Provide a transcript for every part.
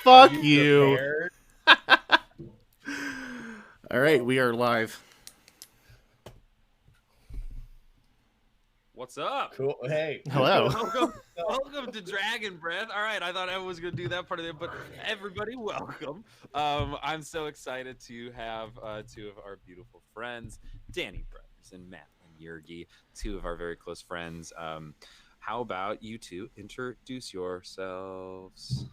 Fuck Are you. prepared? All right, we are live. What's up? Cool. Hey. Hello. Welcome to Dragon Breath. All right, I thought I was going to do that part of it, but everybody, welcome. I'm so excited to have two of our beautiful friends, Danny Brothers and Matt and Yergi, two of our very close friends. How about you two introduce yourselves?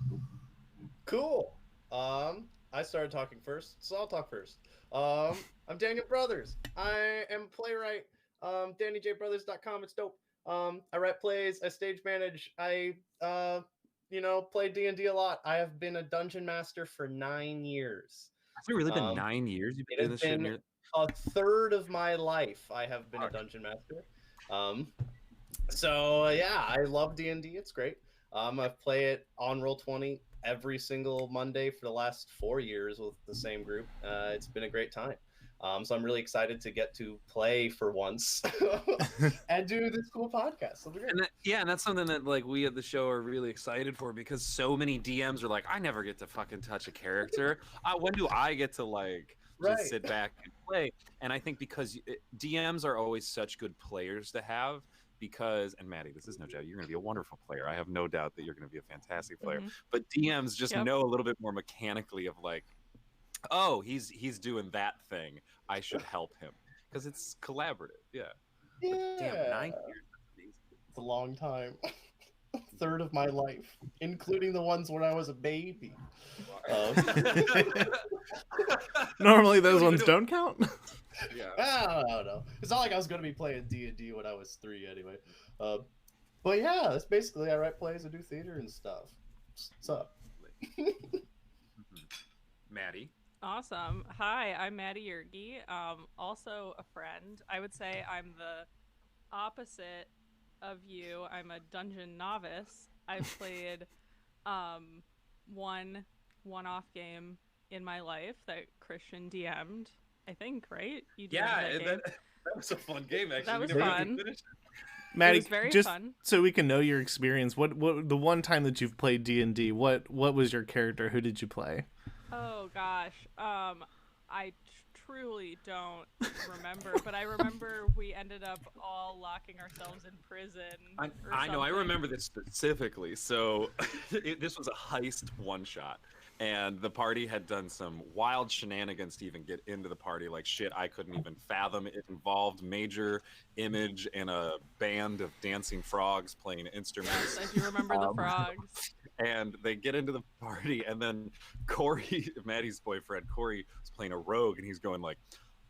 Cool. I started talking first, so I'll talk first. I'm Daniel Brothers. I am a playwright. DannyJBrothers.com. It's dope. I write plays. I stage manage. I play D&D a lot. I have been a dungeon master for 9 years. Has it really been 9 years you've been doing this shit? It has been a third of my life. I have been a dungeon master. So yeah, I love D&D. It's great. I play it on Roll20 every single Monday for the last 4 years with the same group. It's been a great time. So I'm really excited to get to play for once and do this cool podcast. And that's something that like we at the show are really excited for, because so many DMs are like, I never get to fucking touch a character. When do I get to like just sit back and play? And I think because DMs are always such good players to have. Because, and Maddie, this is no joke, you're going to be a wonderful player. I have no doubt that you're going to be a fantastic player. But DMs just know a little bit more mechanically of like, oh, he's doing that thing, I should help him, because it's collaborative. Yeah. But damn, 9 years. It's a long time. A third of my life, including the ones when I was a baby. Normally those ones don't count. Yeah. I don't know. It's not like I was going to be playing D&D when I was 3 anyway. But yeah, that's basically, I write plays, I do theater and stuff. What's up? Maddie. Awesome. Hi, I'm Maddie Yergi. Also a friend. I would say I'm the opposite of you. I'm a dungeon novice. I've played one-off game in my life that Christian DM'd. I think, right? You that was a fun game, actually. That was fun. Maddie, it was very just fun. So we can know your experience. What the one time that you've played D&D? What was your character? Who did you play? Oh gosh, I truly don't remember, but I remember we ended up all locking ourselves in prison. I know. I remember this specifically. So this was a heist one-shot. And the party had done some wild shenanigans to even get into the party. Like shit I couldn't even fathom. It involved Major, Image, and a band of dancing frogs playing instruments. I do remember the frogs. And they get into the party, and then Corey, Maddie's boyfriend, Corey, was playing a rogue, and he's going like,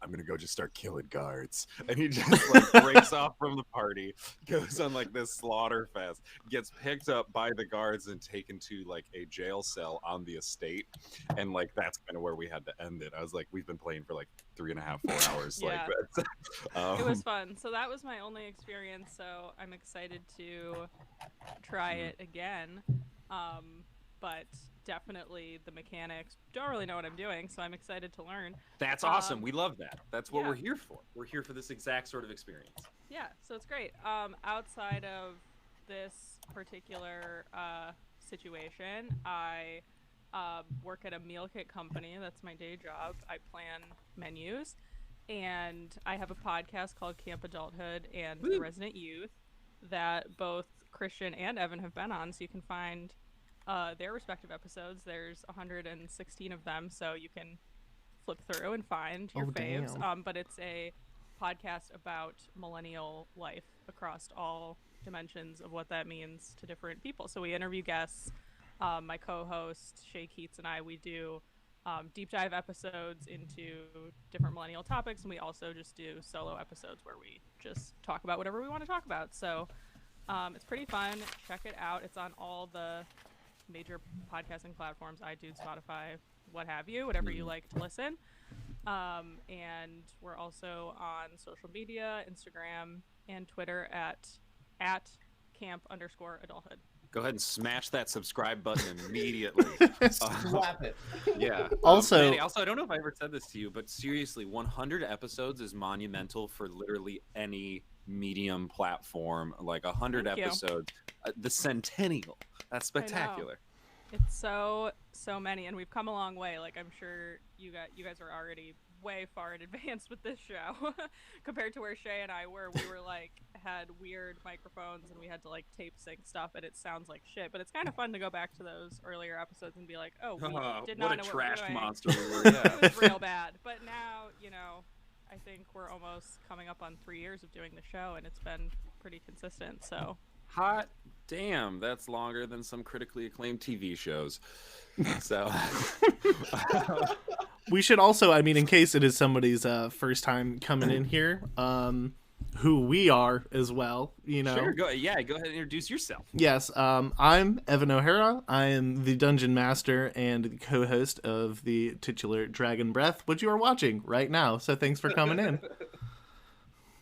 I'm gonna go just start killing guards. And he just like breaks off from the party, goes on like this slaughter fest, gets picked up by the guards and taken to like a jail cell on the estate. And like that's kind of where we had to end it. I was like, we've been playing for like 3.5, 4 hours. Yeah. Like it was fun. So that was my only experience, so I'm excited to try it again. But definitely the mechanics, don't really know what I'm doing, so I'm excited to learn. That's awesome. We love that. That's what we're here for. We're here for this exact sort of experience. Yeah, so it's great. Outside of this particular situation, I work at a meal kit company. That's my day job. I plan menus, and I have a podcast called Camp Adulthood and The Resident Youth that both Christian and Evan have been on, so you can find their respective episodes. There's 116 of them, so you can flip through and find your faves. But it's a podcast about millennial life across all dimensions of what that means to different people. So we interview guests. My co-host Shay Keats and I, we do deep dive episodes into different millennial topics, and we also just do solo episodes where we just talk about whatever we want to talk about. So it's pretty fun. Check it out. It's on all the major podcasting platforms, iTunes, Spotify, what have you, whatever you like to listen. And we're also on social media, Instagram and Twitter at camp_adulthood. Go ahead and smash that subscribe button immediately. Slap it. Yeah. Also, Manny, I don't know if I ever said this to you, but seriously, 100 episodes is monumental for literally any medium platform. Like 100 episodes, the centennial. That's spectacular. It's so many, and we've come a long way. Like, I'm sure you guys are already way far in advance with this show compared to where Shay and I were. We were like had weird microphones and we had to like tape sync stuff, and it sounds like shit. But it's kind of fun to go back to those earlier episodes and be like, oh, we did not know what we were doing. Monster we were. Yeah. It was real bad. But now, I think we're almost coming up on 3 years of doing the show, and it's been pretty consistent. So hot damn, that's longer than some critically acclaimed TV shows. So we should also, I mean, in case it is somebody's first time coming in here, who we are as well, Sure, go ahead and introduce yourself. Yes, I'm Evan O'Hara. I am the Dungeon Master and the co-host of the titular Dragon Breath, which you are watching right now. So thanks for coming in.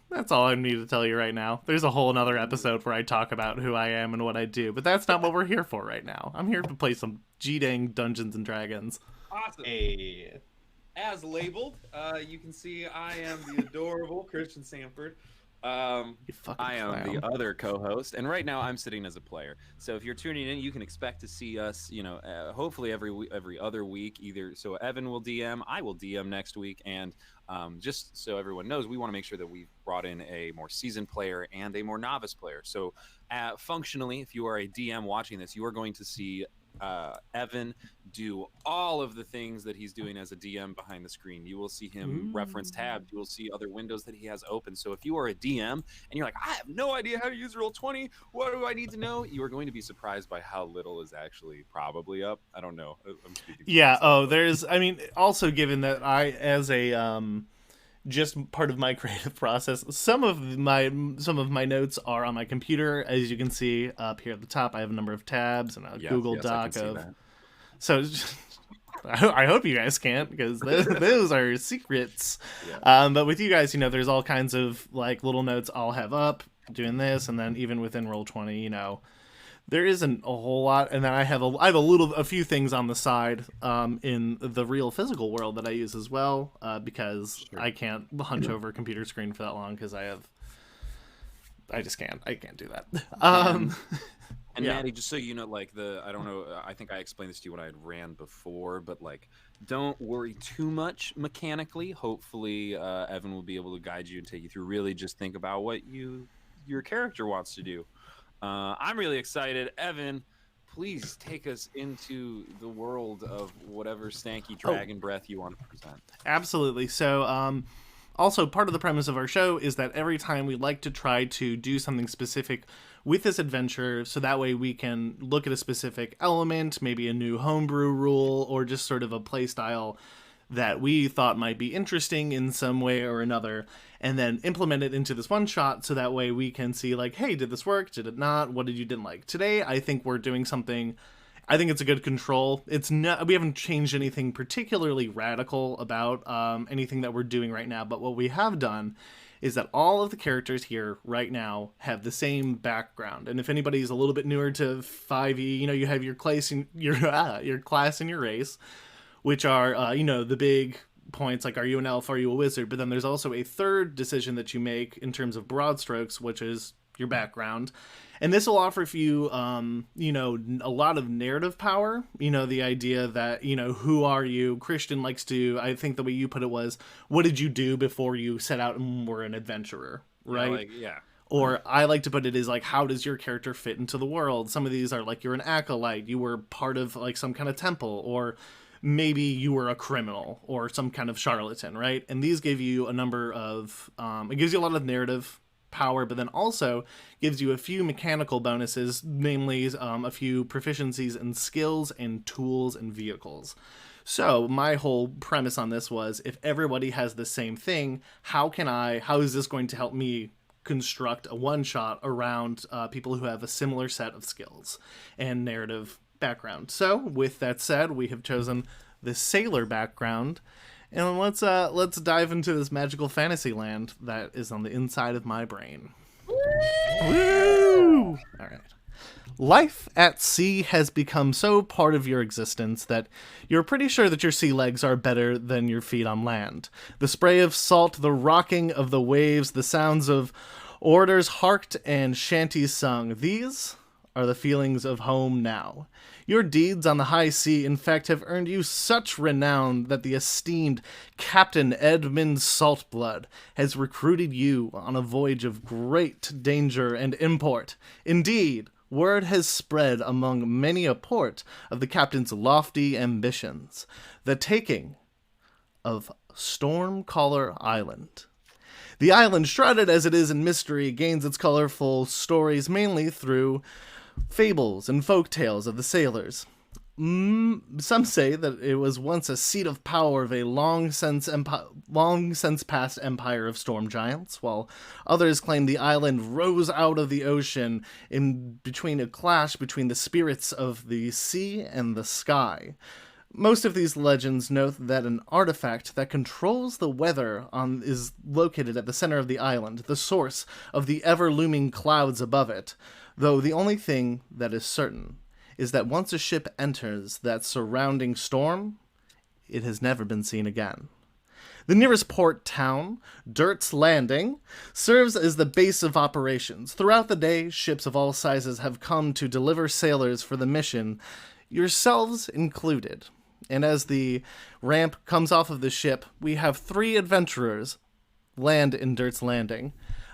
That's all I need to tell you right now. There's a whole another episode where I talk about who I am and what I do, but that's not what we're here for right now. I'm here to play some G-dang Dungeons and Dragons. Awesome. Hey. As labeled, you can see I am the adorable Christian Sanford. I am the other co-host, and right now I'm sitting as a player. So if you're tuning in, you can expect to see us, hopefully every other week. Either so Evan will DM, I will DM next week, and just so everyone knows, we want to make sure that we've brought in a more seasoned player and a more novice player. So functionally, if you are a DM watching this, you are going to see Evan do all of the things that he's doing as a DM behind the screen. You will see him reference tabs. You will see other windows that he has open. So if you are a DM and you're like, I have no idea how to use Roll20, what do I need to know? You are going to be surprised by how little is actually probably up. I don't know. I'm speaking yeah. Also given that I, as a just part of my creative process, some of my notes are on my computer. As you can see up here at the top, I have a number of tabs and a Google Doc of. So I hope you guys can't, because those are secrets. Yeah. But with you guys, there's all kinds of like little notes I'll have up doing this, and then even within Roll20, there isn't a whole lot, and then I have a few things on the side in the real physical world that I use as well, because I can't hunch over a computer screen for that long, because I can't do that. And Maddie, just so you know, like I don't know, I think I explained this to you when I had ran before, but like, don't worry too much mechanically. Hopefully, Evan will be able to guide you and take you through. Really, just think about what your character wants to do. I'm really excited. Evan, please take us into the world of whatever stanky dragon breath you want to present. Absolutely. So, also, part of the premise of our show is that every time we like to try to do something specific with this adventure, so that way we can look at a specific element, maybe a new homebrew rule, or just sort of a play style that we thought might be interesting in some way or another, and then implement it into this one shot, so that way we can see like, hey, did this work? Did it not? What did you didn't like? Today, I think we're doing something. I think it's a good control. It's not. We haven't changed anything particularly radical about anything that we're doing right now, but what we have done is that all of the characters here right now have the same background. And if anybody's a little bit newer to 5e, you have your class and your class and your race, which are the big points like, are you an elf, are you a wizard? But then there's also a third decision that you make in terms of broad strokes, which is your background. And this will offer you, a lot of narrative power. The idea that, who are you? Christian likes to, I think the way you put it was, what did you do before you set out and were an adventurer, right? Yeah. Or I like to put it as like, how does your character fit into the world? Some of these are like, you're an acolyte, you were part of like some kind of temple, or maybe you were a criminal or some kind of charlatan, right? And these give you a number of, it gives you a lot of narrative power, but then also gives you a few mechanical bonuses, namely a few proficiencies in skills and tools and vehicles. So my whole premise on this was, if everybody has the same thing, how is this going to help me construct a one-shot around people who have a similar set of skills and narrative background? So with that said, we have chosen the sailor background, and let's dive into this magical fantasy land that is on the inside of my brain. Woo! All right. Life at sea has become so part of your existence that you're pretty sure that your sea legs are better than your feet on land. The spray of salt, the rocking of the waves, the sounds of orders harked and shanties sung. These are the feelings of home now. Your deeds on the high sea, in fact, have earned you such renown that the esteemed Captain Edmund Saltblood has recruited you on a voyage of great danger and import. Indeed, word has spread among many a port of the captain's lofty ambitions, the taking of Stormcaller Island. The island, shrouded as it is in mystery, gains its colorful stories mainly through fables and folk tales of the sailors. Some say that it was once a seat of power of a long since past empire of storm giants, while others claim the island rose out of the ocean in between a clash between the spirits of the sea and the sky. Most of these legends note that an artifact that controls the weather is located at the center of the island, the source of the ever-looming clouds above it, though the only thing that is certain is that once a ship enters that surrounding storm, it has never been seen again. The nearest port town, Dirt's Landing, serves as the base of operations. Throughout the day, ships of all sizes have come to deliver sailors for the mission, yourselves included. And as the ramp comes off of the ship, we have 3 adventurers land in Dirt's Landing.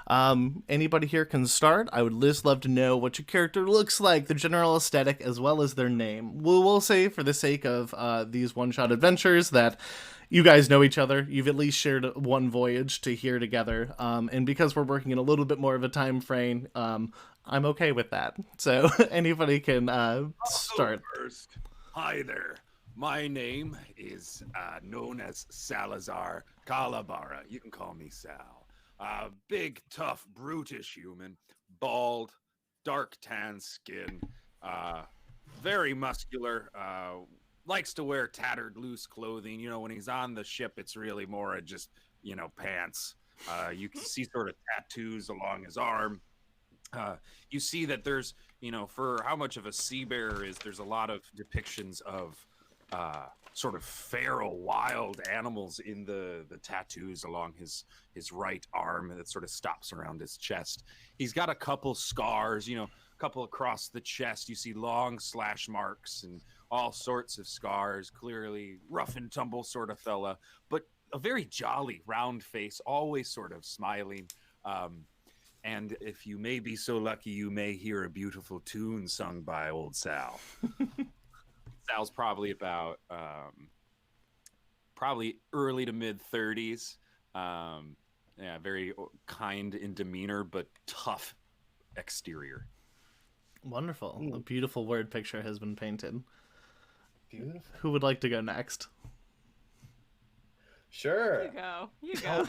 Anybody here can start. I would just love to know what your character looks like, the general aesthetic, as well as their name. We'll say, for the sake of these one-shot adventures, that you guys know each other. You've at least shared one voyage to here together. And because we're working in a little bit more of a time frame, I'm okay with that. So anybody can start. First. Hi there. My name is known as Salazar Calabara. You can call me Sal. Big, tough, brutish human, bald, dark tan skin, very muscular, likes to wear tattered, loose clothing. You know, when he's on the ship, it's really more just, pants. You can see sort of tattoos along his arm. You see that there's, for how much of a sea bear is, there's a lot of depictions of sort of feral wild animals in the tattoos along his right arm that sort of stops around his chest. He's got a couple scars, a couple across the chest. You see long slash marks and all sorts of scars, clearly rough and tumble sort of fella, but a very jolly round face, always sort of smiling. And if you may be so lucky, you may hear a beautiful tune sung by old Sal. Sal's probably about probably early to mid 30s. Very kind in demeanor, but tough exterior. Wonderful. A beautiful word picture has been painted. Beautiful. Who would like to go next? Sure. You go.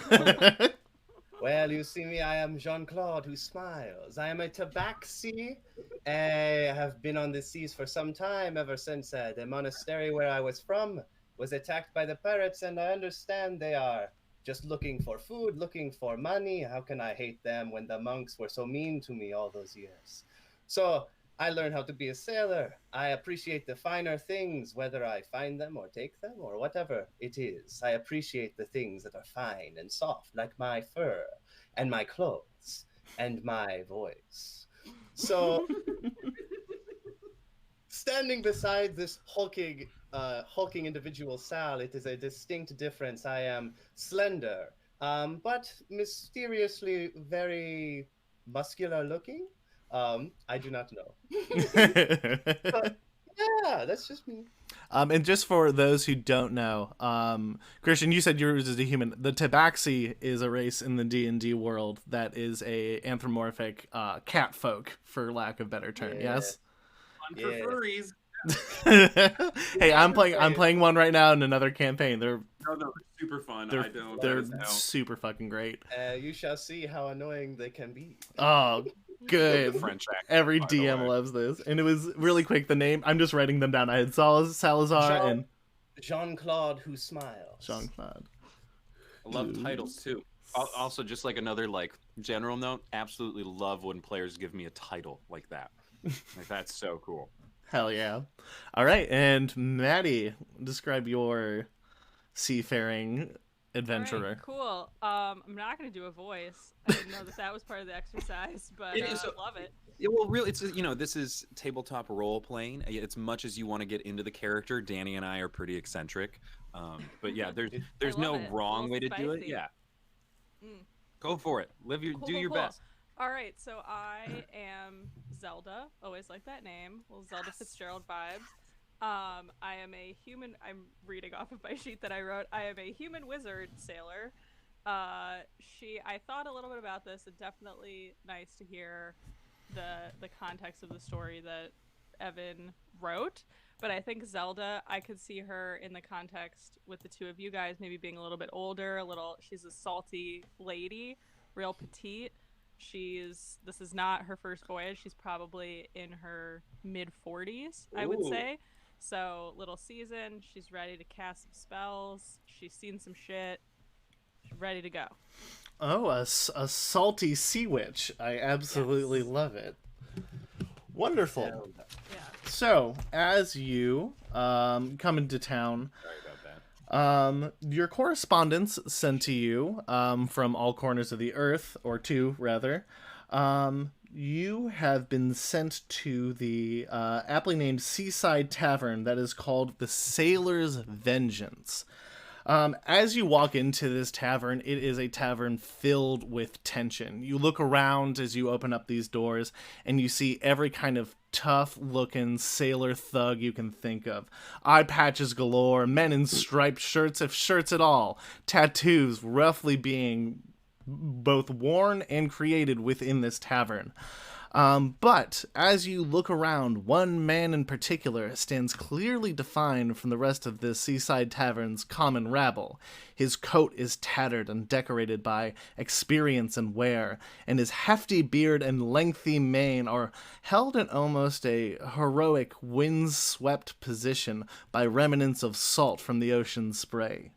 Well, you see me, I am Jean-Claude who smiles. I am a tabaxi. I have been on the seas for some time, ever since the monastery where I was from was attacked by the pirates, and I understand they are just looking for food, looking for money. How can I hate them when the monks were so mean to me all those years? So I learned how to be a sailor. I appreciate the finer things, whether I find them or take them or whatever it is. I appreciate the things that are fine and soft, like my fur and my clothes and my voice. So, standing beside this hulking individual Sal, it is a distinct difference. I am slender, but mysteriously very muscular looking. I do not know. But, yeah, that's just me. And just for those who don't know, Christian, you said yours is a human. The Tabaxi is a race in the D&D world that is a anthropomorphic cat folk, for lack of better term. Yeah. Yes. Fun for furries. Hey, I'm playing one right now in another campaign. They're super fun. They're super fucking great. You shall see how annoying they can be. Oh, good. French accent, Every DM loves this. And it was really quick. The name, I'm just writing them down. I had Salazar and Jean-Claude who smiles. Jean-Claude. I love titles too. Also, just like another general note, absolutely love when players give me a title like that. That's so cool. Hell yeah. All right, and Maddie, describe your seafaring adventurer. All right, cool. I'm not gonna do a voice. I didn't know that was part of the exercise, but love it. Yeah, well, really, it's this is tabletop role playing. As much as you want to get into the character, Danny and I are pretty eccentric. But yeah, there's no wrong way to do it. Yeah, go for it. Do your best. All right, so I am Zelda. Always like that name. Little Zelda Fitzgerald vibes. I am a human. I'm reading off of my sheet that I wrote. I am a human wizard sailor. I thought a little bit about this, and definitely nice to hear the context of the story that Evan wrote. But I think Zelda, I could see her in the context with the two of you guys, maybe being a little bit older, she's a salty lady, real petite. This is not her first voyage. She's probably in her mid 40s, I would say. So little seasoned. She's ready to cast some spells. She's seen some shit. She's ready to go. Oh, a salty sea witch. I absolutely love it. Wonderful. Yeah. So, as you come into town, your correspondence sent to you from all corners of the earth, or two, rather. You have been sent to the aptly named Seaside Tavern that is called the Sailor's Vengeance. As you walk into this tavern, it is a tavern filled with tension. You look around as you open up these doors, and you see every kind of tough-looking sailor thug you can think of. Eye patches galore, men in striped shirts, if shirts at all, tattoos roughly being both worn and created within this tavern. But as you look around, one man in particular stands clearly defined from the rest of the Seaside Tavern's common rabble. His coat is tattered and decorated by experience and wear, and his hefty beard and lengthy mane are held in almost a heroic, wind-swept position by remnants of salt from the ocean's spray.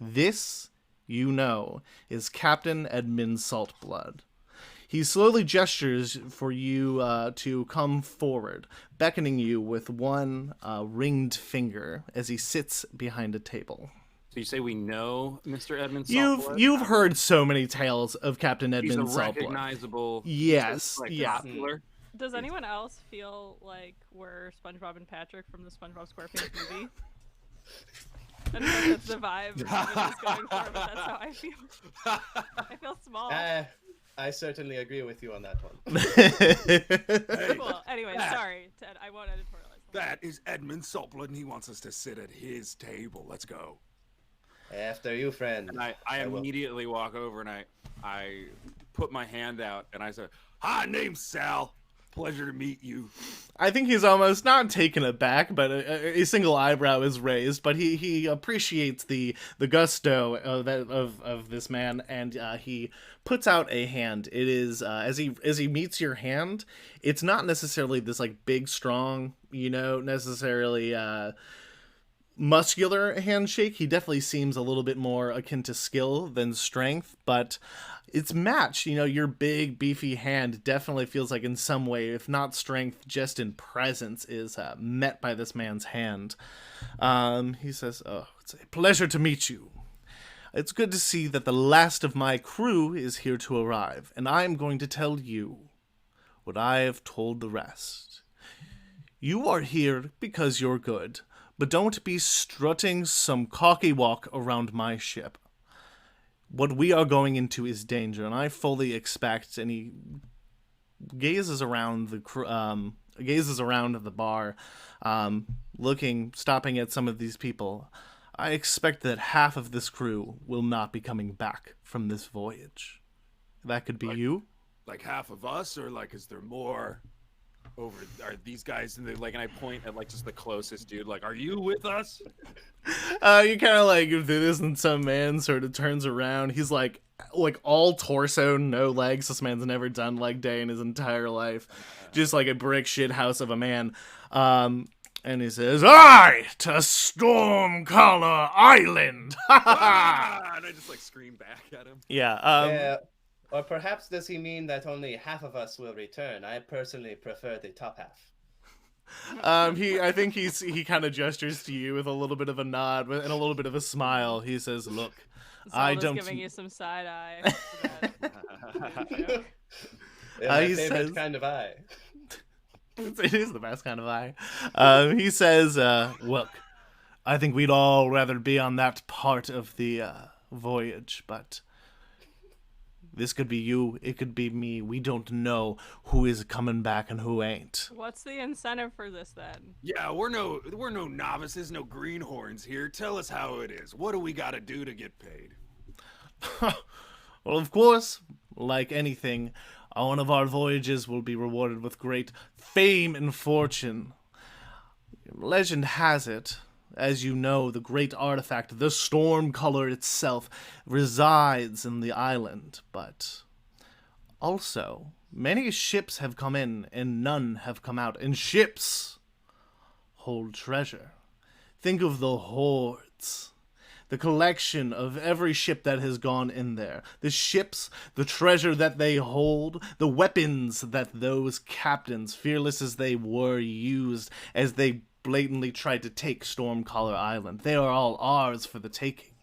This, you know, is Captain Edmund Saltblood. He slowly gestures for you to come forward, beckoning you with one ringed finger as he sits behind a table. So you say we know Mr. Edmund Saltblood? You've heard so many tales of Captain Edmund He's a Saltblood. Recognizable. Yes, yeah. popular. Does anyone else feel like we're SpongeBob and Patrick from the SpongeBob SquarePants movie? I don't know if that's the vibe Evan is going for, but that's how I feel. I feel small. I certainly agree with you on that one. Hey, cool. Anyway, sorry, Ted. I won't editorialize. That is Edmund Saltblood, and he wants us to sit at his table. Let's go. After you, friend. And I immediately walk over and I put my hand out and I say, "Hi, name's Sal. Pleasure to meet you." I think he's almost not taken aback, but a single eyebrow is raised. But he appreciates the gusto of this man, and he puts out a hand. It is as he meets your hand, it's not necessarily this like big, strong, necessarily muscular handshake. He definitely seems a little bit more akin to skill than strength, but it's matched. Your big, beefy hand definitely feels like in some way, if not strength, just in presence, is met by this man's hand. He says, "Oh, it's a pleasure to meet you. It's good to see that the last of my crew is here to arrive, and I'm going to tell you what I have told the rest. You are here because you're good, but don't be strutting some cocky walk around my ship. What we are going into is danger, and I fully expect," and he gazes around the bar, stopping at some of these people. "I expect that half of this crew will not be coming back from this voyage. That could be you." Like half of us, or is there more? Are these guys in the and I point at just the closest dude, are you with us? You kind of do this, and some man sort of turns around. He's like all torso, no legs. This man's never done leg day in his entire life, just like a brick shit house of a man. And he says, "Aye, to Stormcaller Island!" And I just scream back at him. Yeah. Or perhaps does he mean that only half of us will return? I personally prefer the top half. He kind of gestures to you with a little bit of a nod and a little bit of a smile. He says, "Look, I Zelda's don't." giving you some side eye. For that. Yeah, my he favorite says- kind of eye. It is the best kind of eye. He says, "Look, I think we'd all rather be on that part of the voyage, but this could be you, it could be me. We don't know who is coming back and who ain't." What's the incentive for this then? Yeah, we're no novices, no greenhorns here. Tell us how it is. What do we got to do to get paid? Well, of course, like anything, one of our voyages will be rewarded with great fame and fortune. Legend has it, as you know, the great artifact, the storm color itself, resides in the island, but also many ships have come in and none have come out, and ships hold treasure. Think of the hordes, the collection of every ship that has gone in there, the ships, the treasure that they hold, the weapons that those captains, fearless as they were, used as they blatantly tried to take Stormcaller Island. They are all ours for the taking.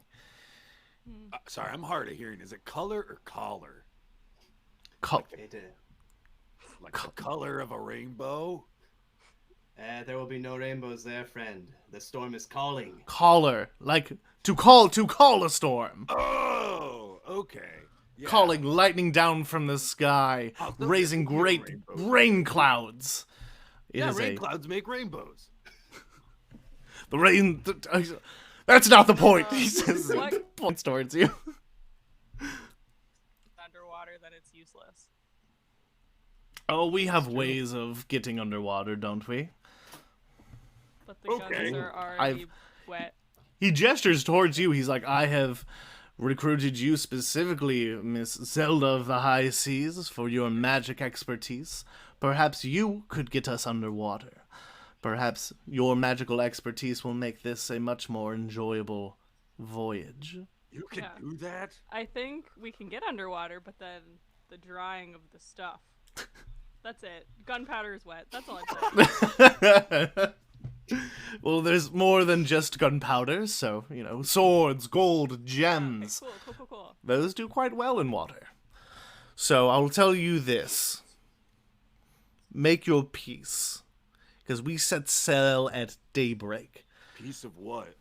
Sorry, I'm hard of hearing. Is it color or collar? Like the color of a rainbow? There will be no rainbows there, friend. The storm is calling. Caller, like to call a storm. Oh, okay. Yeah. Calling lightning down from the sky, Oh, so raising there could be a great rainbow. rain clouds. It Yeah, is rain clouds make rainbows. the rain. That's not the point. He says, What? points towards you. Underwater, then it's useless. Oh, we have ways of getting underwater, don't we? But the Okay. guns are already wet. He gestures towards you. He's like, "I have recruited you specifically, Miss Zelda of the High Seas, for your magic expertise. Perhaps you could get us underwater. Perhaps your magical expertise will make this a much more enjoyable voyage." You can Yeah. do that? I think we can get underwater, but then the drying of the stuff. That's it. Gunpowder is wet. That's all I'm saying. Well, there's more than just gunpowder, so, swords, gold, Okay, gems. cool. Those do quite well in water. So I'll tell you this. Make your peace. Because we set sail at daybreak. Piece of what?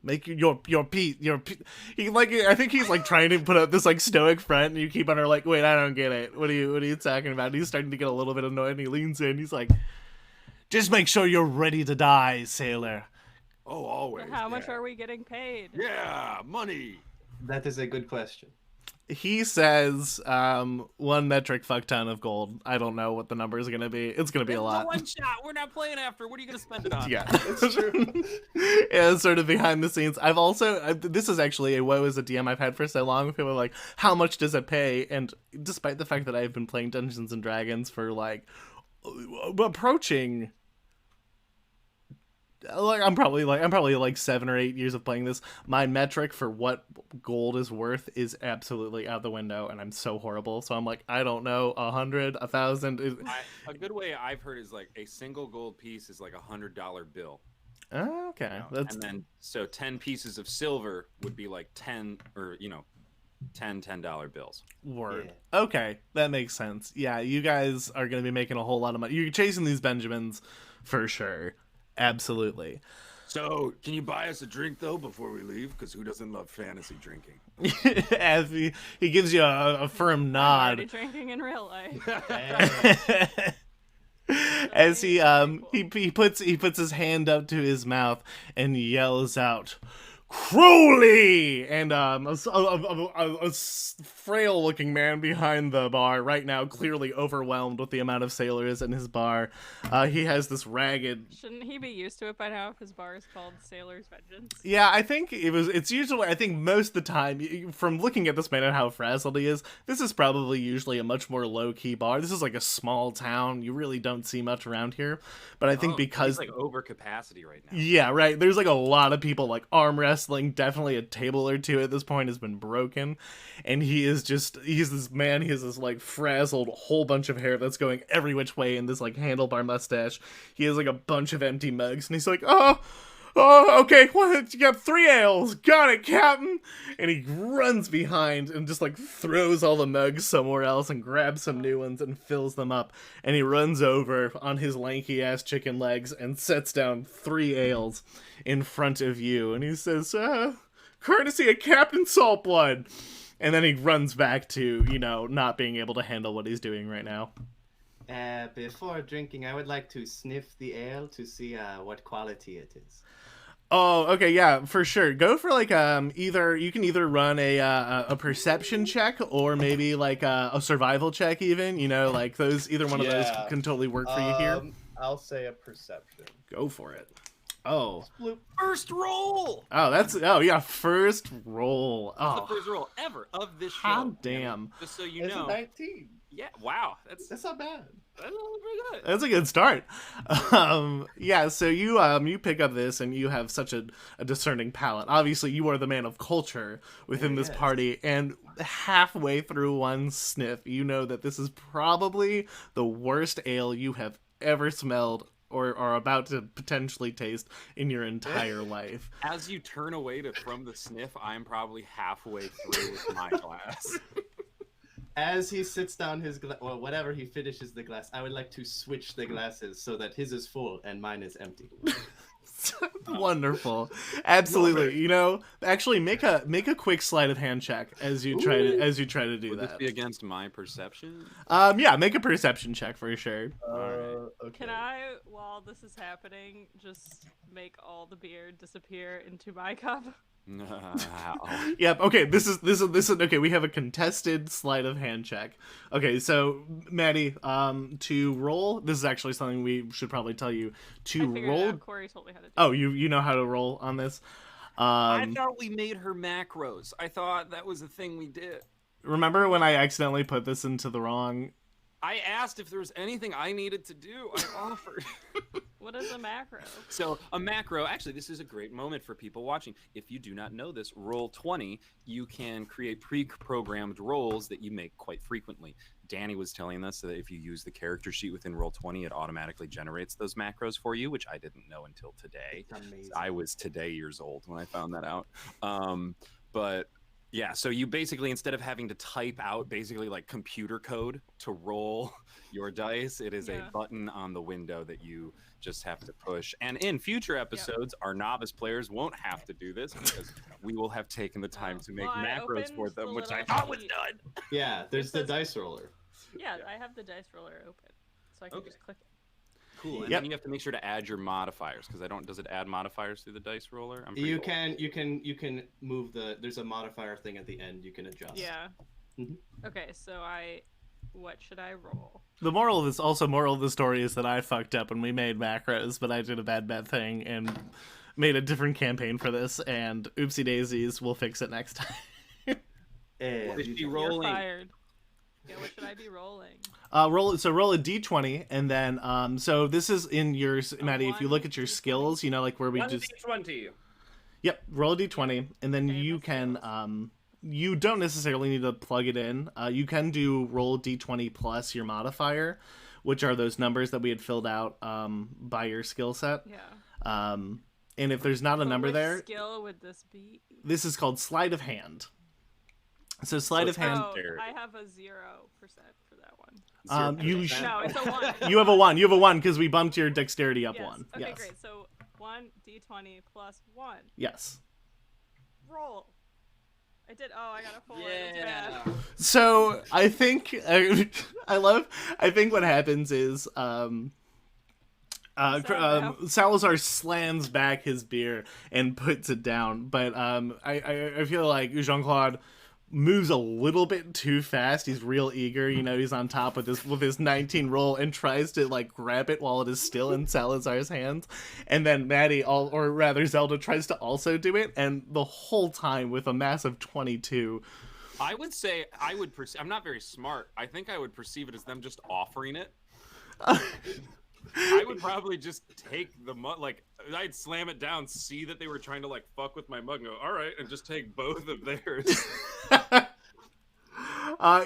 Make your peace. I think he's like trying to put up this like stoic front, and you keep on her like, "Wait, I don't get it. What are you talking about?" And he's starting to get a little bit annoyed, and he leans in. He's like, "Just make sure you're ready to die, sailor." Oh, always. How much yeah. are we getting paid? Yeah, money. That is a good question. He says 1 metric fuck ton of gold. I don't know what the number is going to be. It's going to be a lot. One shot. We're not playing after. What are you gonna spend it on? Yeah. It's true. Yeah, it's sort of behind the scenes. This is actually a woe as a DM I've had for so long. People are like, "How much does it pay?" And despite the fact that I've been playing Dungeons and Dragons for like approaching, I'm probably like 7 or 8 years of playing this. My metric for what gold is worth is absolutely out the window, and I'm so horrible. So I'm like, I don't know, 100, 1,000. A good way I've heard is like a single gold piece is like $100 bill. Oh, okay, that's And then so 10 pieces of silver would be like 10 or 10 $10 bills. word. Okay, that makes sense. Yeah, you guys are gonna be making a whole lot of money. You're chasing these Benjamins for sure. Absolutely. So, can you buy us a drink though before we leave? Because who doesn't love fantasy drinking? As he gives you a firm I'm already nod. drinking in real life. As he puts his hand up to his mouth and yells out, "Crowley!" And a frail-looking man behind the bar right now, clearly overwhelmed with the amount of sailors in his bar. He has this ragged. Shouldn't he be used to it by now if his bar is called Sailor's Vengeance? Yeah, I think it's usually, I think most of the time, from looking at this man and how frazzled he is, this is probably usually a much more low-key bar. This is like a small town. You really don't see much around here. But I think because he's like over capacity right now. yeah, right. There's like a lot of people like arm wrestling wrestling. Definitely a table or two at this point has been broken, and he's this man. He has this like frazzled whole bunch of hair that's going every which way in this like handlebar mustache. He has like a bunch of empty mugs, and he's like, oh, okay, what? You got 3 ales. Got it, Captain. And he runs behind and just like throws all the mugs somewhere else and grabs some new ones and fills them up. And he runs over on his lanky ass chicken legs and sets down 3 ales in front of you. And he says, courtesy of Captain Saltblood. And then he runs back to, not being able to handle what he's doing right now. Before drinking, I would like to sniff the ale to see what quality it is. Oh, okay, yeah, for sure. Go for like you can either run a perception check or maybe like a survival check even, like those either one of those can totally work for you here. I'll say a perception. Go for it. Oh. First roll. Oh yeah, first roll. That's Oh. the first roll ever of this show. Hot damn. Just so you It's know. a 19. Yeah, wow. That's not bad. pretty good. That's a good start. Yeah, so you pick up this and you have such a discerning palate. Obviously, you are the man of culture within this party, and halfway through one sniff, you know that this is probably the worst ale you have ever smelled or are about to potentially taste in your entire life. As you turn away from the sniff, I'm probably halfway through with my glass. As he sits down his glass, or whatever he finishes the glass, I would like to switch the glasses so that his is full and mine is empty. Wonderful. Absolutely. Actually make a quick sleight of hand check as you try to do Would that. this be against my perception? Yeah, make a perception check for sure. Okay. Can I, while this is happening, just make all the beer disappear into my cup? No. Yep. Okay. This is okay. We have a contested sleight of hand check. Okay. So Maddie, to roll. This is actually something we should probably tell you to I figured roll. it out. Corey told me how to do Oh, you know how to roll on this. I thought we made her macros. I thought that was a thing we did. Remember when I accidentally put this into the wrong? I asked if there was anything I needed to do. I offered. What is a macro? So a macro, actually, this is a great moment for people watching. If you do not know this, Roll20, you can create pre-programmed roles that you make quite frequently. Danny was telling us that if you use the character sheet within Roll20, it automatically generates those macros for you, which I didn't know until today. Amazing. I was today years old when I found that out. But yeah, so you basically, instead of having to type out basically like computer code to roll your dice, it is a button on the window that you just have to push. And in future episodes, our novice players won't have to do this because we will have taken the time to make macros for them, which I thought was done. Yeah, there's the dice roller. Yeah, I have the dice roller open, so I can just click it. Cool. And then you have to make sure to add your modifiers because does it add modifiers through the dice roller? You can move there's a modifier thing at the end you can adjust. Yeah. Mhm. Okay, so what should I roll? The moral of the story is that I fucked up when we made macros, but I did a bad thing and made a different campaign for this, and oopsie daisies, we'll fix it next time. What is she You're rolling? fired. Yeah, what should I be rolling? Roll a d20, and then so this is in your Maddie. If you look at your skills, like where we just D20. Yep, roll a d20, and then you can you don't necessarily need to plug it in. You can do roll d20 plus your modifier, which are those numbers that we had filled out by your skill set. Yeah. And if there's not a number which there, skill would this be? this is called sleight of hand. So sleight of hand. Oh, I have a 0% for that one. You No, it's a 1. You have a 1. You have a 1 because we bumped your dexterity up Yes. 1. Okay, Yes. great. So 1 d20 plus 1. Yes. Roll. I did. Oh, I got a 4. That's bad. So I think I think what happens is Salazar slams back his beer and puts it down, but I feel like Jean-Claude moves a little bit too fast. He's real eager, he's on top with his 19 roll and tries to like grab it while it is still in Salazar's hands. And then Maddie, or rather Zelda, tries to also do it, and the whole time with a massive 22. I would say I'm not very smart. I think I would perceive it as them just offering it. I would probably just take the mug, like I'd slam it down, see that they were trying to like fuck with my mug, and go, all right, and just take both of theirs.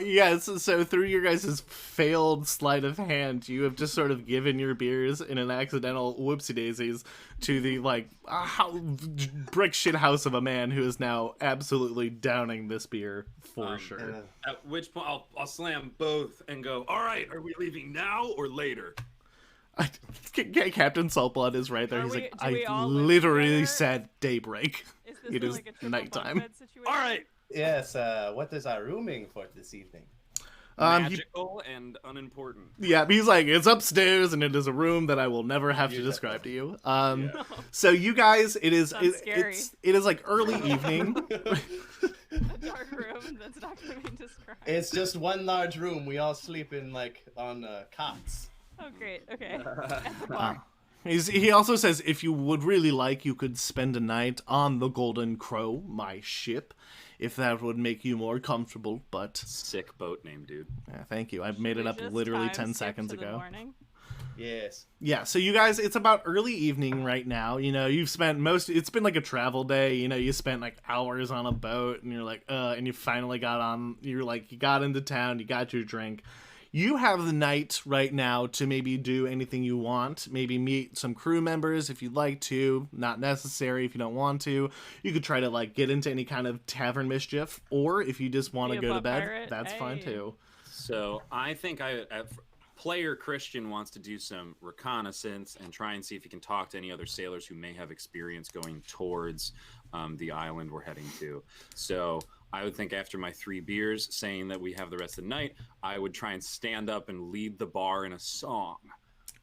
Yes, so through your guys' failed sleight of hand, you have just sort of given your beers in an accidental whoopsie daisies to the brick shit house of a man who is now absolutely downing this beer for sure. At which point I'll slam both and go, all right, are we leaving now or later? Captain Saltblood is right there. Do He's we like, I all live literally together? said daybreak. Is this It is like a triple nighttime. bunk bed situation? All right. Yes, what is our rooming for this evening? Magical and unimportant. Yeah, he's like, it's upstairs and it is a room that I will never have to describe to you. So you guys, it is like early evening. A dark room that's not going to be described. It's just one large room. We all sleep in like on cots. Oh, great. Okay. At the bar. He also says, if you would really like, you could spend a night on the Golden Crow, my ship, if that would make you more comfortable, but... Sick boat name, dude. Thank you. I made it up Just literally time 10 skip seconds to the ago. morning? Yes. Yeah, so you guys, it's about early evening right now. You know, you've spent it's been like a travel day. You know, you spent like hours on a boat, and you're like, and you finally you got into town, you got your drink. You have the night right now to maybe do anything you want. Maybe meet some crew members if you'd like to. Not necessary if you don't want to. You could try to like get into any kind of tavern mischief, or if you just want to Be a go to butt bed, pirate? that's fine Hey. too. So I think player Christian wants to do some reconnaissance and try and see if he can talk to any other sailors who may have experience going towards the island we're heading to. So I would think after my 3 beers, saying that we have the rest of the night, I would try and stand up and lead the bar in a song.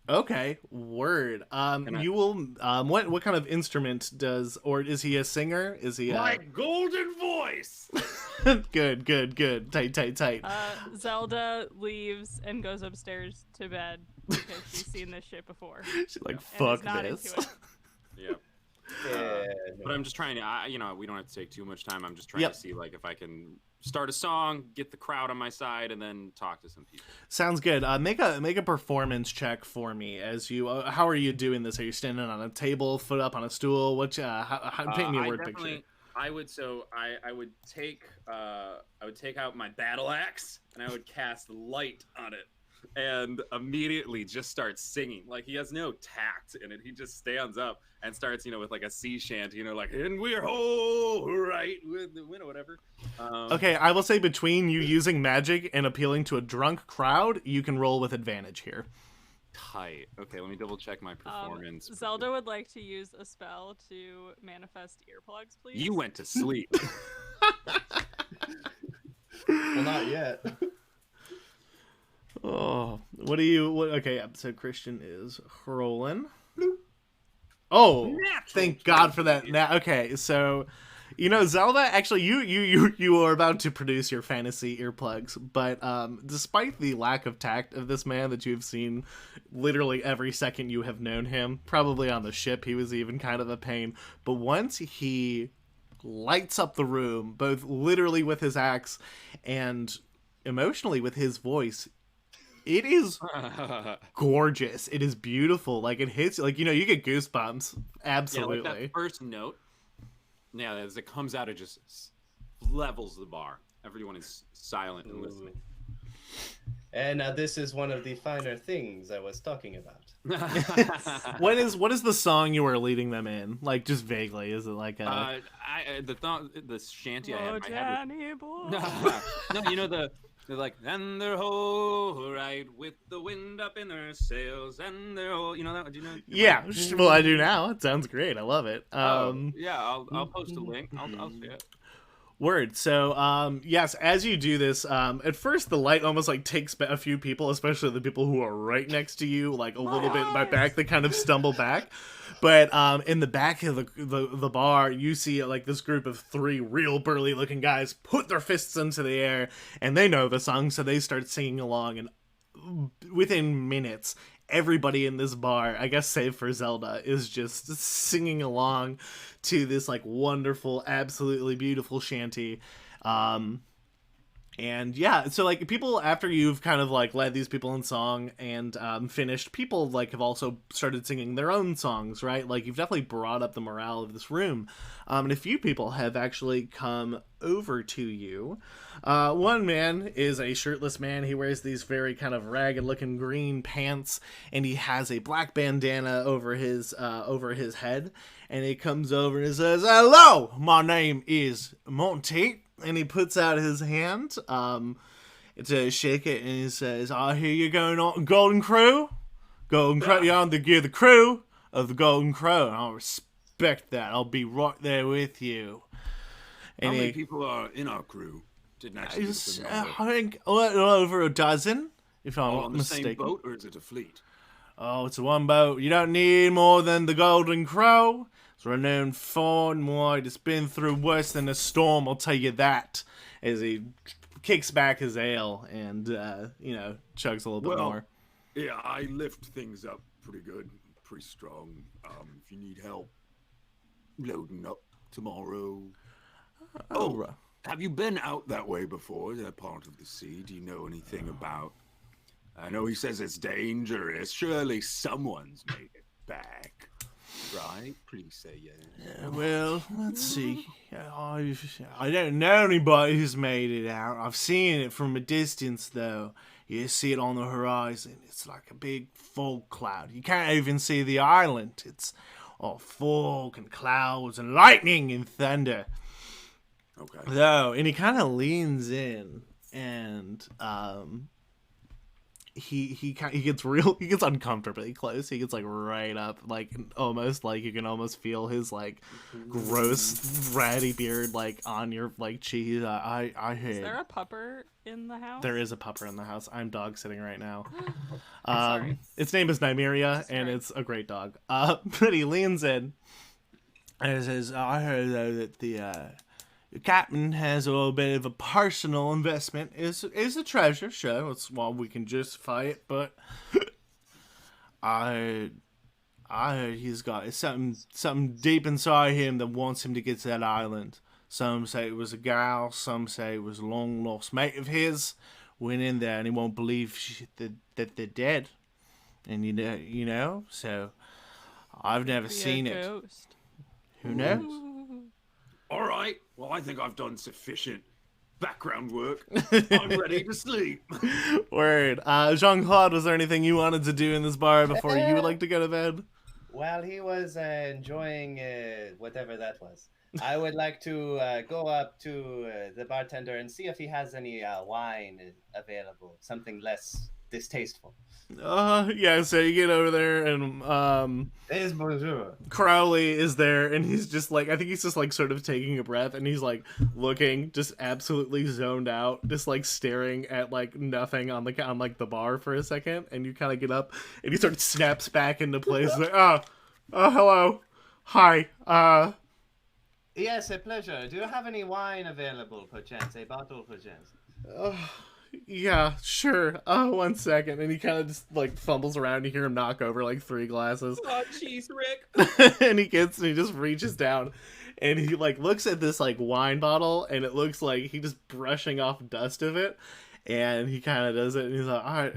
Okay, word. You will. What kind of instrument or is he a singer? Is he My golden voice. Good. Tight. Zelda leaves and goes upstairs to bed because she's seen this shit before. She's like, and is fuck not this. into it. Yeah. But I'm just trying to, we don't have to take too much time. I'm just trying to see like if I can start a song, get the crowd on my side, and then talk to some people. Sounds good. Make a performance check for me as you. How are you doing this? Are you standing on a table, foot up on a stool? Paint me a word picture. I would take out my battle axe and I would cast light on it and immediately just start singing. Like, he has no tact in it. He just stands up and starts, with like a sea shanty, like, and we're all right with the wind or whatever. Okay, I will say between you using magic and appealing to a drunk crowd, you can roll with advantage here. Tight. Okay, let me double check my performance. Zelda would like to use a spell to manifest earplugs, please. You went to sleep. Well, not yet. Oh, okay, so Christian is rolling. Oh, thank God for that. Now, okay, so Zelda, actually, you are about to produce your fantasy earplugs, but despite the lack of tact of this man that you've seen literally every second you have known him, probably on the ship he was even kind of a pain, but once he lights up the room, both literally with his axe and emotionally with his voice, it is gorgeous. It is beautiful. Like, it hits, like, you get goosebumps. Absolutely. Yeah, like that first note. Yeah, as it comes out, it just levels the bar. Everyone is silent and listening. And this is one of the finer things I was talking about. What is the song you are leading them in? Like, just vaguely, is it like a... the shanty I had in my head Danny boy. no, they're like, and they're all right with the wind up in their sails, and they're all, that? Do you know? Yeah, well, I do now. It sounds great. I love it. Yeah, I'll post a link. I'll say it. Word. So, yes, as you do this, at first the light almost like takes a few people, especially the people who are right next to you, like a little bit by back, they kind of stumble back. But in the back of the bar, you see like this group of 3 real burly looking guys put their fists into the air, and they know the song, so they start singing along, and within minutes, everybody in this bar, I guess save for Zelda, is just singing along to this like wonderful, absolutely beautiful shanty. And yeah, so like people, after you've kind of like led these people in song and finished, people like have also started singing their own songs, right? Like you've definitely brought up the morale of this room. And a few people have actually come over to you. One man is a shirtless man. He wears these very kind of ragged looking green pants, and he has a black bandana over his head. And he comes over and he says, "Hello, my name is Monty." And he puts out his hand to shake it, and he says, "I hear you're going on Golden Crow. Golden Crow, you're the crew of the Golden Crow, and I'll respect that. I'll be right there with you." How And many people are in our crew? Didn't actually. I think over a dozen, if I'm not on the mistaken. same boat, or is it a fleet? Oh, it's one boat. You don't need more than the Golden Crow. It's renowned far and wide. It's been through worse than a storm, I'll tell you that. As he kicks back his ale and, chugs a little bit more. Yeah, I lift things up pretty good, pretty strong. If you need help loading up tomorrow. Oh, have you been out that way before, that part of the sea? Do you know anything about... I know he says it's dangerous. Surely someone's made it back, right? Please say yeah. Well, let's see. I don't know anybody who's made it out. I've seen it from a distance, though. You see it on the horizon. It's like a big fog cloud. You can't even see the island. It's all fog and clouds and lightning and thunder. Okay. Though, and he kind of leans in and he gets uncomfortably close. He gets like right up, like almost like you can almost feel his like gross ratty beard like on your like cheek. I hate. Is there a pupper in the house? There is a pupper in the house. I'm dog sitting right now. Sorry. Its name is Nymeria, and it's a great dog. But he leans in and says, "I heard though that the captain has a little bit of a personal investment. Is a treasure, sure. It's well, we can justify it, but I heard he's got something deep inside him that wants him to get to that island. Some say it was a gal, some say it was a long lost mate of his. Went in there and he won't believe that they're dead. And you know, so I've never seen it. Ghost. Who knows?" Ooh. All right. Well, I think I've done sufficient background work. I'm ready to sleep. Word. Jean-Claude, was there anything you wanted to do in this bar before you would like to go to bed? While he was enjoying whatever that was, I would like to go up to the bartender and see if he has any wine available, something less distasteful. Yeah, so you get over there and Yes, bonjour. Crowley is there and he's just like, I think he's just like sort of taking a breath and he's like looking just absolutely zoned out, just like staring at like nothing on the bar for a second, and you kind of get up and he sort of snaps back into place like, oh hello, hi, Yes, a pleasure. Do you have any wine available, perchance? A bottle, perchance? yeah, sure. 1 second. And he kind of just like fumbles around. You hear him knock over like 3 glasses. Oh, jeez, Rick. And he just reaches down and he like looks at this like wine bottle and it looks like he's just brushing off dust of it. And he kind of does it and he's like, all right,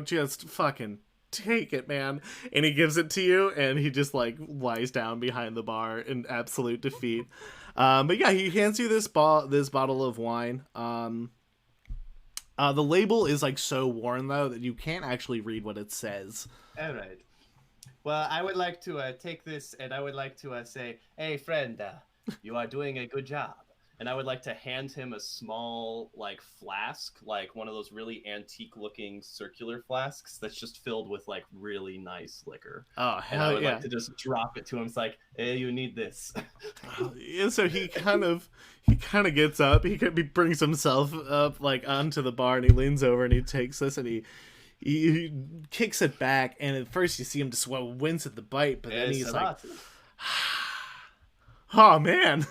just fucking take it, man. And he gives it to you and he just like lies down behind the bar in absolute defeat. But yeah, he hands you this bottle of wine. The label is like so worn though that you can't actually read what it says. All right. Well, I would like to take this and I would like to say, hey, friend, you are doing a good job. And I would like to hand him a small, like, flask, like one of those really antique-looking circular flasks that's just filled with, like, really nice liquor. Oh, And I hell would yeah. like to just drop it to him. It's like, hey, you need this. Yeah, so he kind of gets up. He brings himself up, like, onto the bar, and he leans over, and he takes this, and he kicks it back, and at first you see him just wince at the bite, but then he's like, oh, man.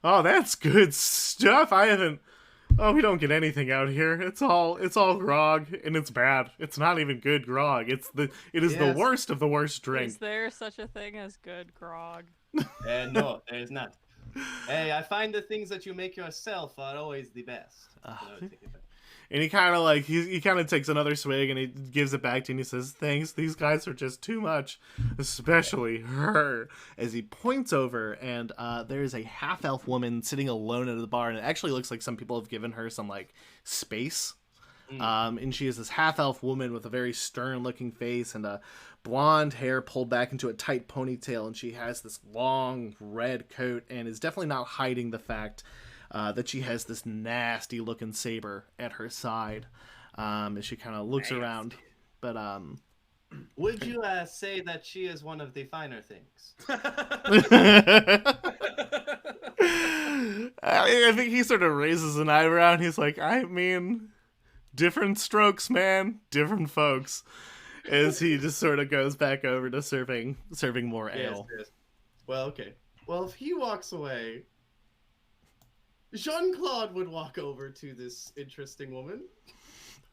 Oh, that's good stuff. We don't get anything out here. It's all grog, and it's bad. It's not even good grog. It is the worst of the worst drink. Is there such a thing as good grog? No, there is not. Hey, I find the things that you make yourself are always the best. And he kind of like he kind of takes another swig and he gives it back to you and he says, "Thanks, these guys are just too much, especially her." As he points over and there is a half-elf woman sitting alone at the bar, and it actually looks like some people have given her some like space. And she is this half-elf woman with a very stern-looking face and a blonde hair pulled back into a tight ponytail, and she has this long red coat and is definitely not hiding the fact that she has this nasty-looking saber at her side as she kind of looks around. But would you say that she is one of the finer things? I think he sort of raises an eyebrow and he's like, I mean, different strokes, man, different folks. As he just sort of goes back over to serving more ale. Yes. Well, okay. Well, if he walks away, Jean-Claude would walk over to this interesting woman.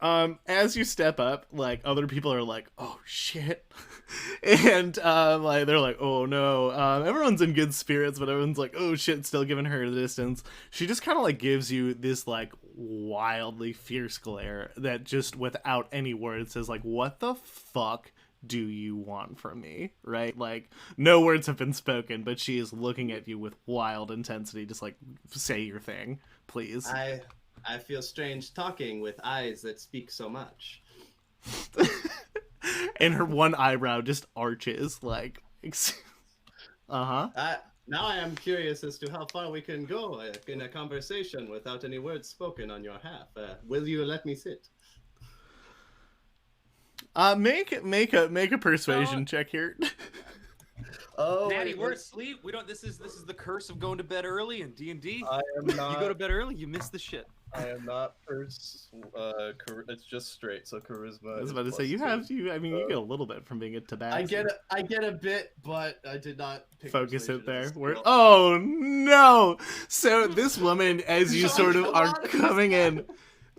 As you step up, like other people are like, "Oh shit," and like they're like, "Oh no." Everyone's in good spirits, but everyone's like, "Oh shit," still giving her the distance. She just kind of like gives you this like wildly fierce glare that just without any words says like, "What the fuck do you want from me?" Right? Like no words have been spoken, but she is looking at you with wild intensity, just like, say your thing, please. I feel strange talking with eyes that speak so much. And her one eyebrow just arches, like, Now I am curious as to how far we can go in a conversation without any words spoken on your half. Will you let me sit? Make a persuasion check here. Oh, Maddie, we're asleep. We don't. This is the curse of going to bed early in D&D. I am not. You go to bed early, you miss the shit. I am not it's just straight. So charisma. I was is about to say +2. you get a little bit from being a tobacco. I get a bit, but I did not pick Focus it there. persuasion as a skill. Oh no! So this woman, as you sort of are coming in,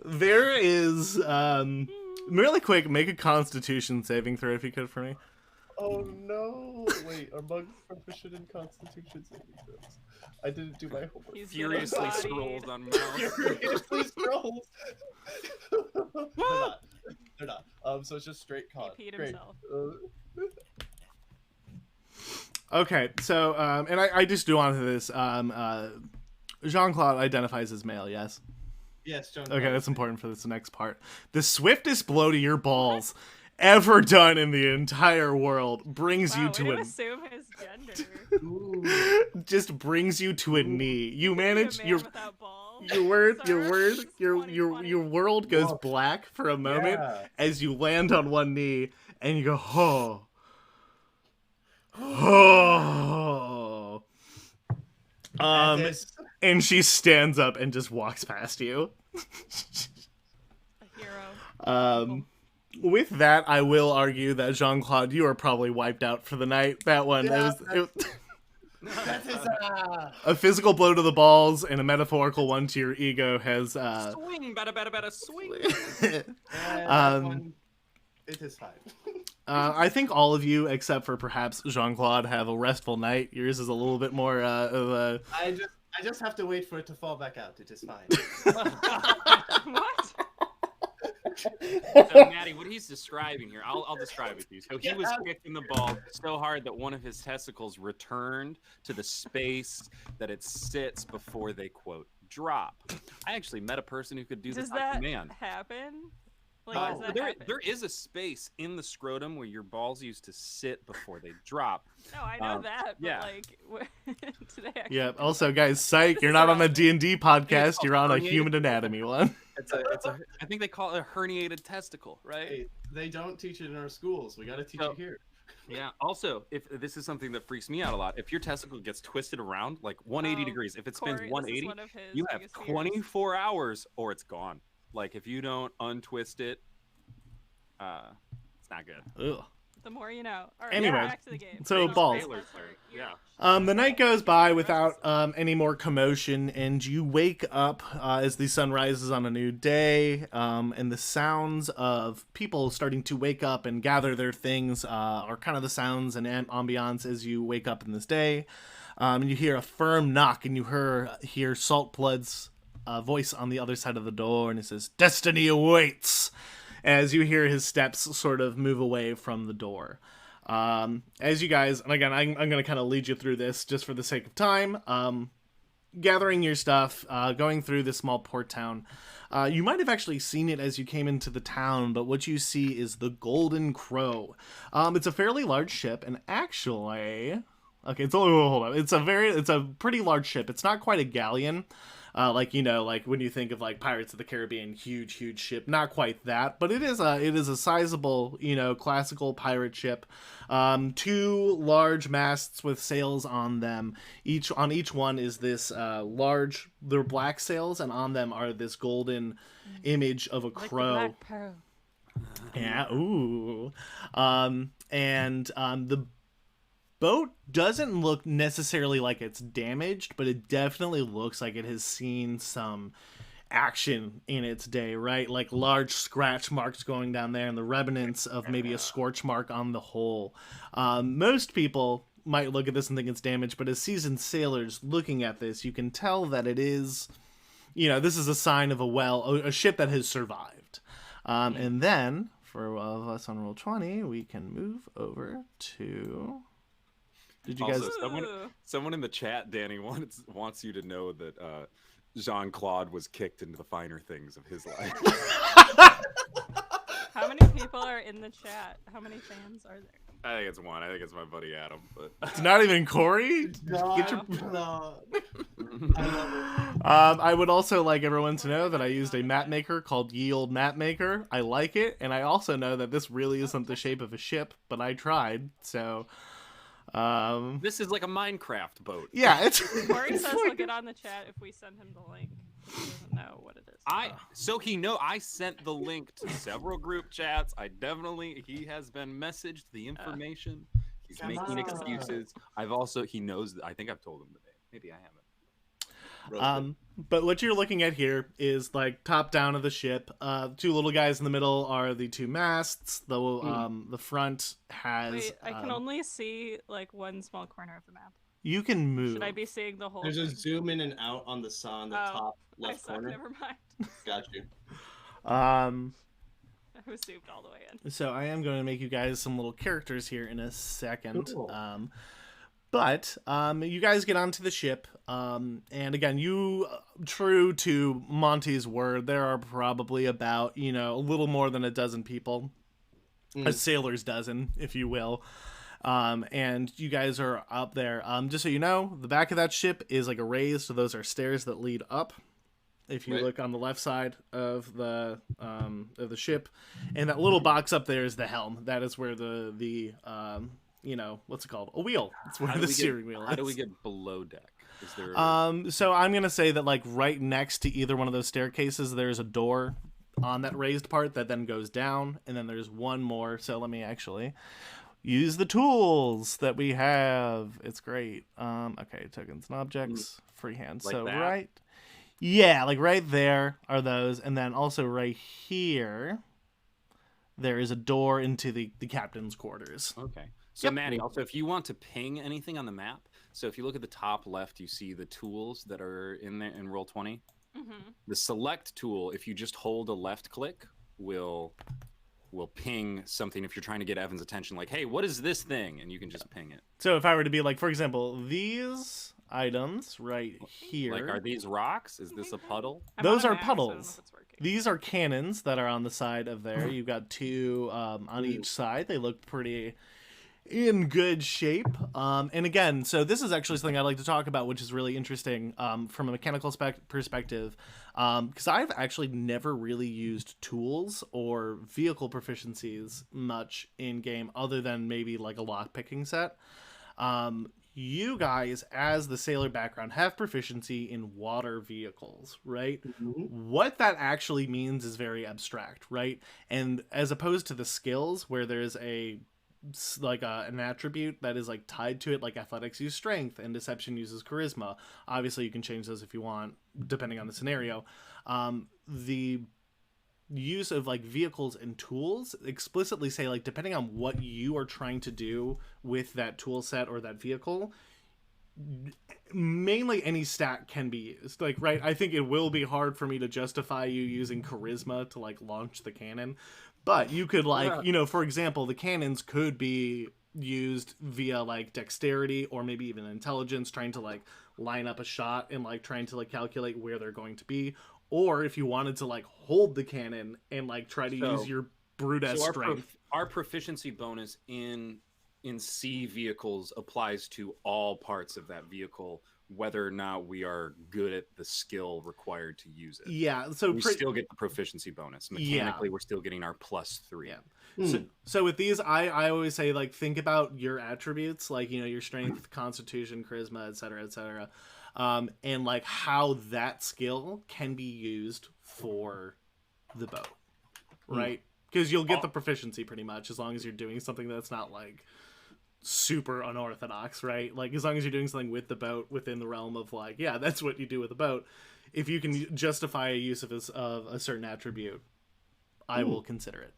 there is really quick. Make a Constitution saving throw if you could for me. Oh no! Wait, are bugs proficient in Constitution saving throws? I didn't do my homework. He's Furiously getting scrolls bodied. on mouse. Furiously scrolls. They're not. So it's just straight con. He peed Great. himself. Okay, so and I just do on to this. Jean-Claude identifies as male. Yes. Yes, John. Okay, that's important for this next part. The swiftest blow to your balls ever done in the entire world brings Wow, you to way a to assume his gender. just brings you to a knee. You Being a manage man your without balls. your Sir, it's 2020. world goes Whoa. black for a moment Yeah. as you land on one knee and you go, oh. Oh. That is- And she stands up and just walks past you. A hero. With that, I will argue that Jean-Claude, you are probably wiped out for the night. That one, Yeah, it was that is a physical blow to the balls and a metaphorical one to your ego has Swing, bada, swing. that one, it is fine. I think all of you, except for perhaps Jean-Claude, have a restful night. Yours is a little bit more of a... I just have to wait for it to fall back out. It is fine. What? So, Maddie, what he's describing here, I'll describe it to you. So he was kicking the ball so hard that one of his testicles returned to the space that it sits before they, quote, drop. I actually met a person who could do Does this on that command. happen? Like, Oh, does that There, happen? there is a space in the scrotum where your balls used to sit before they drop. No, I know that, but yeah. like, do they actually Yeah, do also, that? guys, psych, you're not on a D&D podcast, you're on a herniated- human anatomy one. I think they call it a herniated testicle, right? Hey, they don't teach it in our schools. We got to teach So- it here. Yeah. Also, if this is something that freaks me out a lot, if your testicle gets twisted around like 180 Oh, degrees, if it Corey, spins this is 180, one of his you have biggest fears. 24 hours or it's gone. Like if you don't untwist it, it's not good. Ugh. The more you know. All right, Anyway, back to the game. so balls. Sailors are- yeah. The night goes by without any more commotion, and you wake up as the sun rises on a new day, and the sounds of people starting to wake up and gather their things are kind of the sounds and ambiance as you wake up in this day. You hear a firm knock, and you hear Saltblood's voice on the other side of the door, and he says, "Destiny awaits," as you hear his steps sort of move away from the door. As you guys, and again, I'm going to kind of lead you through this just for the sake of time, gathering your stuff, going through this small port town. You might have actually seen it as you came into the town, but what you see is the Golden Crow. It's a fairly large ship, and actually, okay, hold on. It's a pretty large ship. It's not quite a galleon. Like when you think of like Pirates of the Caribbean, huge ship, not quite that, but it is a sizable, classical pirate ship. 2 large masts with sails on them. On each one is this they're black sails, and on them are this golden image of a crow. Like the Black Pearl. Yeah, ooh. The boat doesn't look necessarily like it's damaged, but it definitely looks like it has seen some action in its day, right? Like large scratch marks going down there and the remnants of maybe a scorch mark on the hull. Most people might look at this and think it's damaged, but as seasoned sailors looking at this, you can tell that it is, this is a sign of a ship that has survived. And then, for us on Roll20, we can move over to... Did you guys? Someone in the chat, Danny, wants you to know that Jean-Claude was kicked into the finer things of his life. How many people are in the chat? How many fans are there? I think it's one. I think it's my buddy Adam. But it's not even Corey. No. I would also like everyone to know that I used a map maker called Ye Olde Map Maker. I like it, and I also know that this really isn't the shape of a ship, but I tried. So. This is like a Minecraft boat. Yeah, it's. Corey says he'll get on the chat if we send him the link. He doesn't know what it is. I sent the link to several group chats. He has been messaged the information. He's making excuses. He knows. I think I've told him today. Maybe I haven't. But what you're looking at here is like top down of the ship. 2 little guys in the middle are the 2 masts. The front has. Wait, I can only see like one small corner of the map. You can move. Should I be seeing the whole? There's thing? a zoom in and out on the top left corner. Never mind. Got you. I was zoomed all the way in. So I am going to make you guys some little characters here in a second. Cool. But you guys get onto the ship, and again, true to Monty's word, there are probably about, a little more than a dozen people, a sailor's dozen, if you will, and you guys are up there. Just so you know, the back of that ship is like a raised, so those are stairs that lead up. If you look on the left side of the ship, and that little box up there is the helm. That is where the what's it called? A wheel. It's where the steering wheel is. How do we get below deck? Is there? So I'm gonna say that like right next to either one of those staircases, there's a door on that raised part that then goes down, and then there's one more. So let me actually use the tools that we have. It's great. Okay, tokens and objects, freehand. Like so that? right, yeah, like right there are those, and then also right here, there is a door into the captain's quarters. Okay. So Maddie, also, if you want to ping anything on the map, so if you look at the top left, you see the tools that are in there in Roll20. Mm-hmm. The select tool, if you just hold a left click, will ping something if you're trying to get Evan's attention, like, hey, what is this thing? And you can just ping it. So if I were to be like, for example, these items right here. Like, are these rocks? Is this a puddle? Those are puddles. These are cannons that are on the side of there. You've got 2 on each side. They look pretty in good shape. And again, so this is actually something I'd like to talk about, which is really interesting from a mechanical perspective, because I've actually never really used tools or vehicle proficiencies much in game other than maybe like a lock picking set. You guys, as the sailor background, have proficiency in water vehicles, right? Mm-hmm. What that actually means is very abstract, right? And as opposed to the skills where there's an attribute that is like tied to it, like athletics use strength and deception uses charisma. Obviously you can change those if you want depending on the scenario. The use of like vehicles and tools explicitly say like depending on what you are trying to do with that tool set or that vehicle, mainly any stat can be used. Like, right, I think it will be hard for me to justify you using charisma to like launch the cannon, but you could like, you know, for example, the cannons could be used via like dexterity or maybe even intelligence, trying to like line up a shot and like trying to like calculate where they're going to be. Or if you wanted to like hold the cannon and like try to use your brute as strength. Our proficiency bonus in C vehicles applies to all parts of that vehicle, whether or not we are good at the skill required to use it. Yeah, so we still get the proficiency bonus. Mechanically, we're still getting our +3. Yeah. So with these, I always say, like, think about your attributes, like, you know, your strength, constitution, charisma, etc., and like how that skill can be used for the bow, right? Because you'll get the proficiency pretty much as long as you're doing something that's not like super unorthodox, right? Like, as long as you're doing something with the boat within the realm of like, yeah, that's what you do with a boat. If you can justify a use of a certain attribute, I will consider it.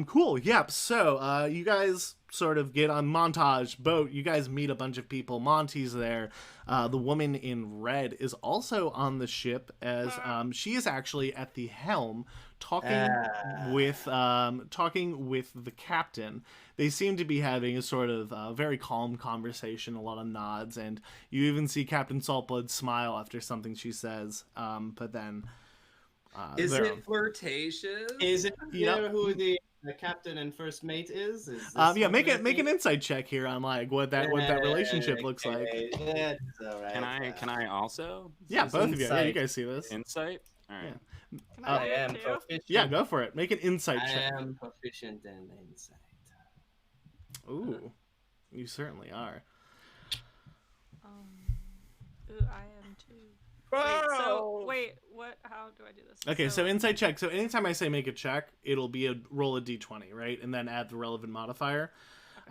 Cool. Yep. So, you guys sort of get on montage boat. You guys meet a bunch of people. Monty's there. The woman in red is also on the ship as, she is actually at the helm talking with the captain. They seem to be having a sort of very calm conversation, a lot of nods, and you even see Captain Saltblood smile after something she says. But then, is it flirtatious? Is it clear who the captain and first mate is? Yeah, make an insight check here on like what that relationship looks like. That's all right. Can I also? Yeah, both of you. Yeah, you guys see this. Insight. All right. Yeah. Can I am too? proficient. Yeah, go for it. Make an insight check. I am proficient in insight. Ooh, you certainly are. I am too. Wait, what? How do I do this? Okay, so insight check. So anytime I say make a check, it'll be a roll a d20, right? And then add the relevant modifier.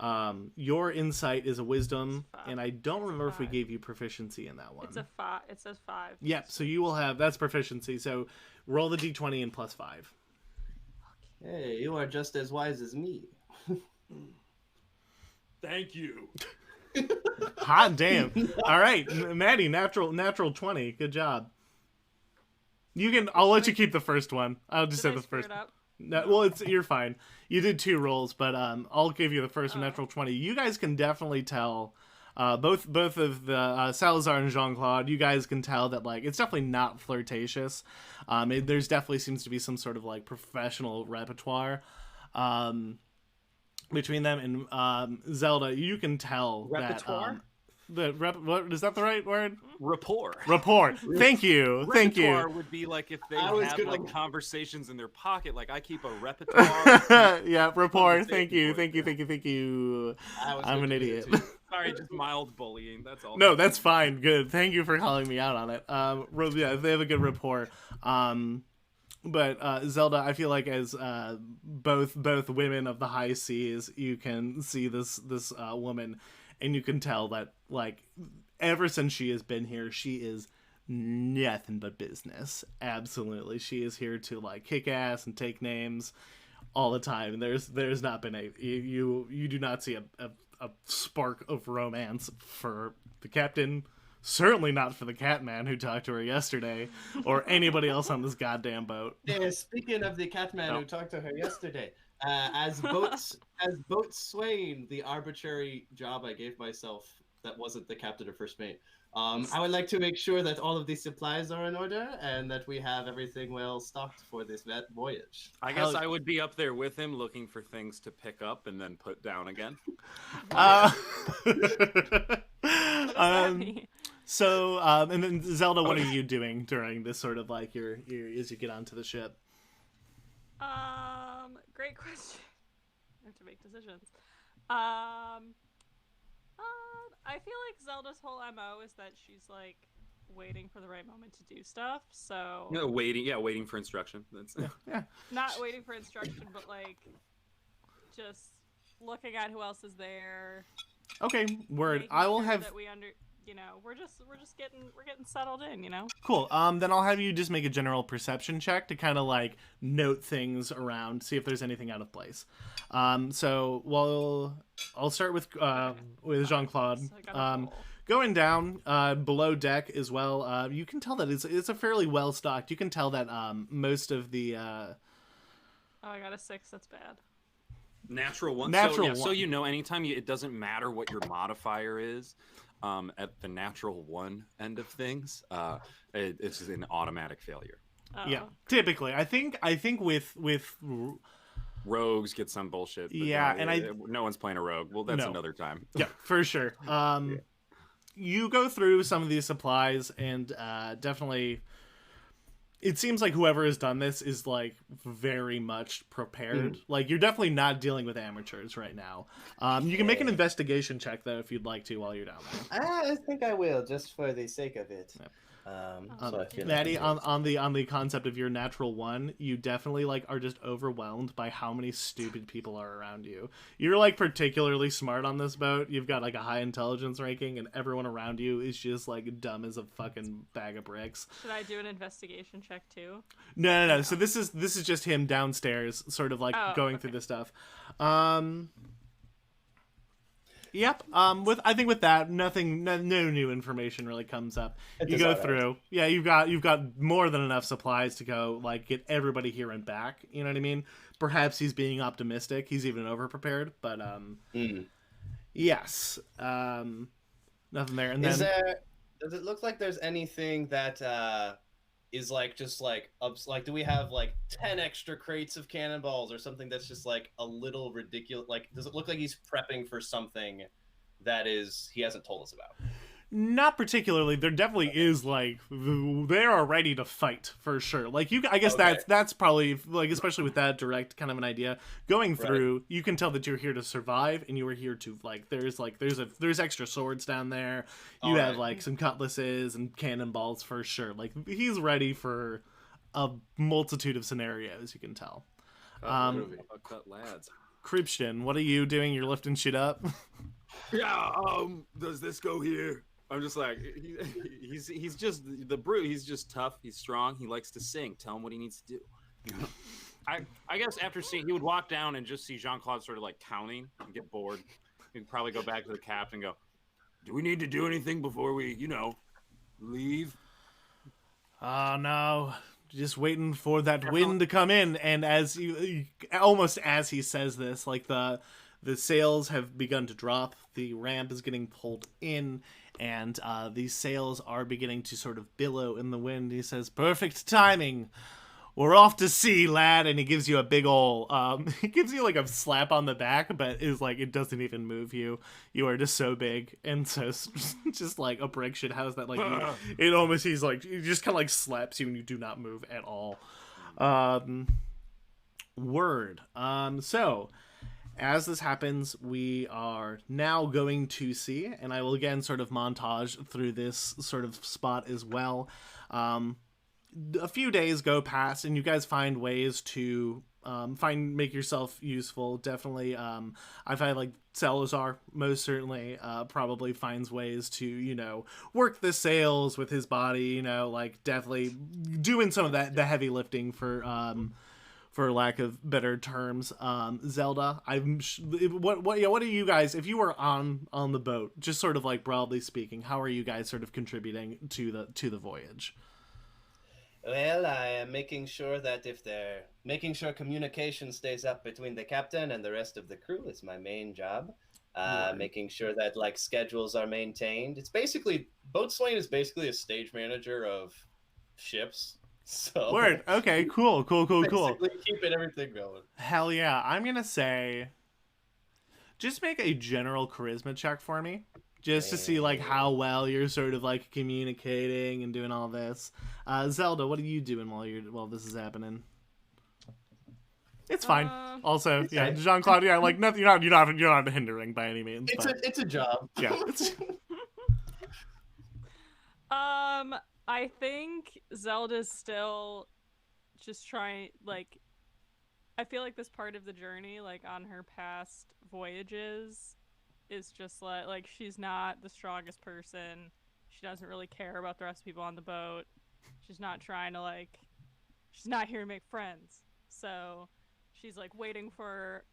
Okay. Your insight is a wisdom, and I don't remember if we gave you proficiency in that one. It's a 5. It says 5. Yep, so you will have, that's proficiency. So roll the d20 and +5. Hey, you are just as wise as me. Thank you. Hot damn. All right, Maddie, natural 20. Good job. I'll let you keep the first one. I'll just say the first. No, well, you're fine. You did 2 rolls, but I'll give you the first one, natural 20. You guys can definitely tell, both of the Salazar and Jean-Claude, you guys can tell that like it's definitely not flirtatious. There's definitely seems to be some sort of like professional repertoire between them, and Zelda, you can tell repertoire? what is that the right word? Rapport. Thank you. Repertoire would be like if they have like conversations in their pocket. Like I keep a repertoire. Yeah, rapport. Thank you. I'm an idiot. Sorry, just mild bullying. That's all. No, that's fine. Good. Thank you for calling me out on it. Yeah, they have a good rapport. But Zelda, I feel like as both women of the high seas, you can see this woman, and you can tell that like ever since she has been here, she is nothing but business. Absolutely, she is here to like kick ass and take names all the time. And there's not been you do not see a spark of romance for the captain. Certainly not for the Catman who talked to her yesterday, or anybody else on this goddamn boat. Yeah, speaking of the Catman who talked to her yesterday, as boats swaying, the arbitrary job I gave myself that wasn't the captain or first mate. I would like to make sure that all of these supplies are in order and that we have everything well stocked for this voyage. I guess I would be up there with him looking for things to pick up and then put down again. So, and then Zelda, what are you doing during this sort of like your as you get onto the ship? Great question. I have to make decisions. I feel like Zelda's whole MO is that she's like waiting for the right moment to do stuff. So waiting for instruction. That's yeah. Not waiting for instruction, but like just looking at who else is there. Okay, word. I will have that we're just getting settled in, you know. Cool. Then I'll have you just make a general perception check to kind of like note things around, see if there's anything out of place. So I'll start with Jean-Claude. going down below deck as well, you can tell that it's a fairly well stocked. You can tell that most of the Oh, I got a 6. That's bad. Natural one. Natural so, yeah, one. so anytime it doesn't matter what your modifier is, at the natural 1 end of things, it's an automatic failure. Oh. Yeah, typically, I think with rogues get some bullshit. But yeah, no, and no one's playing a rogue. Well, that's No. another time. Yeah, for sure. You go through some of these supplies, and definitely, it seems like whoever has done this is like very much prepared. Like you're definitely not dealing with amateurs right now. You can make an investigation check though if you'd like to while you're down there. I think I will, just for the sake of it. Yep. So I feel Maddie, like on the concept of your natural 1, you definitely like are just overwhelmed by how many stupid people are around you. You're like particularly smart on this boat. You've got like a high intelligence ranking, and everyone around you is just like dumb as a fucking bag of bricks. Should I do an investigation check too? No. So this is just him downstairs, sort of like going through this stuff. Yep. I think with that, no new information really comes up. You go through. Yeah, you've got more than enough supplies to go like get everybody here and back. You know what I mean? Perhaps he's being optimistic. He's even overprepared, but yes. Nothing there. And then does it look like there's anything that is like just like like do we have like 10 extra crates of cannonballs or something that's just like a little ridiculous? Like does it look like he's prepping for something that he hasn't told us about? Not particularly. There definitely is like they are ready to fight for sure. Like I guess that's probably like, especially with that direct kind of an idea going through, you can tell that you're here to survive, and you are here to there's extra swords down there. You have like some cutlasses and cannonballs for sure. Like he's ready for a multitude of scenarios. You can tell. Cut lads. Christian, what are you doing? You're lifting shit up. Yeah. Does this go here? I'm just like he's just the brute. He's just tough. He's strong. He likes to sing. Tell him what he needs to do. I guess after seeing, he would walk down and just see Jean-Claude sort of like counting and get bored. He'd probably go back to the captain and go, Do we need to do anything before we, leave? Oh no. Just waiting for that wind to come in, and as almost as he says this, like the sails have begun to drop, the ramp is getting pulled in, and these sails are beginning to sort of billow in the wind. He says, "Perfect timing. We're off to sea, lad," and he gives you a big ol' he gives you like a slap on the back, but is like, it doesn't even move you. You are just so big and so just like a brick shit house that like it almost, he's like, he just kind of like slaps you and you do not move at all. Word. So as this happens, we are now going to see, and I will again sort of montage through this sort of spot as well. A few days go past, and you guys find ways to make yourself useful. Definitely, I find like Salazar most certainly probably finds ways to work the sails with his body. Like definitely doing some of the heavy lifting for lack of better terms. Zelda, what are you guys, if you were on the boat, just sort of like broadly speaking, how are you guys sort of contributing to the voyage? Well, I am making sure communication stays up between the captain and the rest of the crew is my main job. Making sure that like schedules are maintained. It's basically, Boatswain is basically a stage manager of ships. So Word. Okay, cool. Basically keeping everything going. Hell yeah. I'm gonna say, just make a general charisma check for me. Just to see like how well you're sort of like communicating and doing all this. Zelda, what are you doing while this is happening? It's fine. Also, yeah, Jean-Claude, yeah, like nothing. You're not hindering by any means. It's a job. Yeah. It's... I think Zelda's still just trying, like, I feel like this part of the journey, like on her past voyages, is just like she's not the strongest person. She doesn't really care about the rest of the people on the boat. She's not trying to she's not here to make friends. So she's like waiting for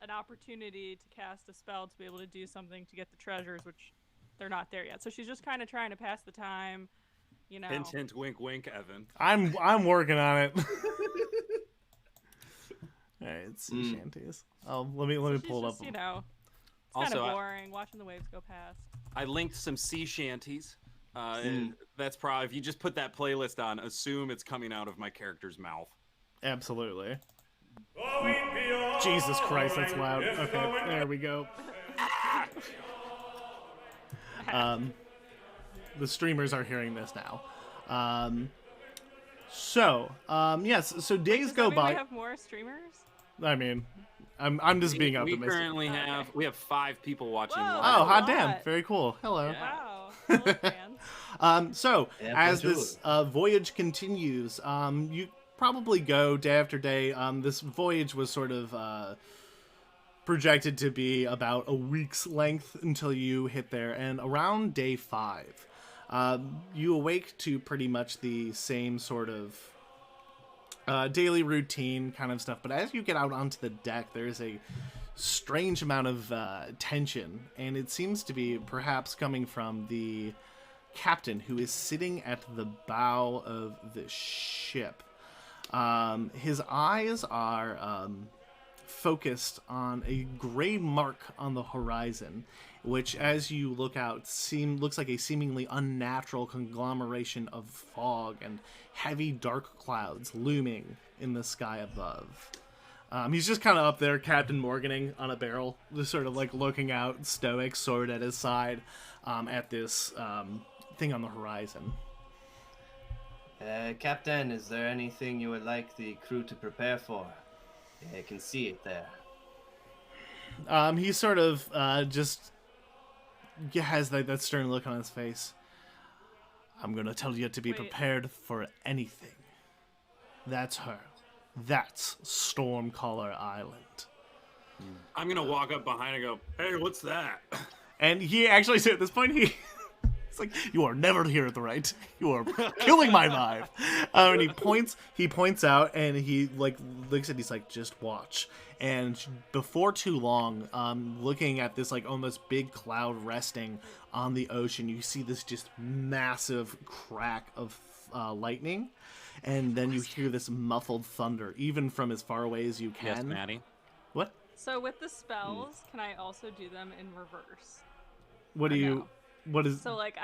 an opportunity to cast a spell to be able to do something to get the treasures, which they're not there yet. So she's just kind of trying to pass the time, you know. Hint, hint, wink, wink, Evan. I'm working on it. All right, sea shanties. Oh, let me pull it up. Just, you know, it's Also, kind of boring watching the waves go past. I linked some sea shanties. That's probably, if you just put that playlist on, assume it's coming out of my character's mouth. Absolutely. Jesus Christ, that's loud. Okay, there we go. The streamers are hearing this now. Yes, so days Does go that mean by. we have more streamers? I mean, I'm just being We optimistic. currently have 5 people watching. Whoa. live. Oh, hot a damn! lot. Very cool. Hello. Yeah. Wow. Hello, fans. So Yeah, as bonjour. this voyage continues, you probably go day after day. This voyage was sort of projected to be about a week's length until you hit there, and around day 5, you awake to pretty much the same sort of daily routine kind of stuff. But as you get out onto the deck, there is a strange amount of tension, and it seems to be perhaps coming from the captain, who is sitting at the bow of the ship. His eyes are focused on a gray mark on the horizon, which, as you look out, looks like a seemingly unnatural conglomeration of fog and heavy dark clouds looming in the sky above. He's just kind of up there, Captain Morganing on a barrel, just sort of like looking out, stoic, sword at his side, at this thing on the horizon. Captain, is there anything you would like the crew to prepare for? I can see it there. He sort of just has that stern look on his face. I'm gonna tell you to be Wait. prepared for anything. That's her. That's Stormcaller Island. I'm gonna walk up behind and go, "Hey, what's that?" And he actually said at this point, it's like, you are never here at the right. You are killing my vibe. And he points out, and he like looks at, he's like, just watch. And before too long, looking at this like almost big cloud resting on the ocean, you see this just massive crack of lightning, and then you hear this muffled thunder, even from as far away as you can. Yes, Maddie. What? So with the spells, can I also do them in reverse? What do Or you? no? What is? So like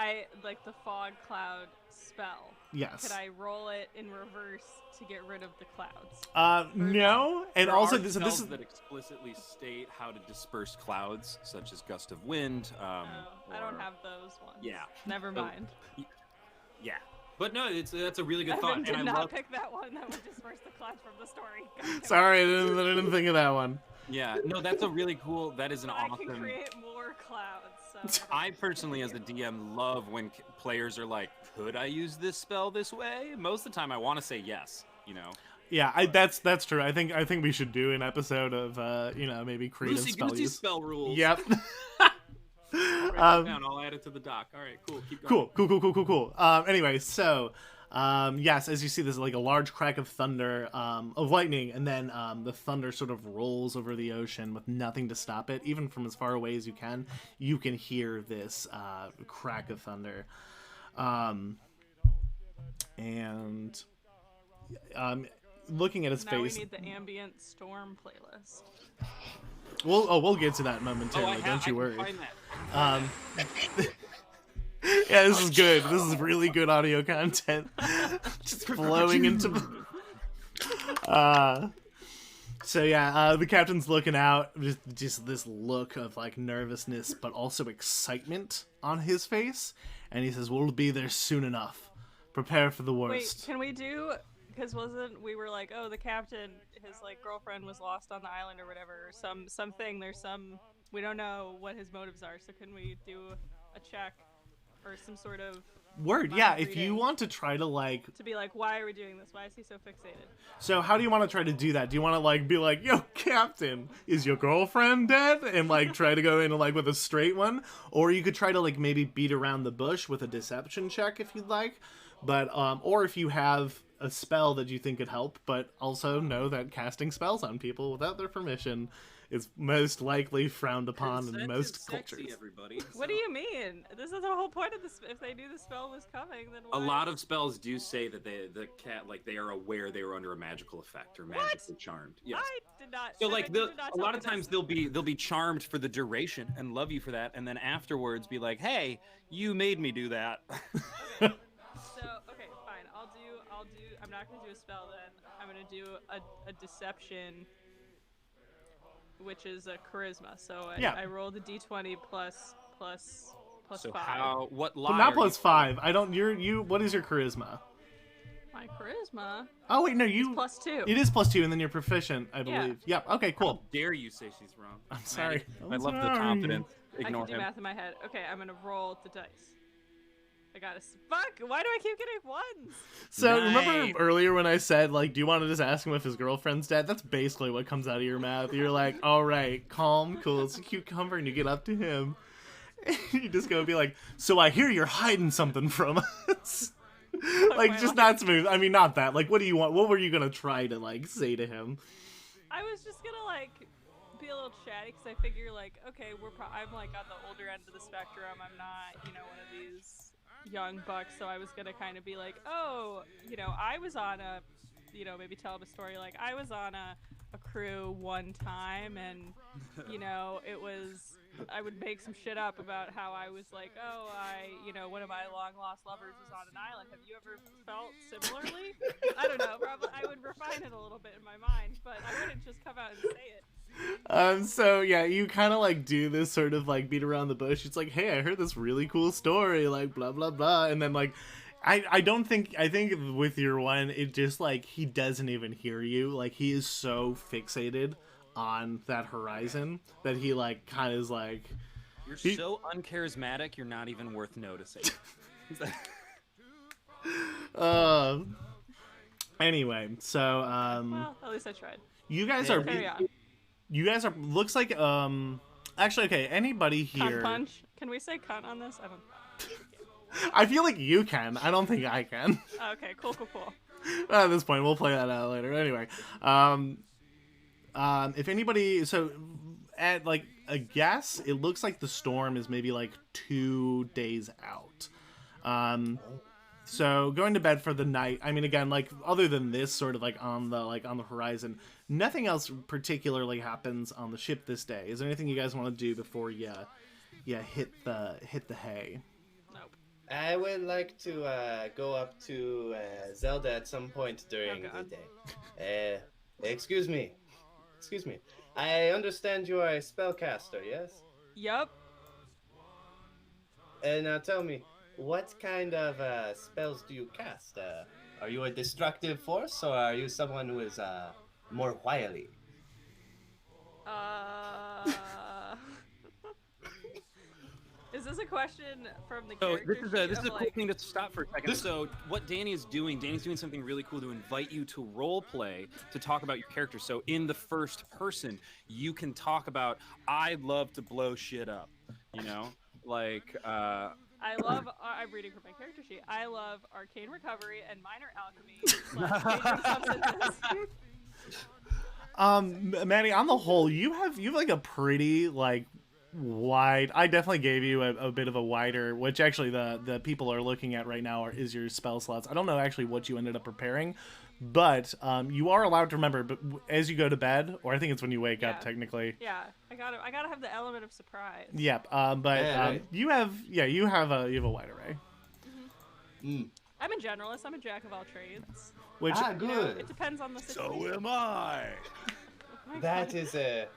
the fog cloud spell. Yes. Could I roll it in reverse to get rid of the clouds? No, and There also are this spells is that explicitly state how to disperse clouds, such as gust of wind. I don't or- have those ones. Yeah. Never So- mind. Yeah, but no, that's a really good thought, Evan did and I not love. pick that one that would disperse the clouds from the story. God damn it. sorry, I didn't think of that one. Yeah, no, that's a really cool. That is an But I can awesome. create more clouds. So I personally, as a DM, love when players are like, "Could I use this spell this way?" Most of the time, I want to say yes. You know, Yeah, that's true. I think we should do an episode of maybe creative Lucy spell Goosey use. spell rules. Yep. I'll write that down. I'll add it to the doc. All right, cool. Keep going. Cool. Anyway, so yes, as you see, there's like a large crack of thunder, of lightning, and then the thunder sort of rolls over the ocean with nothing to stop it. Even from as far away as you can hear this crack of thunder. And looking at his now face, we need the ambient storm playlist. we'll get to that oh, momentarily. Don't you worry. Find that. Yeah, this is good. This is really good audio content. Just flowing into. So yeah, the captain's looking out, just this look of like nervousness, but also excitement on his face, and he says, "We'll be there soon enough. Prepare for the Wait, worst." can we do? Because we were like, oh, the captain, his like girlfriend was lost on the island or whatever, or something. There's some, we don't know what his motives are. So can we do a check or some sort of Word, mind yeah. If reading you want to try to like, to be like, why are we doing this? Why is he so fixated? so how do you want to try to do that? Do you want to like be like, "Yo, Captain, is your girlfriend dead?" and like try to go in like with a straight one, or you could try to like maybe beat around the bush with a deception check if you'd like, but or if you have a spell that you think could help, but also know that casting spells on people without their permission is most likely frowned upon Consent in is most sexy, cultures. everybody. What do you mean? This is the whole point of this. If they knew the spell was coming, then A why? lot of spells do say that the cat, like, they are aware they were under a magical effect or magically charmed. Yes. I did not. So Sarah, like you the did not a tell lot me of times this. they'll be charmed for the duration and love you for that, and then afterwards be like, "Hey, you made me do that." So okay, fine. I'll do. I'm not gonna do a spell then. I'm gonna do a deception, which is a charisma. So I rolled a d20 plus So 5. what But lie? not are plus you- 5. I don't. You. What is your charisma? My charisma Oh wait, no, is you. +2. It is +2, and then you're proficient, I Yeah. believe. Yep. Okay. How Cool. dare you say she's wrong? I'm sorry. I I'm love the sorry. confidence. I Ignore can do him. math in my head. Okay, I'm gonna roll the dice. I got a fuck. Why do I keep getting ones? So Nice. remember earlier when I said, like, do you want to just ask him if his girlfriend's dead? That's basically what comes out of your mouth. You're like, all right, calm, cool, it's a cucumber, and you get up to him. And you just go and be like, so I hear you're hiding something from us. Like, my just life. not smooth. I mean, not that. Like, what do you want? What were you going to try to, like, say to him? I was just gonna like be a little chatty because I figure like, okay, I'm like on the older end of the spectrum. I'm not, one of these young bucks. So I was gonna kind of be like, oh, I was on a, maybe tell him a story like I was on a crew one time, and it was. I would make some shit up about how I was like, oh, one of my long lost lovers was on an island. Have you ever felt similarly? I don't know. Probably I would refine it a little bit in my mind, but I wouldn't just come out and say it. So yeah, you kind of like do this sort of like beat around the bush. It's like, hey, I heard this really cool story, like blah blah blah, and then like, I think with your one, it just like he doesn't even hear you. Like he is so fixated on that horizon that he like kind of is like, You're so uncharismatic. You're not even worth noticing. Anyway, so Well, at least I tried. you guys Yeah. are Carry on. looks like actually, okay, anybody Cunt here, punch. Can we say cunt on this? I don't. I feel like you can. I don't think I can. Okay, cool. At this point, we'll play that out later. Anyway, if anybody, so at like a guess, it looks like the storm is maybe like 2 days out. So going to bed for the night. I mean, again, like other than this sort of like on the horizon, nothing else particularly happens on the ship this day. Is there anything you guys want to do before you hit the hay? Nope. I would like to go up to Zelda at some point during the God. day. Excuse me. I understand you are a spellcaster, yes? Yup. And now tell me, what kind of spells do you cast? Are you a destructive force, or are you someone who is more wily? Is this a question from the So character this is sheet a of, cool like, thing to stop for a second. So what Danny's doing something really cool to invite you to role play, to talk about your character. So in the first person, you can talk about, I'd love to blow shit up, like I'm reading from my character sheet. I love arcane recovery and minor alchemy / dangerous substances. Manny, on the whole, you have like a pretty like wide. I definitely gave you a bit of a wider, which actually the people are looking at right now is your spell slots. I don't know actually what you ended up preparing, but you are allowed to remember. But as you go to bed, or I think it's when you wake up, Yeah. technically. Yeah, I gotta have the element of surprise. Yep. But Yeah, right. you have a wide array, I'm a generalist. I'm a jack of all trades. which Good. It depends on the situation. so am I. Oh my That God. is a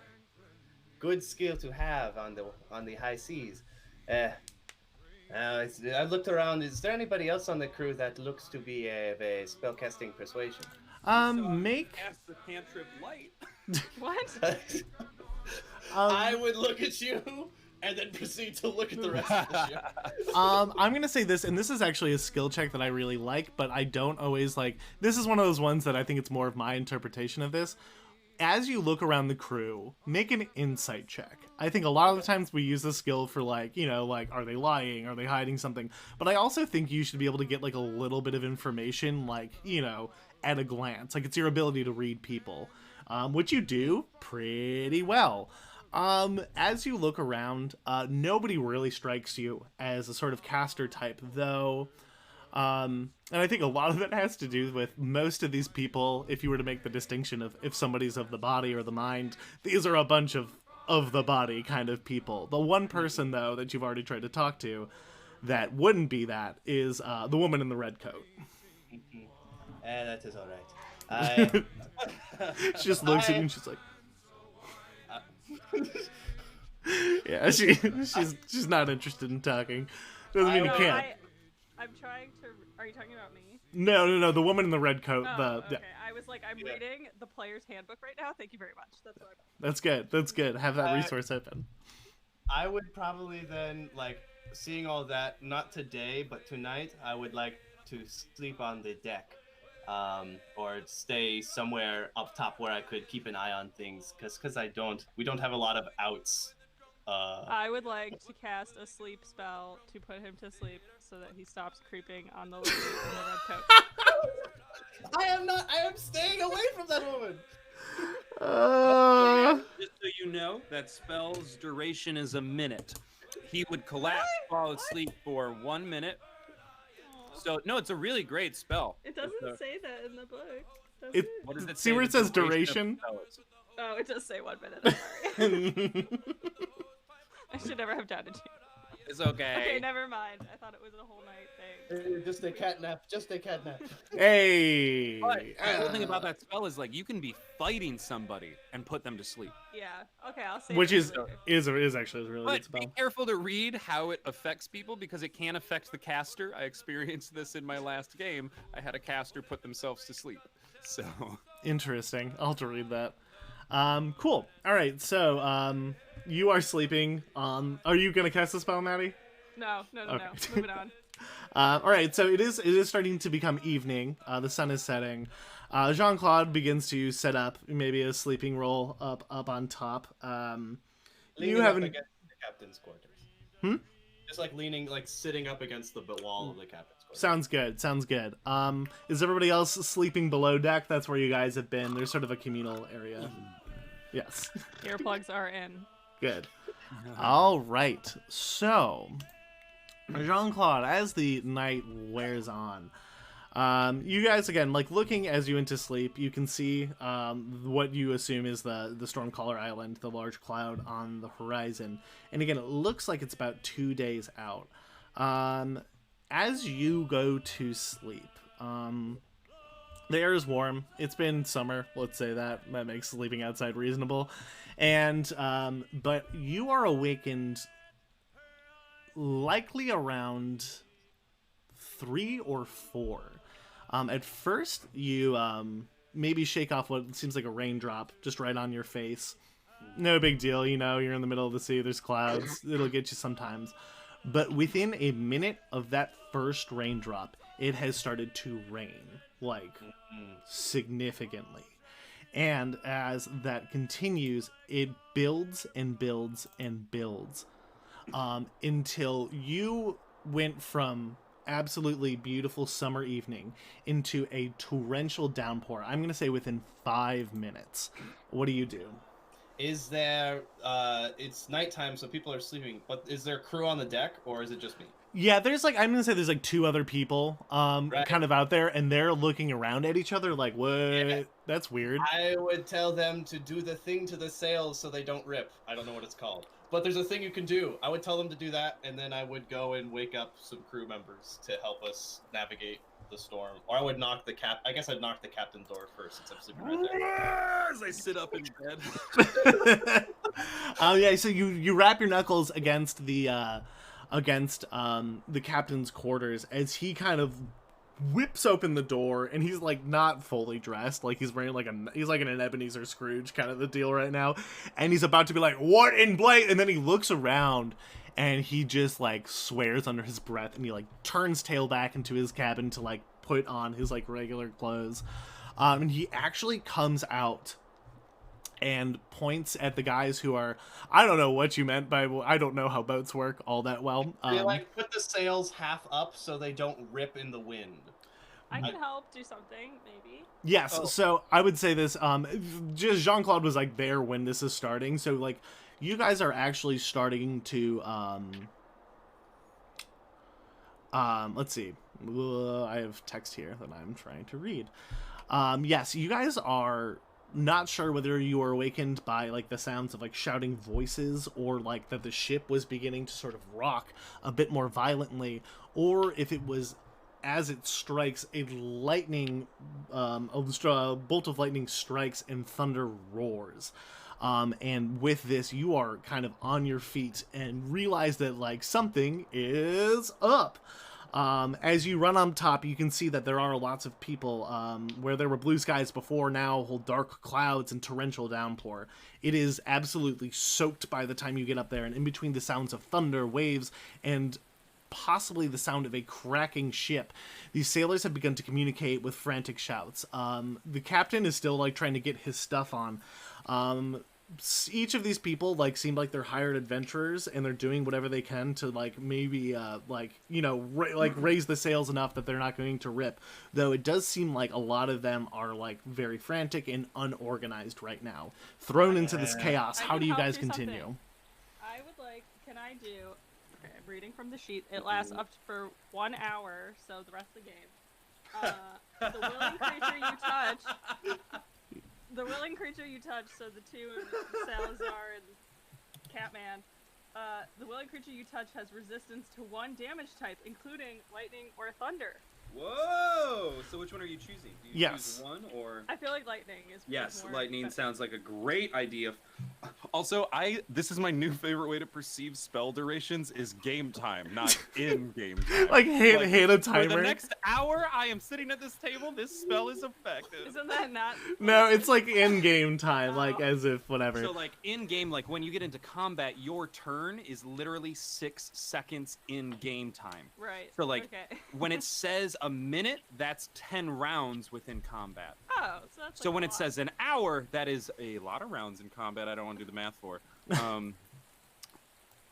good skill to have on the high seas. I looked around. Is there anybody else on the crew that looks to be of a spellcasting persuasion? make Cast the cantrip light. What? I would look at you and then proceed to look at the rest of the ship. I'm gonna say this, and this is actually a skill check that I really like, but I don't always like. This is one of those ones that I think it's more of my interpretation of this. As you look around the crew, make an insight check. I think a lot of the times we use this skill for like, like, are they lying? Are they hiding something? But I also think you should be able to get like a little bit of information, like, at a glance. Like it's your ability to read people. which you do pretty well. As you look around, nobody really strikes you as a sort of caster type, though. And I think a lot of it has to do with most of these people, if you were to make the distinction of if somebody's of the body or the mind, these are a bunch of the body kind of people. The one person, though, that you've already tried to talk to that wouldn't be that is the woman in the red coat. That is all right. She just looks at you and she's like, yeah, she's not interested in talking. Doesn't mean you can't. I'm trying to. Are you talking about me? No. The woman in the red coat. Oh, okay. I was like, I'm reading the player's handbook right now. Thank you very much. That's what That's good. Have that resource open. I would probably then, like, seeing all that, not today, but tonight, I would like to sleep on the deck. Or stay somewhere up top where I could keep an eye on things, because we don't have a lot of outs. I would like to cast a sleep spell to put him to sleep so that he stops creeping on the lady in the red coat. I am staying away from that woman. Just so you know, that spell's duration is a minute. He would collapse, fall asleep for 1 minute. So no, it's a really great spell. It doesn't say that in the book. What does it see where it says duration? Oh, it does say 1 minute. I'm sorry. I should never have doubted you. It's okay. Okay, never mind. I thought it was a whole night thing. Just a catnap. Hey. But the cool thing about that spell is, like, you can be fighting somebody and put them to sleep. Yeah. Okay, I'll say. Which is actually a really good But spell. be careful to read how it affects people, because it can affect the caster. I experienced this in my last game. I had a caster put themselves to sleep. So Interesting. I'll have to read that. Cool. All right. So, you are sleeping. Are you gonna cast the spell, Maddie? No. Okay. Moving on. All right. So it is starting to become evening. The sun is setting. Jean-Claude begins to set up maybe a sleeping roll up on top. You haven't against the captain's quarters. Just like sitting up against the wall of the captain's quarters. Sounds good. Is everybody else sleeping below deck? That's where you guys have been. There's sort of a communal area. Yes. Earplugs are in. Good. All right. So, Jean-Claude, as the night wears on, you guys, again, like, looking as you into sleep, you can see what you assume is the Stormcaller Island, the large cloud on the horizon. And again, it looks like it's about 2 days out. As you go to sleep, the air is warm. It's been summer, let's say that. That makes sleeping outside reasonable. And, but you are awakened likely around 3 or 4. At first, you maybe shake off what seems like a raindrop just right on your face. No big deal, you're in the middle of the sea, there's clouds, it'll get you sometimes. But within a minute of that first raindrop, it has started to rain, like, significantly. And as that continues, it builds and builds and builds until you went from absolutely beautiful summer evening into a torrential downpour. I'm going to say within 5 minutes. What do you do? Is there, it's nighttime, so people are sleeping, but is there a crew on the deck, or is it just me? Yeah, there's I'm going to say there's 2 other people Right. kind of out there, and they're looking around at each other like, what? Yeah. That's weird. I would tell them to do the thing to the sails so they don't rip. I don't know what it's called. But there's a thing you can do. I would tell them to do that, and then I would go and wake up some crew members to help us navigate the storm. Or I would knock I guess I'd knock the captain's door first, since I'm sleeping right there. as I sit up in bed. Yeah, so you wrap your knuckles against the captain's quarters as he kind of whips open the door, and he's not fully dressed, he's wearing he's like in an Ebenezer Scrooge kind of the deal right now, and he's about to be like, what in blade, and then he looks around and he just swears under his breath, and he turns tail back into his cabin to put on his regular clothes, and he actually comes out and points at the guys who are, I don't know what you meant by, I don't know how boats work all that well. They put the sails half up so they don't rip in the wind. I can help do something, maybe. Yes, Oh. so I would say this. Just Jean-Claude was like there when this is starting, so like you guys are actually starting to let's see. I have text here that I'm trying to read. Yes, you guys are not sure whether you were awakened by like the sounds of like shouting voices, or like that the ship was beginning to sort of rock a bit more violently, or if it was as it strikes a lightning a bolt of lightning strikes and thunder roars. And with this, you are kind of on your feet and realize that like something is up. As you run on top, you can see that there are lots of people. Where there were blue skies before, now hold dark clouds and torrential downpour. It is absolutely soaked by the time you get up there, and in between the sounds of thunder, waves, and possibly the sound of a cracking ship, these sailors have begun to communicate with frantic shouts. The captain is still like trying to get his stuff on. Each of these people like seem like they're hired adventurers, and they're doing whatever they can to like maybe raise the sails enough that they're not going to rip, though it does seem like a lot of them are like very frantic and unorganized right now, thrown into this chaos. I How can do you help guys do something. continue? I would like, can I do, okay, I'm reading from the sheet. It lasts up for 1 hour, so the rest of the game. The willing creature you touch, so the two, Salazar and Catman, the willing creature you touch has resistance to 1 damage type, including lightning or thunder. Whoa! So which one are you choosing? Do you Yes. choose one or? I feel like lightning is Yes, more lightning effective. sounds like a great idea. Also, this is my new favorite way to perceive spell durations is game time, not in game time. Like hit a timer. For the next hour, I am sitting at this table. This spell is effective. Isn't that not? No, it's like in game time, like Oh. as if whatever. So, like in game, like when you get into combat, your turn is literally 6 seconds in game time. Right. So, like okay. when it says a minute, that's 10 rounds within combat. Oh, so that's. So like when a it lot. says an hour, that is a lot of rounds in combat. I don't want to do the math for.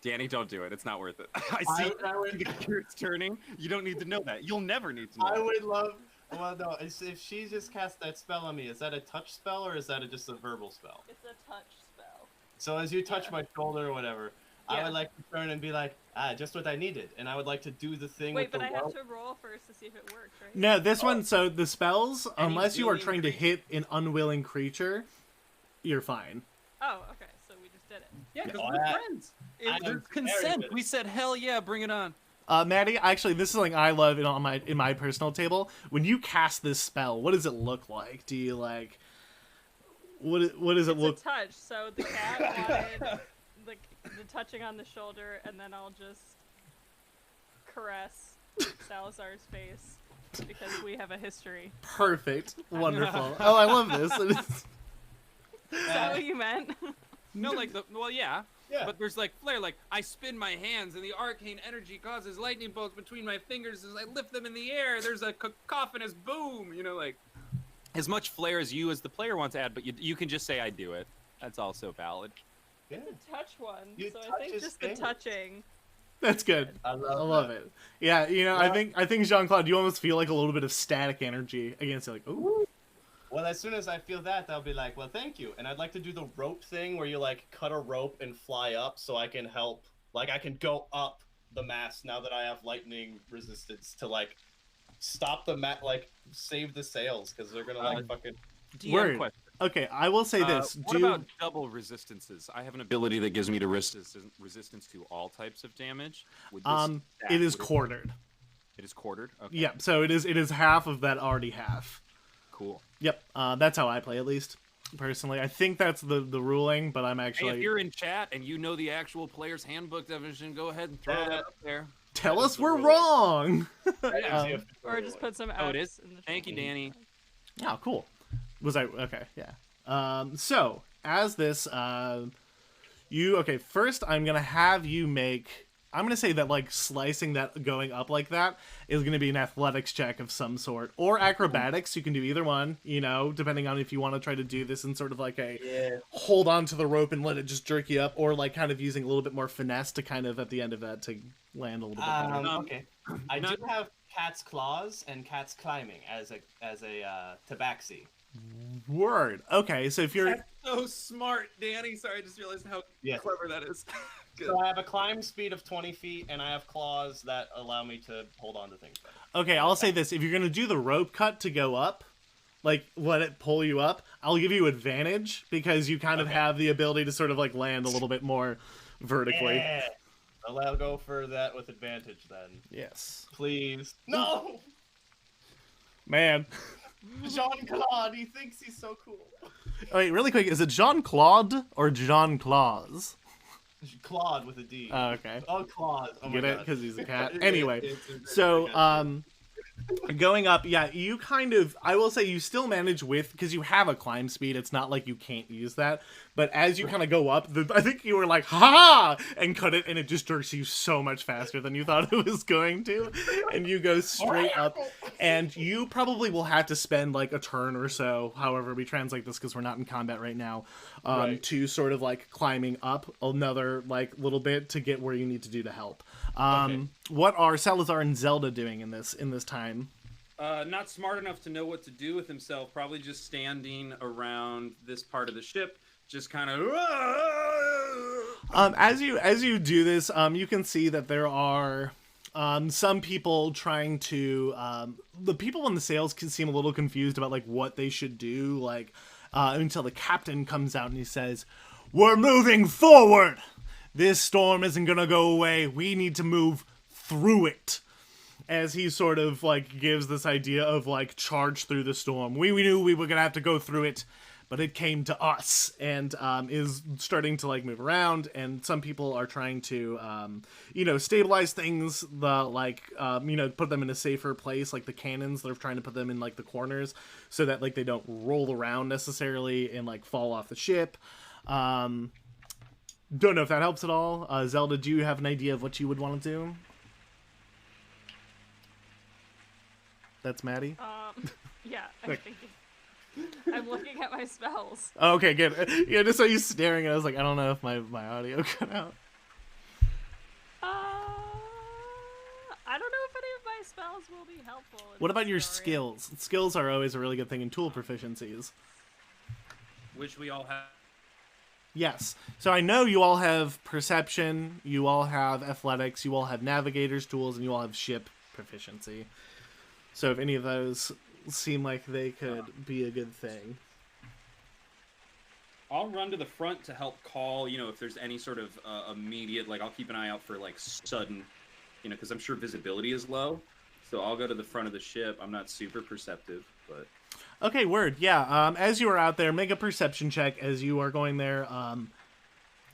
Danny, don't do it. It's not worth it. I see I would- the gears turning. You don't need to know that. You'll never need to know. I would love. Well, no. If she just cast that spell on me, is that a touch spell or is that just a verbal spell? It's a touch spell. So as you touch my shoulder or whatever, I Yeah. would like to turn and be like, just what I needed, and I would like to do the thing Wait, with but the I have rope. to roll first to see if it works, right? No, this one. So the spells, Any unless you are willing trying to creature. hit an unwilling creature, you're fine. Oh, okay. So we just did it. Yeah, because Oh, we're that- friends. I am There's very consent. good. We said, hell yeah, bring it on. Maddie, actually, this is something I love in my personal table. When you cast this spell, what does it look like? Do you like? What does it It's look? a touch. So the cat wanted the touching on the shoulder, and then I'll just caress Salazar's face because we have a history. Perfect, wonderful. Oh, I love this. Is that what you meant? No, like well, yeah. Yeah. But there's like flare, like I spin my hands and the arcane energy causes lightning bolts between my fingers as I lift them in the air. There's a cacophonous boom, like as much flair as you as the player wants to add, but you can just say I do it. That's also valid. Yeah. It's a touch one, You so I touch think his just the fingers. touching. That's good. I I love, love that. it. Yeah, I Yeah. think Jean-Claude, you almost feel like a little bit of static energy against it, like, ooh. Well, as soon as I feel that, I'll be like, well, thank you. And I'd like to do the rope thing where you like cut a rope and fly up so I can help. Like I can go up the mast now that I have lightning resistance to like stop the like save the sails because they're gonna like fucking. DM Word. question. Okay, I will say this. What about double resistances? I have an ability that gives me to resistance to all types of damage. Would this stack? it is Would quartered. It is quartered. Okay. Yeah, so it is half of that already half. Cool. Yep, that's how I play, at least personally. I think that's the ruling, but I'm Hey, actually if you're in chat and you know the actual player's handbook definition, go ahead and throw that up there. tell that us is the we're ruling. wrong. Yeah. Or just put some Oh, it Fs is? in the Thank you, chat. Danny. Oh, cool. Was I okay? Yeah. So as this, first I'm gonna have you make. I'm gonna say that like slicing that going up like that is gonna be an athletics check of some sort or acrobatics. You can do either one, depending on if you want to try to do this in sort of like a hold on to the rope and let it just jerk you up, or like kind of using a little bit more finesse to kind of at the end of that to land a little bit better. Okay. I do have cat's claws and cat's climbing as a tabaxi. Word. Okay, so if you're That's so smart, Danny. Sorry, I just realized how clever that is. Good. So I have a climb speed of 20 feet, and I have claws that allow me to hold on to things better. okay, I'll say this: if you're gonna do the rope cut to go up, like let it pull you up, I'll give you advantage because you kind of have the ability to sort of like land a little bit more vertically. Yeah. I'll go for that with advantage then. Yes. Please. No! Man. Jean-Claude, he thinks he's so cool. Oh, wait, really quick, is it Jean-Claude or John Claus? Claude with a D. Oh, okay. Oh, Claude. Oh, Get my it? God. Because he's a cat. Anyway, It's so, going up, yeah, you kind of, I will say you still manage with, because you have a climb speed, it's not like you can't use that, but as you kind of go up, I think you were like, ha! And cut it, and it just jerks you so much faster than you thought it was going to, and you go straight up, and you probably will have to spend like a turn or so, however we translate this, because we're not in combat right now, to sort of like climbing up another like little bit to get where you need to do to help. What are Salazar and Zelda doing in this time? Not smart enough to know what to do with himself. Probably just standing around this part of the ship, just kind of. As you do this, you can see that there are some people trying to. The people in the sails can seem a little confused about like what they should do, like until the captain comes out and he says, "We're moving forward. This storm isn't gonna go away. We need to move through it." As he sort of like gives this idea of like charge through the storm. We knew we were gonna have to go through it, but it came to us, and is starting to like move around. And some people are trying to, stabilize things. Put them in a safer place, like the cannons. They're trying to put them in like the corners so that like they don't roll around necessarily and like fall off the ship. Don't know if that helps at all. Zelda, do you have an idea of what you would want to do? That's Maddie? Yeah, I'm thinking. I'm looking at my spells. Oh, okay, good. Yeah, just so you staring, and I was like, I don't know if my audio cut out. I don't know if any of my spells will be helpful. What about your skills? Skills are always a really good thing in tool proficiencies. Which we all have. Yes. So I know you all have perception, you all have athletics, you all have navigator's tools, and you all have ship proficiency. So if any of those seem like they could be a good thing. I'll run to the front to help call, if there's any sort of immediate, like I'll keep an eye out for like sudden, because I'm sure visibility is low. So I'll go to the front of the ship. I'm not super perceptive, but... Okay, word. Yeah, as you are out there, make a perception check as you are going there.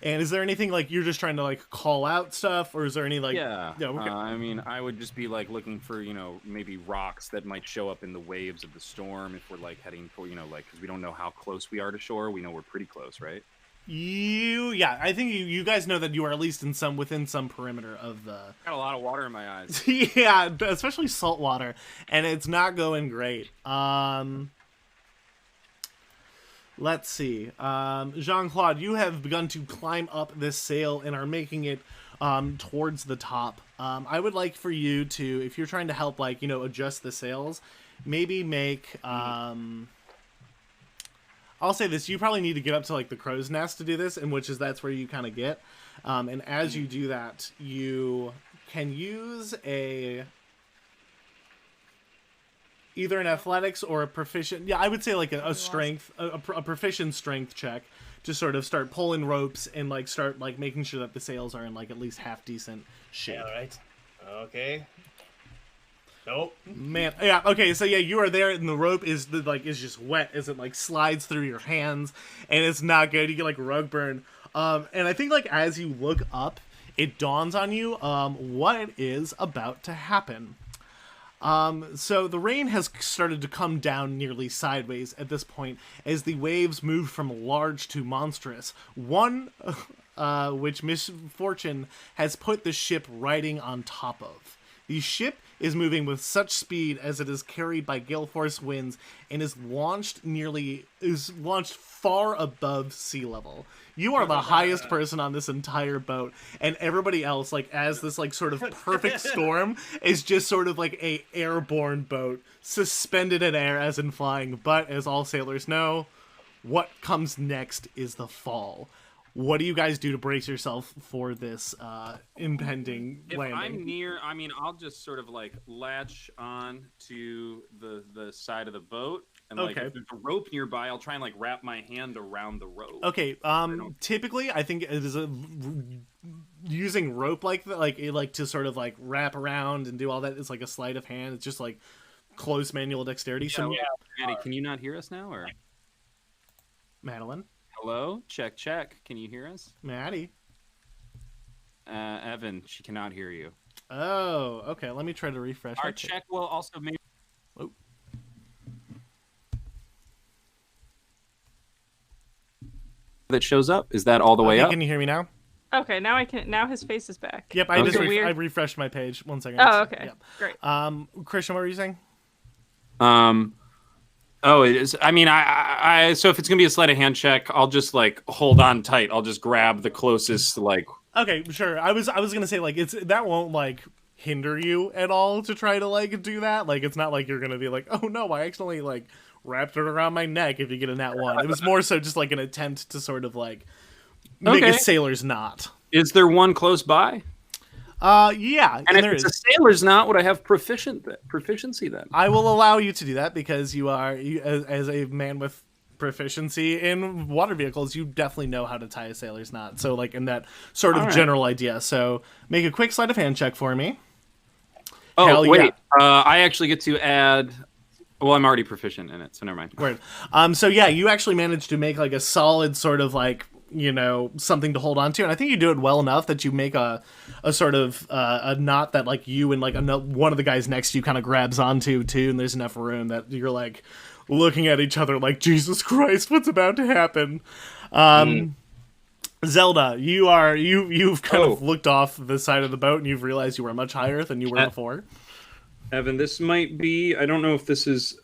And is there anything like you're just trying to like call out stuff, or is there any like? Yeah. Okay. I mean, I would just be like looking for maybe rocks that might show up in the waves of the storm if we're like heading for because we don't know how close we are to shore. We know we're pretty close, right? I think you guys know that you are at least within some perimeter of the. Got a lot of water in my eyes. Yeah, especially salt water, and it's not going great. Let's see. Jean-Claude, you have begun to climb up this sail and are making it towards the top. I would like for you to, if you're trying to help, adjust the sails, maybe make... I'll say this, you probably need to get up to, the crow's nest to do this, that's where you kind of get. And as you do that, you can use either an athletics or a proficient... Yeah, I would say a strength, a proficient strength check to sort of start pulling ropes and start making sure that the sails are in at least half decent shape. Yeah, all right. Okay. Nope. Man, yeah, okay, so yeah, you are there and the rope is is just wet as it slides through your hands and it's not good. You get rug burn. And I think as you look up, it dawns on you what is about to happen. So the rain has started to come down nearly sideways at this point as the waves move from large to monstrous. One, which misfortune has put the ship riding on top of. The ship is moving with such speed as it is carried by gale force winds and is launched far above sea level. You are the highest person on this entire boat, and everybody else, like, as this, like, sort of perfect storm is just sort of like a airborne boat suspended in air, as in flying. But as all sailors know, what comes next is the fall. What do you guys do to brace yourself for this impending landing? If I'm near, I mean, I'll just sort of like latch on to the side of the boat. And like, if there's a rope nearby, I'll try and like wrap my hand around the rope. Okay. Typically, I think it is using rope like that, like to sort of like wrap around and do all that. It's like a sleight of hand. It's just like close manual dexterity. Yeah, Maddie, can you not hear us now, or Madeline? Hello, check. Can you hear us, Maddie? Evan, she cannot hear you. Oh, okay. Let me try to refresh. Our check will also maybe. Oh. That shows up. Is that all the way up? Can you hear me now? Okay, now I can. Now his face is back. Yep, I just I refreshed my page. 1 second. Oh, okay, yep. Great. Christian, what were you saying? Oh, it is. I mean, I so if it's gonna be a sleight of hand check, I'll just like hold on tight. I'll just grab the closest like. Okay, sure. I was gonna say like that won't like hinder you at all to try to like do that. Like it's not like you're gonna be like, oh no, I accidentally like wrapped it around my neck if you get a nat 1. It was more so just like an attempt to sort of like make a sailor's knot. Is there one close by? Yeah. And if it's a sailor's knot, would I have proficiency then? I will allow you to do that because you are as a man with proficiency in water vehicles, you definitely know how to tie a sailor's knot. So like in that sort of general idea. So make a quick sleight of hand check for me. Oh, Hell wait. Yeah. I actually get to add. Well, I'm already proficient in it, so never mind. Word. So yeah, you actually managed to make like a solid sort of like, you know, something to hold on to, and I think you do it well enough that you make a sort of a knot that like you and like one of the guys next to you kind of grabs onto too, and there's enough room that you're like looking at each other like, Jesus Christ, what's about to happen? Zelda, you've kind of looked off the side of the boat and you've realized you were much higher than you were before. Evan, this might be, I don't know if this is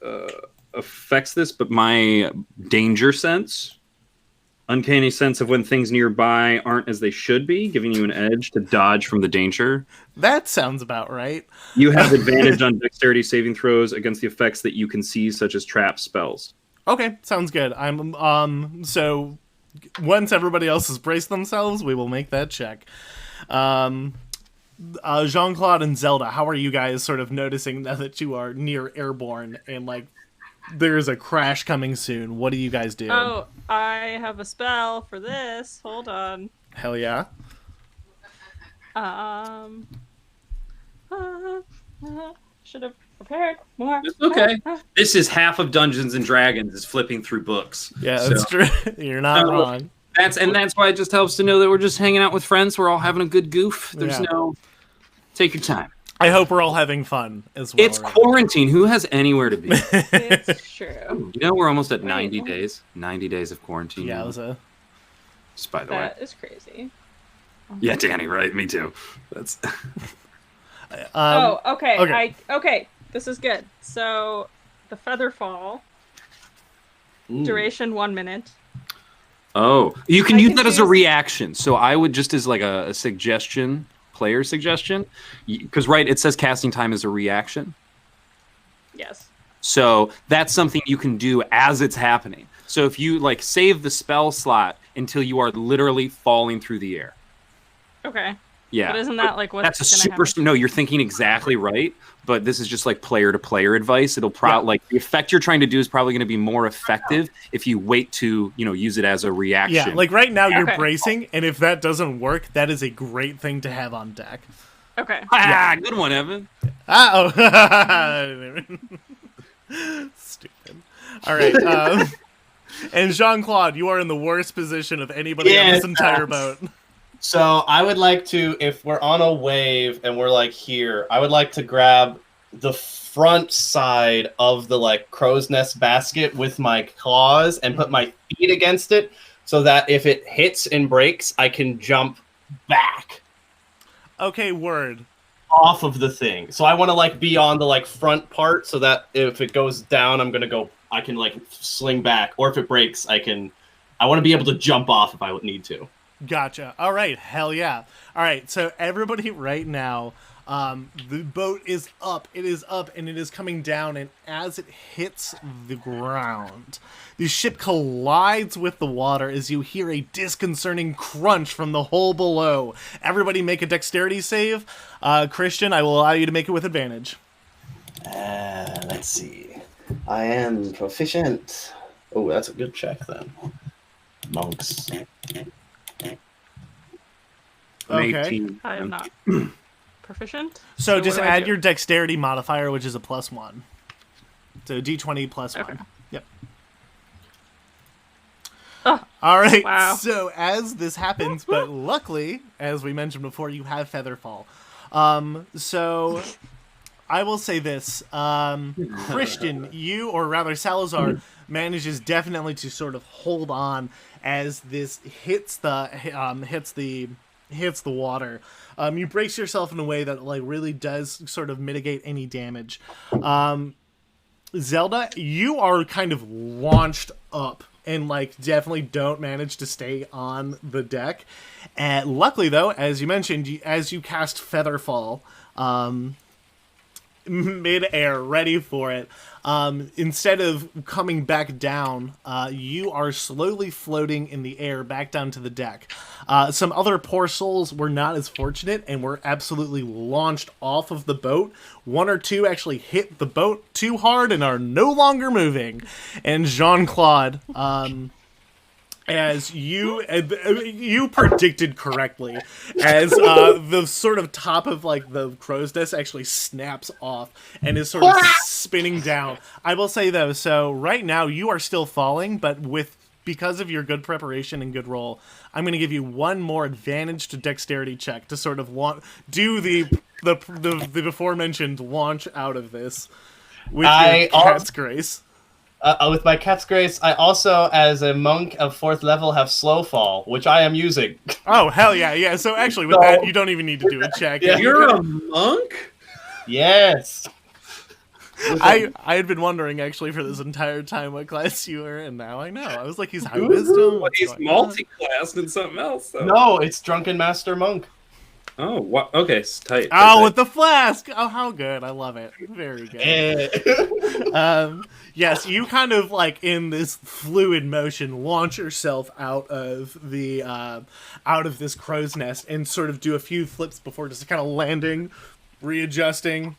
affects this, but my danger sense, uncanny sense of when things nearby aren't as they should be, giving you an edge to dodge from the danger. That sounds about right. You have advantage on dexterity saving throws against the effects that you can see, such as trap spells. Okay, sounds good. So once everybody else has braced themselves, we will make that check. Jean-Claude and Zelda, how are you guys sort of noticing now that you are near airborne and like there's a crash coming soon? What do you guys do? Oh, I have a spell for this. Hold on. Hell yeah. Should have prepared more. It's okay. This is half of Dungeons and Dragons is flipping through books. Yeah, that's true. You're not wrong. That's why it just helps to know that we're just hanging out with friends. We're all having a good goof. There's no take your time. I hope we're all having fun as well. It's quarantine. Who has anywhere to be? It's true. You know, we're almost at 90 days. 90 days of quarantine. Yeah, it was a. Just by the way. That is crazy. Yeah, Danny, right? Me too. That's. Okay. Okay. This is good. So, the feather fall. Duration 1 minute. Oh, you can use that as a reaction. So I would just as like a suggestion, player suggestion, because right, it says casting time is a reaction. Yes. So that's something you can do as it's happening. So if you like save the spell slot until you are literally falling through the air. Okay. Yeah. But isn't that like what? That's a super. No, you're thinking exactly right. But this is just like player to player advice. It'll probably like the effect you're trying to do is probably going to be more effective if you wait to use it as a reaction. Yeah, like right now you're bracing, and if that doesn't work, that is a great thing to have on deck. Okay. Good one, Evan. Stupid. All right. And Jean-Claude, you are in the worst position of anybody on this entire boat. So I would like to, if we're on a wave and we're like here, I would like to grab the front side of the like crow's nest basket with my claws and put my feet against it so that if it hits and breaks, I can jump back. Okay, word. off of the thing. So I want to like be on the like front part so that if it goes down, I can like sling back, or if it breaks, I want to be able to jump off if I would need to. Gotcha. All right. Hell yeah. All right. So everybody right now, the boat is up. It is up and it is coming down. And as it hits the ground, the ship collides with the water as you hear a disconcerting crunch from the hole below. Everybody make a dexterity save. Christian, I will allow you to make it with advantage. Let's see. I am proficient. Oh, that's a good check then. Monks. Okay. I am not proficient. So just what do I add do? your dexterity modifier, which is a +1. So d20 plus Okay. 1. Yep. Oh, All right. wow. So as this happens, but luckily, as we mentioned before, you have Featherfall. So I will say this. Christian, you, or rather Salazar, manages definitely to sort of hold on as this hits the water. You brace yourself in a way that like really does sort of mitigate any damage. Zelda, you are kind of launched up and like definitely don't manage to stay on the deck. And luckily though, as you mentioned, as you cast Featherfall, mid-air, ready for it, instead of coming back down, you are slowly floating in the air back down to the deck. Some other poor souls were not as fortunate and were absolutely launched off of the boat. One or two actually hit the boat too hard and are no longer moving. And Jean-Claude, as you predicted correctly, as the sort of top of like the crow's nest actually snaps off and is sort of spinning down. I will say though, so right now you are still falling, but because of your good preparation and good roll, I'm going to give you one more advantage to dexterity check to sort of do the before mentioned launch out of this with your cat's grace. With my cat's grace, I also, as a monk of 4th level, have slow fall, which I am using. Oh, hell yeah, yeah. So actually, with that, you don't even need to do a check. Yeah. You're a monk? Yes. I had been wondering, actually, for this entire time what class you were, and now I know. I was like, he's high wisdom. Well, he's multi-classed in something else, though. No, it's Drunken Master Monk. Oh, what? Okay, it's tight. Oh, with the flask! Oh, how good. I love it. Very good. Yes, you kind of, like, in this fluid motion, launch yourself out of this crow's nest and sort of do a few flips before just kind of landing, readjusting,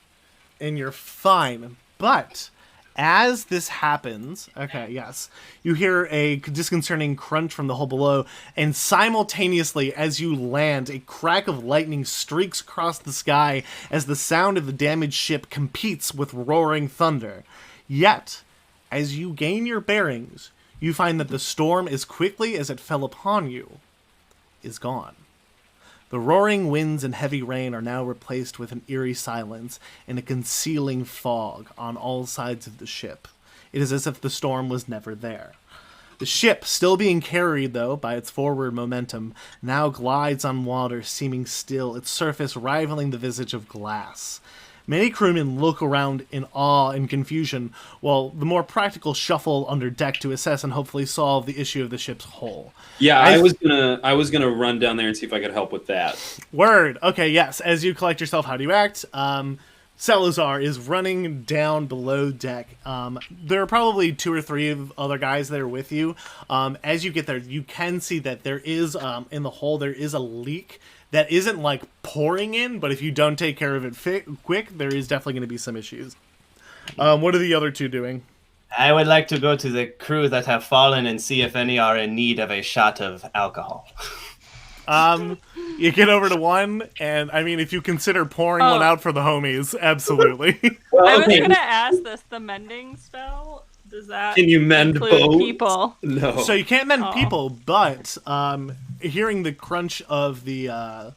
and you're fine. But as this happens, okay, yes, you hear a disconcerting crunch from the hole below, and simultaneously, as you land, a crack of lightning streaks across the sky as the sound of the damaged ship competes with roaring thunder. Yet, as you gain your bearings, you find that the storm, as quickly as it fell upon you, is gone. The roaring winds and heavy rain are now replaced with an eerie silence and a concealing fog on all sides of the ship. It is as if the storm was never there. The ship, still being carried, though, by its forward momentum, now glides on water, seeming still, its surface rivaling the visage of glass. Many crewmen look around in awe and confusion, while the more practical shuffle under deck to assess and hopefully solve the issue of the ship's hull. Yeah, I was gonna run down there and see if I could help with that. Word. Okay, yes. As you collect yourself, how do you act? Salazar is running down below deck. There are probably 2 or 3 other guys that are with you. As you get there, you can see that there is, in the hole, there is a leak that isn't like pouring in, but if you don't take care of it quick, there is definitely going to be some issues. What are the other 2 doing? I would like to go to the crew that have fallen and see if any are in need of a shot of alcohol. You get over to one, and I mean, if you consider pouring one out for the homies, absolutely. Well, I was okay. gonna ask this: the mending spell, does that Can you mend include boats? people? No. So you can't mend people, but hearing the crunch of the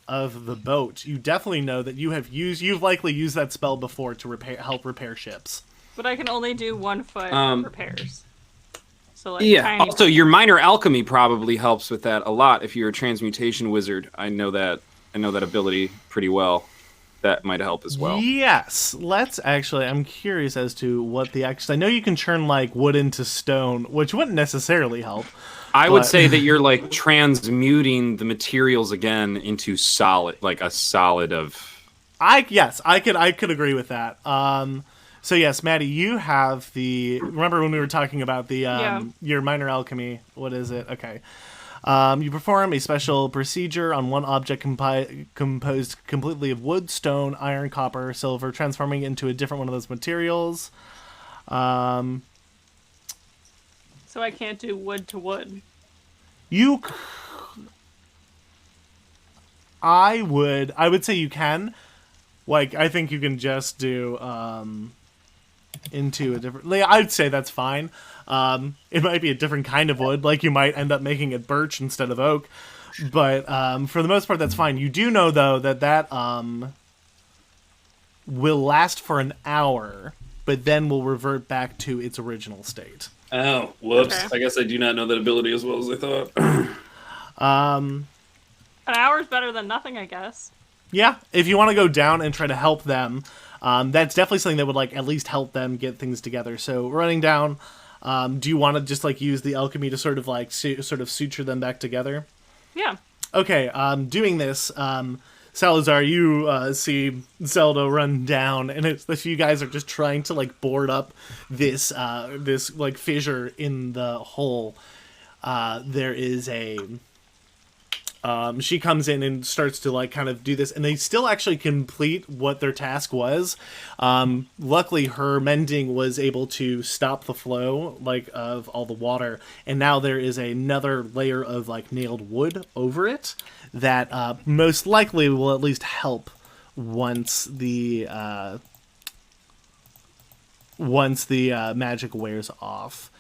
boat, you definitely know that you've likely used that spell before to help repair ships. But I can only do 1 foot repairs. So like Yeah. tiny. Also, your minor alchemy probably helps with that a lot. If you're a transmutation wizard, I know that ability pretty well. that might help as well. Yes, let's actually. I'm curious as to what the I know you can churn like wood into stone, which wouldn't necessarily help. I would say that you're like transmuting the materials again into solid, like a solid of. I could agree with that. So yes, Maddie, you have the. Remember when we were talking about the your minor alchemy? What is it? Okay. You perform a special procedure on one object composed completely of wood, stone, iron, copper, silver, transforming it into a different one of those materials. So I can't do wood to wood. I would say you can. Like, I think you can just do into a different. Like, I'd say that's fine. It might be a different kind of wood, like you might end up making it birch instead of oak, but for the most part that's fine. You do know though that will last for an hour, but then will revert back to its original state. Oh, whoops. Okay. I guess I do not know that ability as well as I thought. An hour's better than nothing, I guess. Yeah, if you want to go down and try to help them, that's definitely something that would like at least help them get things together. So running down, do you want to just like use the alchemy to sort of like sort of suture them back together? Yeah. Okay, doing this, Salazar, you see Zelda run down, and it's the few guys are just trying to like board up this this like fissure in the hole. There is a she comes in and starts to like kind of do this, and they still actually complete what their task was. Luckily her mending was able to stop the flow like of all the water, and now there is another layer of like nailed wood over it that most likely will at least help once the magic wears off.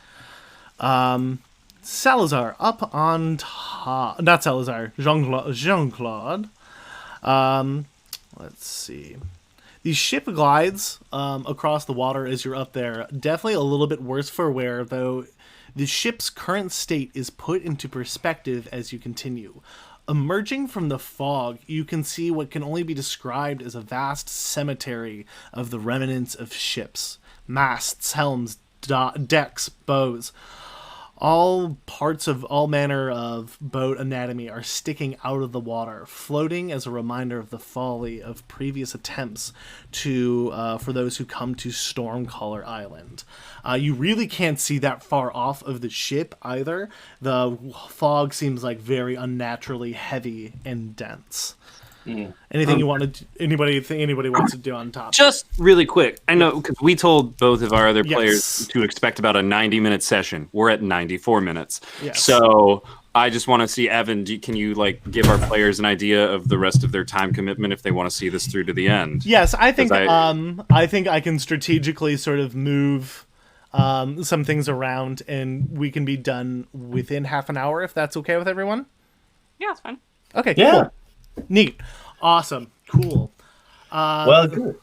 Salazar up on top. Not Salazar. Jean-Claude. Let's see. The ship glides across the water as you're up there. Definitely a little bit worse for wear, though. The ship's current state is put into perspective as you continue. Emerging from the fog, you can see what can only be described as a vast cemetery of the remnants of ships. Masts, helms, decks, bows. All parts of all manner of boat anatomy are sticking out of the water, floating as a reminder of the folly of previous attempts to for those who come to Stormcaller Island. You really can't see that far off of the ship either. The fog seems like very unnaturally heavy and dense. Anything you want to? Anybody wants to do on top? Just really quick, I know because we told both of our other players to expect about a 90-minute session. We're at 94 minutes, so I just want to see Evan. Can you like give our players an idea of the rest of their time commitment if they want to see this through to the end? Yes, I think I think I can strategically sort of move some things around, and we can be done within half an hour if that's okay with everyone. Yeah, it's fine. Okay, Yeah. cool. Neat. Awesome. Cool. Well, good.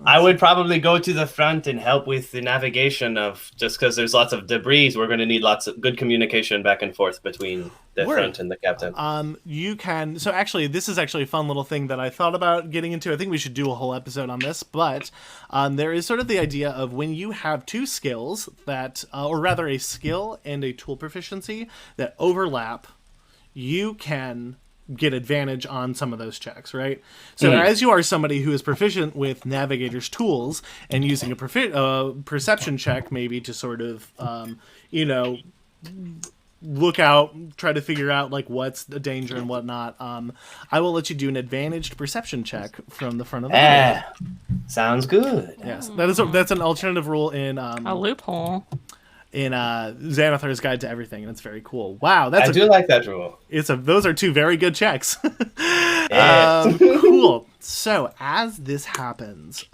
I would probably go to the front and help with the navigation of, just because there's lots of debris, we're going to need lots of good communication back and forth between the front and the captain. You can, so actually, this is actually a fun little thing that I thought about getting into. I think we should do a whole episode on this, but there is sort of the idea of when you have two skills that, or rather a skill and a tool proficiency that overlap, you can get advantage on some of those checks, right? So as you are somebody who is proficient with navigator's tools and using a perception check maybe to sort of, look out, try to figure out like what's the danger and whatnot, I will let you do an advantaged perception check from the front of the boat. Sounds good. Yes, that's an alternative rule in A loophole. in Xanathar's Guide to Everything, and it's very cool. Wow, I do like that rule. Those are two very good checks. Yeah. Cool. So as this happens,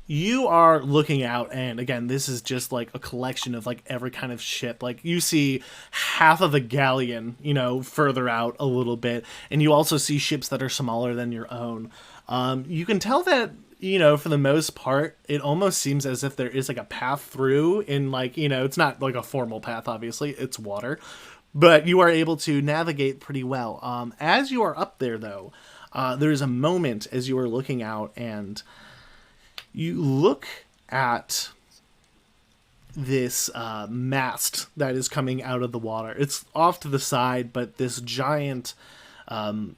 you are looking out, and again, this is just like a collection of like every kind of ship. Like you see half of a galleon, further out a little bit, and you also see ships that are smaller than your own. You can tell that, for the most part, it almost seems as if there is like a path through in like, it's not like a formal path, obviously, it's water, but you are able to navigate pretty well. As you are up there though, there is a moment as you are looking out, and you look at this mast that is coming out of the water. It's off to the side, but this giant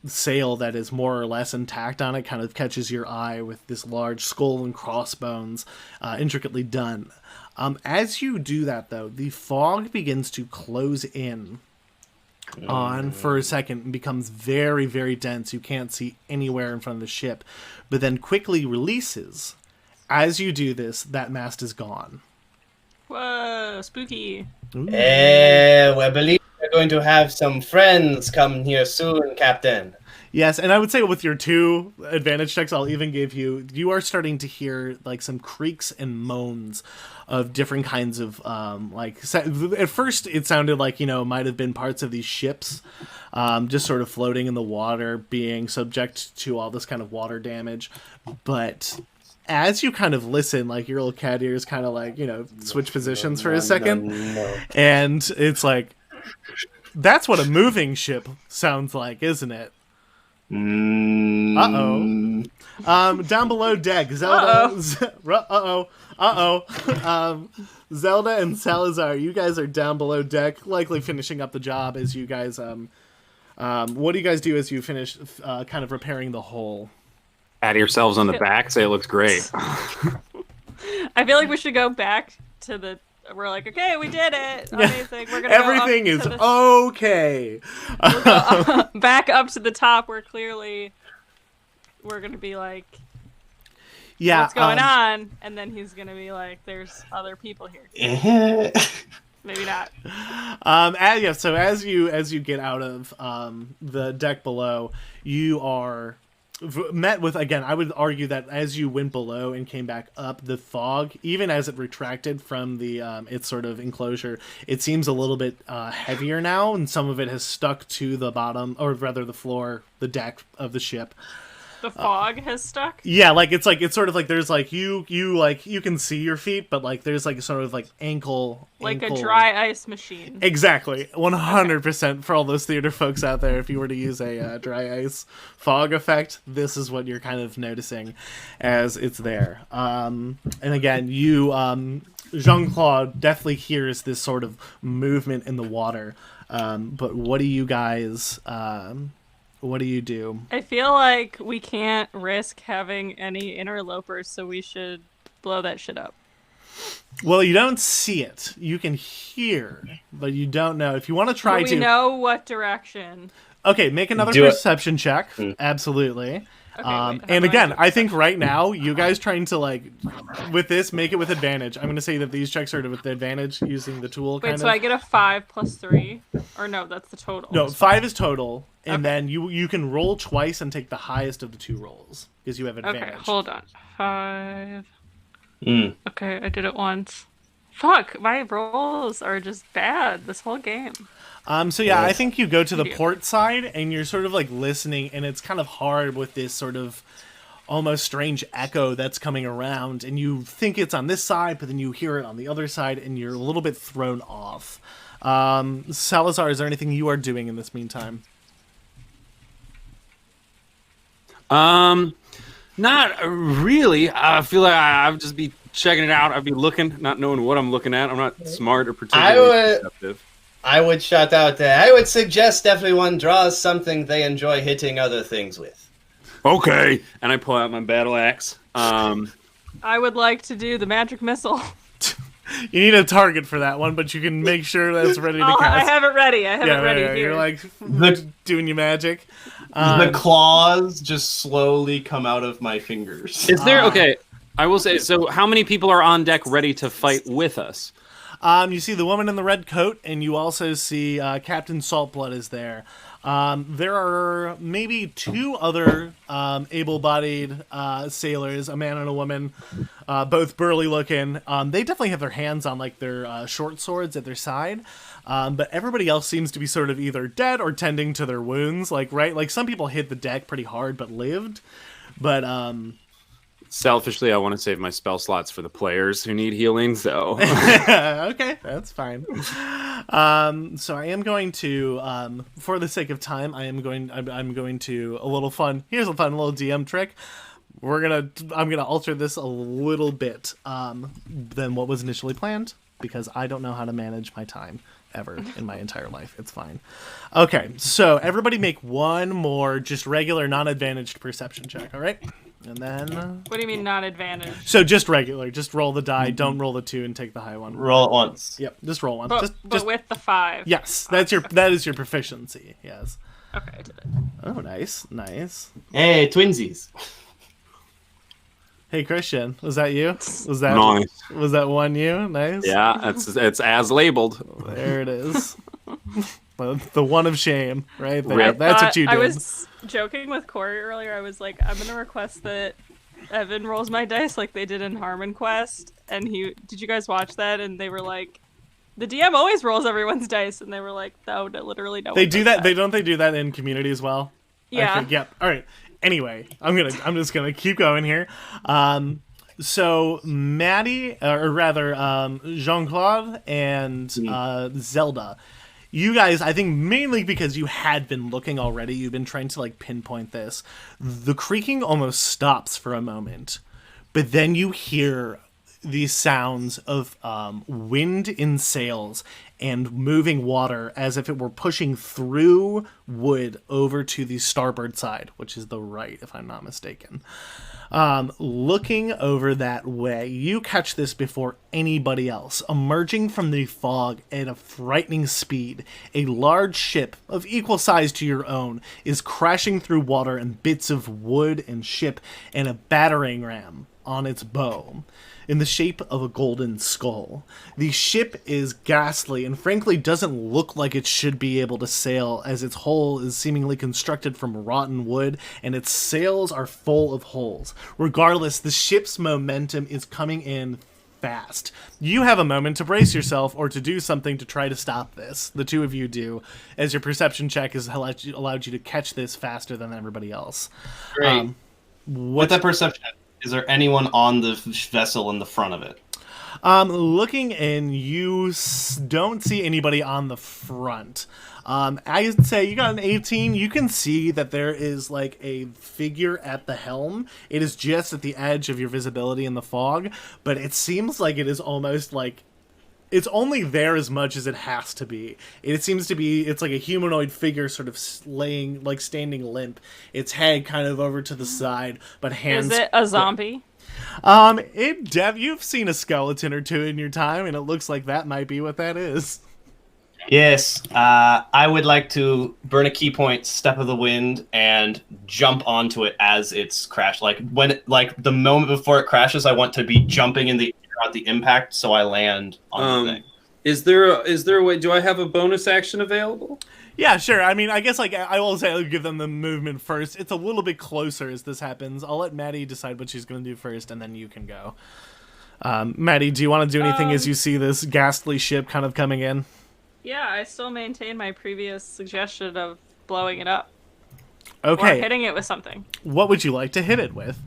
sail that is more or less intact on it kind of catches your eye with this large skull and crossbones intricately done. As you do that, though, the fog begins to close in on for a second and becomes very, very dense. You can't see anywhere in front of the ship, but then quickly releases. As you do this, that mast is gone. Whoa, spooky. I believe we're going to have some friends come here soon, Captain. Yes, and I would say with your 2 advantage checks, I'll even give you, you are starting to hear like some creaks and moans of different kinds of at first it sounded like, you know, might have been parts of these ships just sort of floating in the water, being subject to all this kind of water damage. But as you kind of listen, like your little cat ears kind of like, you know, switch positions for a second, and it's like, that's what a moving ship sounds like, isn't it? Uh-oh. Down below deck, Zelda. Zelda and Salazar, you guys are down below deck, likely finishing up the job as you guys. What do you guys do as you finish kind of repairing the hull? Pat yourselves on the back, say it looks great. I feel like we should go back to the. We're like, okay, we did it. Amazing. We're gonna Everything is okay. We'll go back up to the top where clearly we're gonna be like, yeah, what's going on? And then he's gonna be like, there's other people here. Maybe not. So as you get out of the deck below, you are met with, again, I would argue that as you went below and came back up, the fog, even as it retracted from the its sort of enclosure, it seems a little bit heavier now, and some of it has stuck to the bottom, or rather the floor, the deck of the ship. The fog has stuck? Yeah, like it's sort of like there's like you can see your feet, but like there's like sort of like ankle a dry ice machine. Exactly. 100% for all those theater folks out there. If you were to use a dry ice fog effect, this is what you're kind of noticing as it's there. And again, you Jean-Claude definitely hears this sort of movement in the water. But what do you guys what do you do? I feel like we can't risk having any interlopers, so we should blow that shit up. Well, you don't see it. You can hear, but you don't know. If you want to try to... We know what direction. Okay, make another perception check. Absolutely. Okay, and again, I think right now, you guys trying to, like, with this, make it with advantage. I'm going to say that these checks are with advantage using the tool, Wait, so I get a 5 plus 3? Or no, that's the total. No, 5 is total, and then you can roll twice and take the highest of the 2 rolls, because you have advantage. Okay, hold on. 5... Okay, I did it once. Fuck, my rolls are just bad this whole game. So yeah, I think you go to the port side and you're sort of like listening, and it's kind of hard with this sort of almost strange echo that's coming around, and you think it's on this side, but then you hear it on the other side, and you're a little bit thrown off. Salazar, is there anything you are doing in this meantime? Not really. I feel like I'd just be checking it out. I'd be looking, not knowing what I'm looking at. I'm not smart or particularly perceptive. I would shout out I would suggest everyone draws something they enjoy hitting other things with. Okay. And I pull out my battle axe. I would like to do the magic missile. You need a target for that one, but you can make sure that's ready to cast. I have it ready. I have it ready here. You're like doing your magic. The claws just slowly come out of my fingers. Is there... Okay, I will say, so how many people are on deck ready to fight with us? You see the woman in the red coat, and you also see Captain Saltblood is there. There are maybe 2 other able-bodied sailors, a man and a woman, both burly looking. They definitely have their hands on like their short swords at their side. But everybody else seems to be sort of either dead or tending to their wounds. Like, right? Like some people hit the deck pretty hard but lived. But selfishly, I want to save my spell slots for the players who need healing, so... Okay, that's fine. So I am going to, for the sake of time, I'm going to a little fun. Here's a fun little DM trick. I'm gonna alter this a little bit than what was initially planned because I don't know how to manage my time ever in my entire life. It's fine. Okay, so everybody make one more just regular non-advantaged perception check. All right, and then. What do you mean non-advantage? So just regular. Just roll the die. Don't roll the 2 and take the high one. Roll it once. Yep, just roll one. But with the 5. Yes, that is your proficiency. Yes. Okay, I did it. Oh, nice. Hey, twinsies. Hey, Christian, was that you? Was that one you? Nice. Yeah, it's as labeled. There it is. the one of shame, right there. That's what you did. I was joking with Corey earlier. I was like, I'm gonna request that Evan rolls my dice like they did in Harmon Quest. And did you guys watch that? And they were like, the DM always rolls everyone's dice, and they were like, no, literally no. They do that. They do that in Community as well. Yeah. Yep. All right. Anyway, I'm just gonna keep going here. So Maddie, or rather, Jean-Claude and Zelda, you guys, I think mainly because you had been looking already, you've been trying to like pinpoint this. The creaking almost stops for a moment, but then you hear these sounds of wind in sails and moving water as if it were pushing through wood over to the starboard side, which is the right, if I'm not mistaken. Looking over that way, you catch this before anybody else. Emerging from the fog at a frightening speed, a large ship of equal size to your own is crashing through water, and bits of wood and ship and a battering ram on its bow in the shape of a golden skull. The ship is ghastly and frankly doesn't look like it should be able to sail, as its hull is seemingly constructed from rotten wood and its sails are full of holes. Regardless, the ship's momentum is coming in fast. You have a moment to brace yourself or to do something to try to stop this. The two of you do, as your perception check has allowed you to catch this faster than everybody else. Great. With that perception, is there anyone on the vessel in the front of it? Looking in, you don't see anybody on the front. I'd say you got an 18. You can see that there is like a figure at the helm. It is just at the edge of your visibility in the fog, but it seems like it is almost like it's only there as much as it has to be. It seems to be, it's like a humanoid figure sort of standing limp. Its head kind of over to the side, but hands... Is it a zombie? You've seen a skeleton or two in your time, and it looks like that might be what that is. Yes, I would like to burn a key point, step of the wind, and jump onto it as it's crashed. The moment before it crashes, I want to be jumping in the air at the impact, so I land on the thing. Is there a way? Do I have a bonus action available? Yeah, sure. I mean, I guess I will say I'll give them the movement first. It's a little bit closer as this happens. I'll let Maddie decide what she's going to do first, and then you can go. Maddie, do you want to do anything as you see this ghastly ship kind of coming in? Yeah, I still maintain my previous suggestion of blowing it up. Okay. Or hitting it with something. What would you like to hit it with?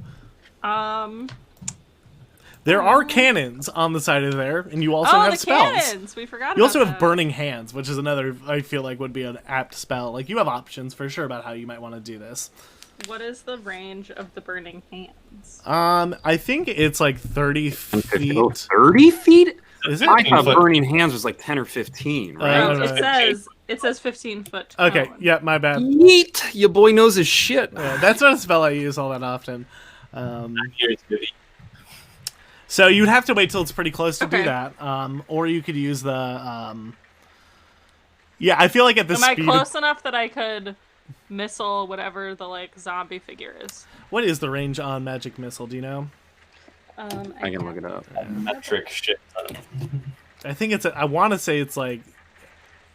There are cannons on the side of there, and you also have spells. Cannons! We forgot You also about have burning hands, which is another, I feel like, would be an apt spell. Like, you have options for sure about how you might want to do this. What is the range of the burning hands? I think it's like 30 feet. 30 feet? Is it? I thought burning hands was like 10 or 15, right? It says 15 foot. Okay, yeah, my bad. Yeet! Your boy knows his shit. Yeah, that's not a spell I use all that often. So you'd have to wait till it's pretty close to do that, or you could use the. Yeah, I feel like at the speed. Am I close enough that I could missile whatever the zombie figure is? What is the range on magic missile? Do you know? I can look it up. Metric shit. I think it's. I want to say it's like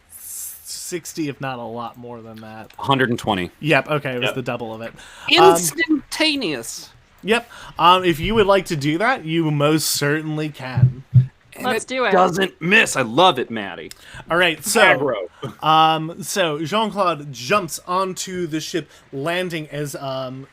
60, if not a lot more than that. 120. Yep. Okay, it was the double of it. Instantaneous. Yep. If you would like to do that, you most certainly can. Let's do it. Doesn't miss. I love it, Maddie. All right, so Aggro. so Jean-Claude jumps onto the ship, landing as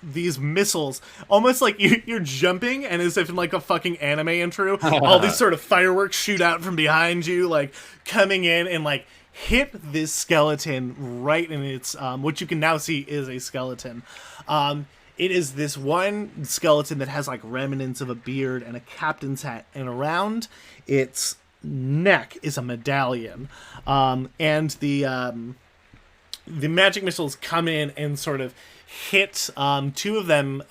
these missiles, almost like you're jumping, and as if in like a fucking anime intro, all these sort of fireworks shoot out from behind you, like coming in and like hit this skeleton right in its what you can now see is a skeleton. It is this one skeleton that has like remnants of a beard and a captain's hat, and around its neck is a medallion. And the magic missiles come in and sort of hit. Two of them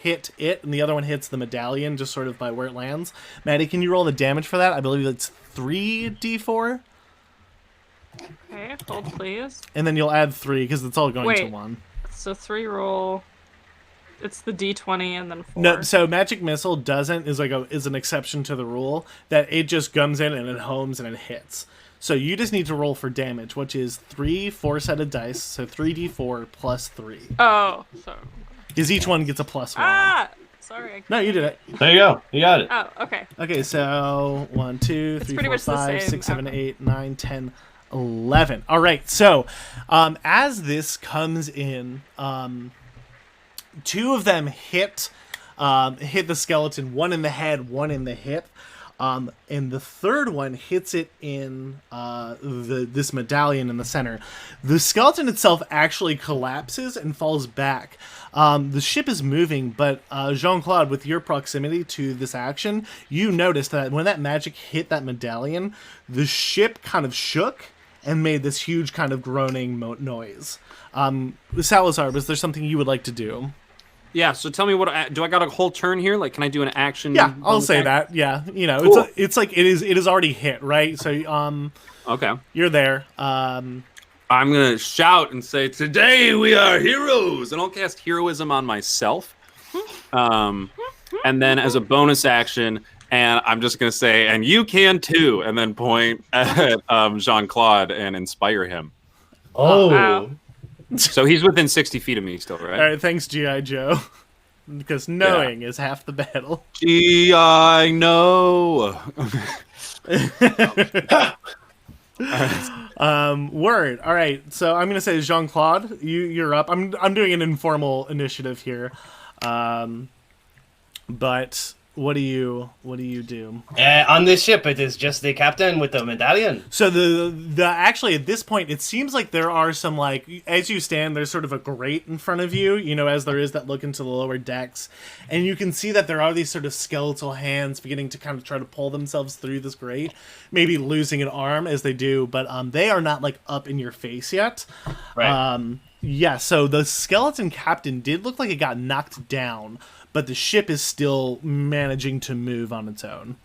hit it, and the other one hits the medallion just sort of by where it lands. Maddie, can you roll the damage for that? I believe it's 3d4. Okay, hold please. And then you'll add 3 because it's all going to 1. So 3 roll. It's the d20 and then 4. No, so magic missile is an exception to the rule that it just comes in and it homes and it hits. So you just need to roll for damage, which is 3 4-sided dice, so 3d4 plus 3. Oh, so Because each one gets a plus 1. ah, sorry. I No, you did it. There you go. You got it. Oh, okay. Okay, so 1, 2, It's 3, pretty 4, much the 5, same. 6, 7, Okay. 8, 9, 10, 11. All right, so as this comes in, 2 of them hit the skeleton, one in the head, one in the hip, and the third one hits it in this medallion in the center. The skeleton itself actually collapses and falls back. The ship is moving, but Jean-Claude, with your proximity to this action, you noticed that when that magic hit that medallion, the ship kind of shook and made this huge kind of groaning noise. Salazar, was there something you would like to do? Yeah, so tell me do I got a whole turn here? Like, can I do an action? Yeah, I'll say attack? that. Yeah, you know, Cool. it's like it is already hit, right? So Okay. you're there. I'm gonna shout and say, "Today we are heroes," and I'll cast heroism on myself. And then as a bonus action, and I'm just gonna say, "And you can too," and then point at Jean-Claude and inspire him. Oh. Wow. So he's within 60 feet of me still, right? All right, thanks, G.I. Joe. Because knowing is half the battle. I know. Word. All right, so I'm gonna say Jean-Claude, you're up. I'm doing an informal initiative here, but what do you do? On this ship, it is just the captain with the medallion. So the actually at this point, it seems like there are some, like, as you stand, there's sort of a grate in front of you, you know, as there is that look into the lower decks, and you can see that there are these sort of skeletal hands beginning to kind of try to pull themselves through this grate, maybe losing an arm as they do, but they are not like up in your face yet. Right. Yeah. So the skeleton captain did look like it got knocked down, but the ship is still managing to move on its own.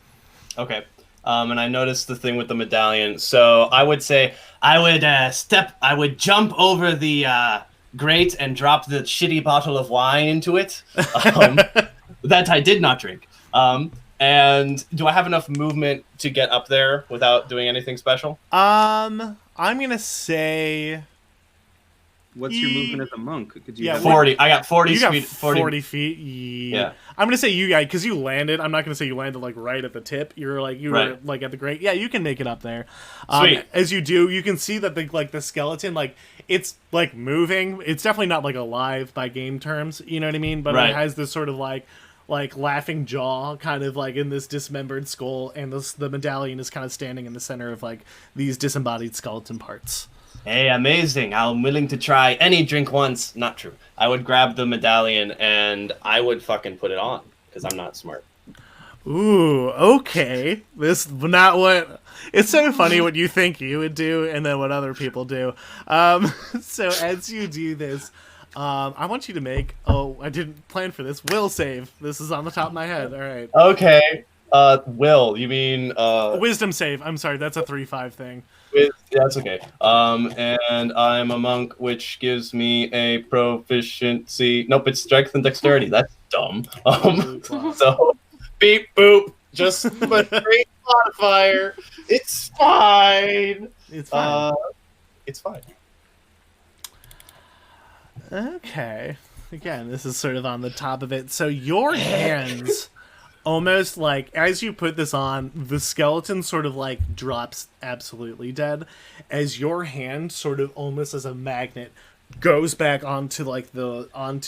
Okay. And I noticed the thing with the medallion. So I would say I would jump over the grate and drop the shitty bottle of wine into it. That I did not drink. And do I have enough movement to get up there without doing anything special? I'm gonna say What's your movement as a monk? Could you? Yeah, 40. I got 40 you got speed. 40 feet. Yeah. I'm gonna say you guys, because you landed. I'm not gonna say you landed like right at the tip. You were Right. like at the grate. Yeah, you can make it up there. Sweet. As you do, you can see that the skeleton, like, it's like moving. It's definitely not like alive by game terms. You know what I mean? But Right. it has this sort of like laughing jaw, kind of like in this dismembered skull, and the medallion is kind of standing in the center of like these disembodied skeleton parts. Hey, amazing. I'm willing to try any drink once. Not true. I would grab the medallion and I would fucking put it on because I'm not smart. Ooh, okay. This not what. It's so funny what you think you would do and then what other people do. So as you do this, I want you to make. Oh, I didn't plan for this. Will save. This is on the top of my head. All right. Okay. Will, you mean Wisdom save. I'm sorry. That's a 3-5 thing. That's okay. And I'm a monk, which gives me a proficiency. Nope, it's strength and dexterity. That's dumb. So beep boop. Just a straight modifier. It's fine. It's fine. It's fine. Okay. Again, this is sort of on the top of it. So your hands almost like as you put this on, the skeleton sort of like drops absolutely dead as your hand sort of almost as a magnet goes back onto like the on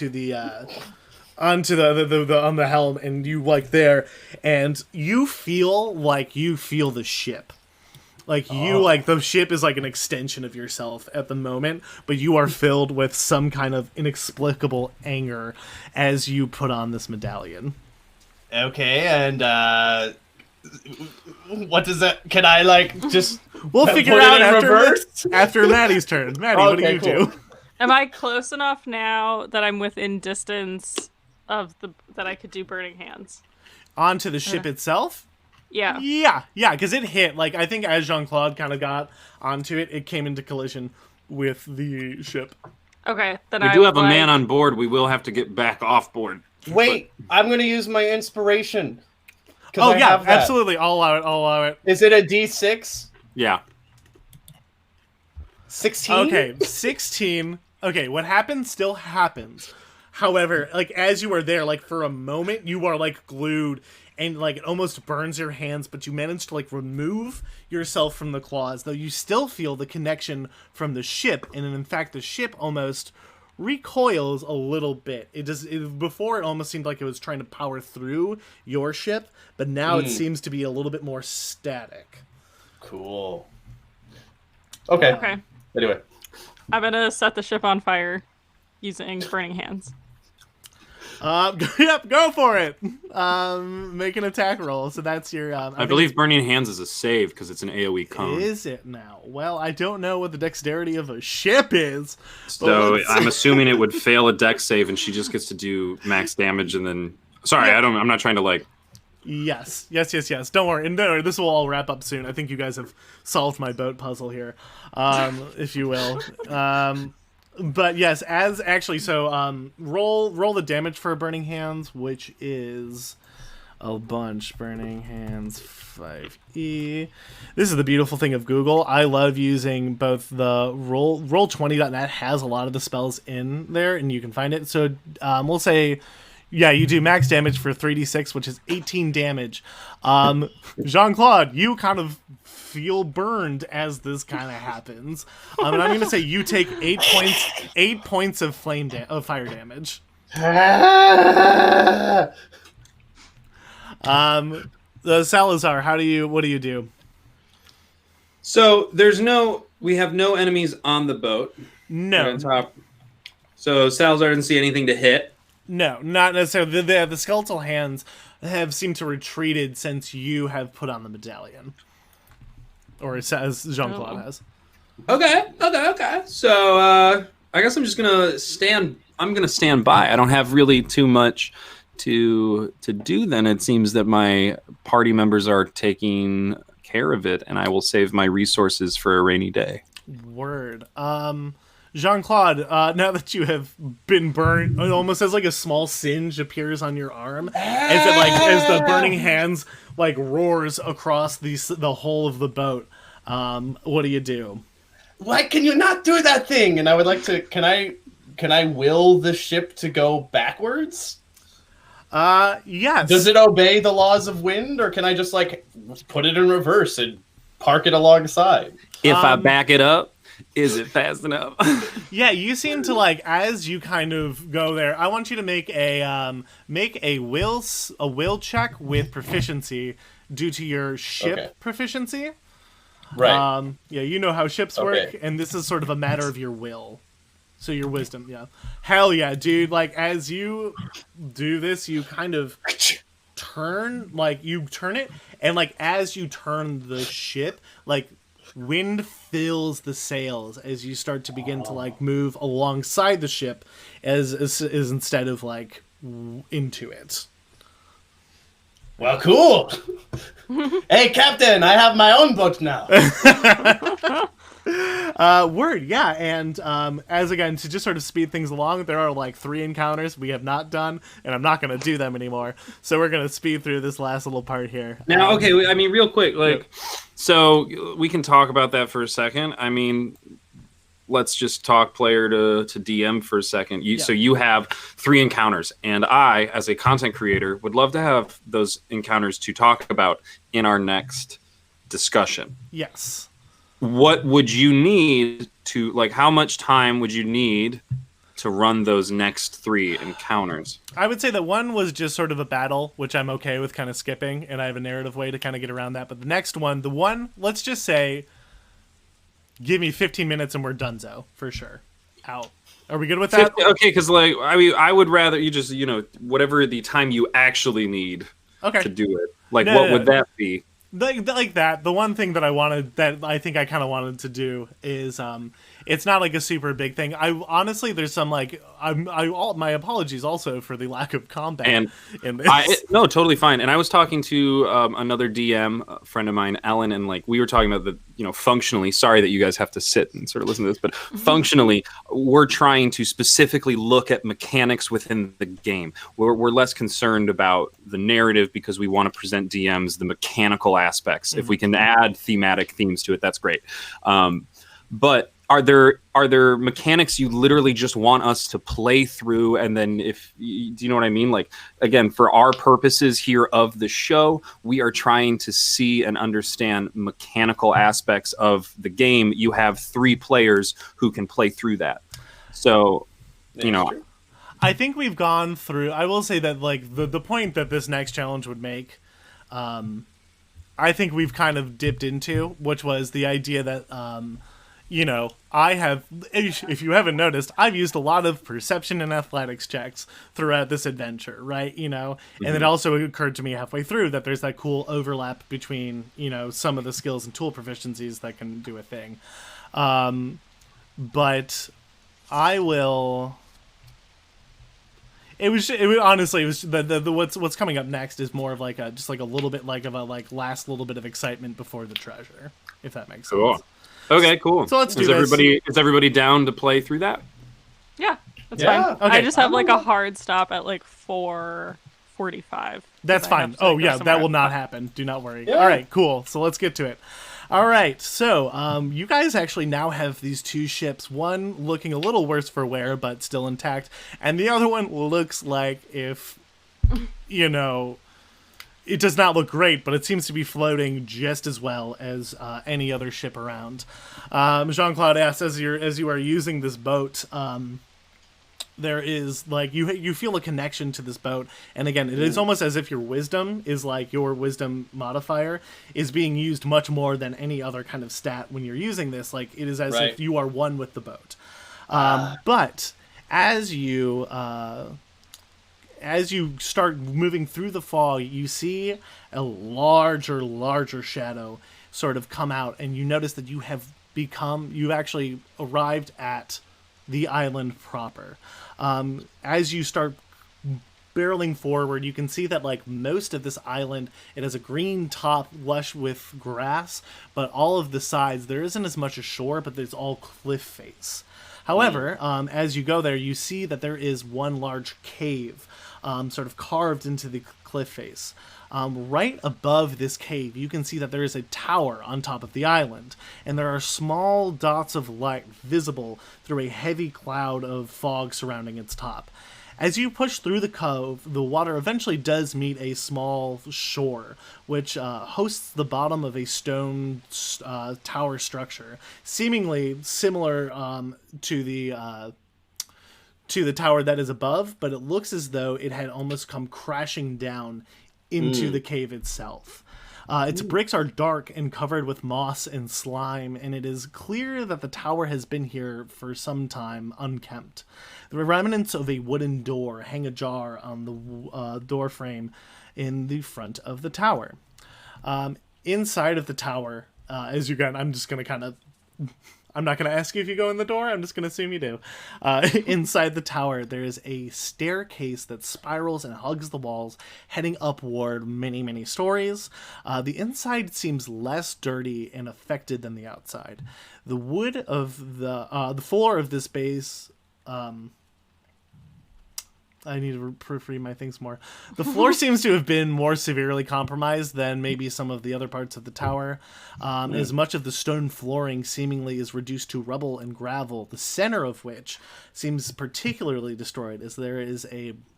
the helm, and you like there, and you feel the ship. Like like the ship is like an extension of yourself at the moment, but you are filled with some kind of inexplicable anger as you put on this medallion. Okay, and what does that? Can I like just? We'll figure put out it in after reverse? after Maddie's turn. Maddie, what do you do? Am I close enough now that I'm within distance of that I could do burning hands? Onto the ship itself? Yeah. Yeah, because it hit. Like, I think as Jean-Claude kind of got onto it, it came into collision with the ship. Okay, then We do have a man on board. We will have to get back off board. Wait, I'm gonna use my inspiration. Oh, yeah, absolutely. I'll allow it. Is it a D6? Yeah. 16? Okay, 16. Okay, what happens still happens. However, like, as you are there, like, for a moment, you are, like, glued, and, like, it almost burns your hands, but you manage to, like, remove yourself from the claws, though you still feel the connection from the ship, and in fact, the ship almost recoils a little bit. Before it almost seemed like it was trying to power through your ship, but now it seems to be a little bit more static. Cool. Okay. Anyway. I'm gonna set the ship on fire using burning hands. Yep, go for it. Make an attack roll. So that's your. I believe Burning Hands is a save because it's an AoE cone. Is it now? Well, I don't know what the dexterity of a ship is. So I'm assuming it would fail a dex save, and she just gets to do max damage, and then. Sorry, Yeah. I'm not trying to like. Yes. Don't worry. And don't worry, this will all wrap up soon. I think you guys have solved my boat puzzle here, if you will. But yes, roll the damage for Burning Hands, which is a bunch. Burning Hands 5e. This is the beautiful thing of Google. I love using both the roll20.net has a lot of the spells in there, and you can find it. So we'll say, yeah, you do max damage for 3d6, which is 18 damage. Jean-Claude, you kind of feel burned as this kind of happens. And I'm going to say you take 8 points of fire damage. Salazar, what do you do? So we have no enemies on the boat. No. On top. So Salazar didn't see anything to hit. No, not necessarily. The skeletal hands have seemed to retreated since you have put on the medallion. Or as Jean-Claude has. Okay. So I guess I'm just gonna stand by. I don't have really too much to do then. It seems that my party members are taking care of it, and I will save my resources for a rainy day. Word. Jean-Claude, now that you have been burned, it almost as like a small singe appears on your arm, as the burning hands like roars across the whole of the boat. What do you do? Why can you not do that thing? And I would like to. Can I will the ship to go backwards? Yes. Does it obey the laws of wind, or can I just like put it in reverse and park it alongside? If I back it up. Is it fast enough? Yeah, you seem to like as you kind of go there. I want you to make a will check with proficiency due to your ship proficiency. Right. Yeah, you know how ships work, and this is sort of a matter of your will. So your wisdom, yeah. Hell yeah, dude. Like as you do this, you kind of turn it, and like as you turn the ship, like wind fills the sails as you start to begin to like move alongside the ship as instead of like into it. Well, cool. Hey, Captain, I have my own boat now. Word, yeah, and as again to just sort of speed things along, there are like 3 encounters we have not done, and I'm not going to do them anymore. So we're going to speed through this last little part here. Now, okay, I mean, real quick, like, so we can talk about that for a second. I mean, let's just talk player to DM for a second. Yeah. So you have 3 encounters, and I, as a content creator, would love to have those encounters to talk about in our next discussion. Yes. What would you need to, like, how much time would you need to run those next 3 encounters? I would say that one was just sort of a battle, which I'm okay with kind of skipping, and I have a narrative way to kind of get around that. But the next one, let's just say, give me 15 minutes and we're donezo for sure. Out. Are we good with that? Okay, because like I would rather you just whatever the time you actually need to do it. Like what would that be? Like that. The one thing that I think I kind of wanted to do is it's not like a super big thing. I honestly, there's some like my apologies also for the lack of combat and in this. No, totally fine. And I was talking to another DM friend of mine, Ellen, and like we were talking about functionally. Sorry that you guys have to sit and sort of listen to this, but functionally, we're trying to specifically look at mechanics within the game. We're less concerned about the narrative because we want to present DMs the mechanical aspects. If we can add thematic themes to it, that's great. But are there mechanics you literally just want us to play through, and then do you know what I mean? Like, again, for our purposes here of the show, we are trying to see and understand mechanical aspects of the game. You have 3 players who can play through that. So, I think we've gone through. I will say that like the point that this next challenge would make, I think we've kind of dipped into, which was the idea that I have, if you haven't noticed, I've used a lot of perception and athletics checks throughout this adventure, right? And it also occurred to me halfway through that there's that cool overlap between, some of the skills and tool proficiencies that can do a thing. But I will... It was honestly, it was the what's coming up next is more of like just like a little bit like of a last little bit of excitement before the treasure, if that makes sense. Cool. Okay, cool. So let's do this. Is everybody down to play through that? Yeah, that's fine. Okay. I just have like a hard stop at like 4:45. That's fine. Oh yeah, that will not happen. Do not worry. Yeah. All right, cool. So let's get to it. All right, so you guys actually now have these 2 ships, one looking a little worse for wear, but still intact, and the other one looks like if, it does not look great, but it seems to be floating just as well as any other ship around. Jean-Claude asks, as you are using this boat, there is like you feel a connection to this boat, and again, it is almost as if your wisdom modifier is being used much more than any other kind of stat when you're using this. Like it is as if you are one with the boat. But as you start moving through the fog, you see a larger shadow sort of come out, and you notice that you've actually arrived at the island proper. As you start barreling forward, you can see that like most of this island, it has a green top lush with grass, but all of the sides, there isn't as much as shore, but there's all cliff face. However, as you go there, you see that there is one large cave sort of carved into the cliff face. Right above this cave, you can see that there is a tower on top of the island, and there are small dots of light visible through a heavy cloud of fog surrounding its top. As you push through the cove, the water eventually does meet a small shore, which hosts the bottom of a stone tower structure, seemingly similar to the tower that is above, but it looks as though it had almost come crashing down into the cave itself. Its bricks are dark and covered with moss and slime, and it is clear that the tower has been here for some time unkempt. The remnants of a wooden door hang ajar on the door frame in the front of the tower. Inside of the tower, I'm not going to ask you if you go in the door. I'm just going to assume you do. Inside the tower, there is a staircase that spirals and hugs the walls, heading upward many, many stories. The inside seems less dirty and affected than the outside. The wood of the floor of this base I need to proofread my things more. The floor seems to have been more severely compromised than maybe some of the other parts of the tower, as much of the stone flooring seemingly is reduced to rubble and gravel, the center of which seems particularly destroyed, as there is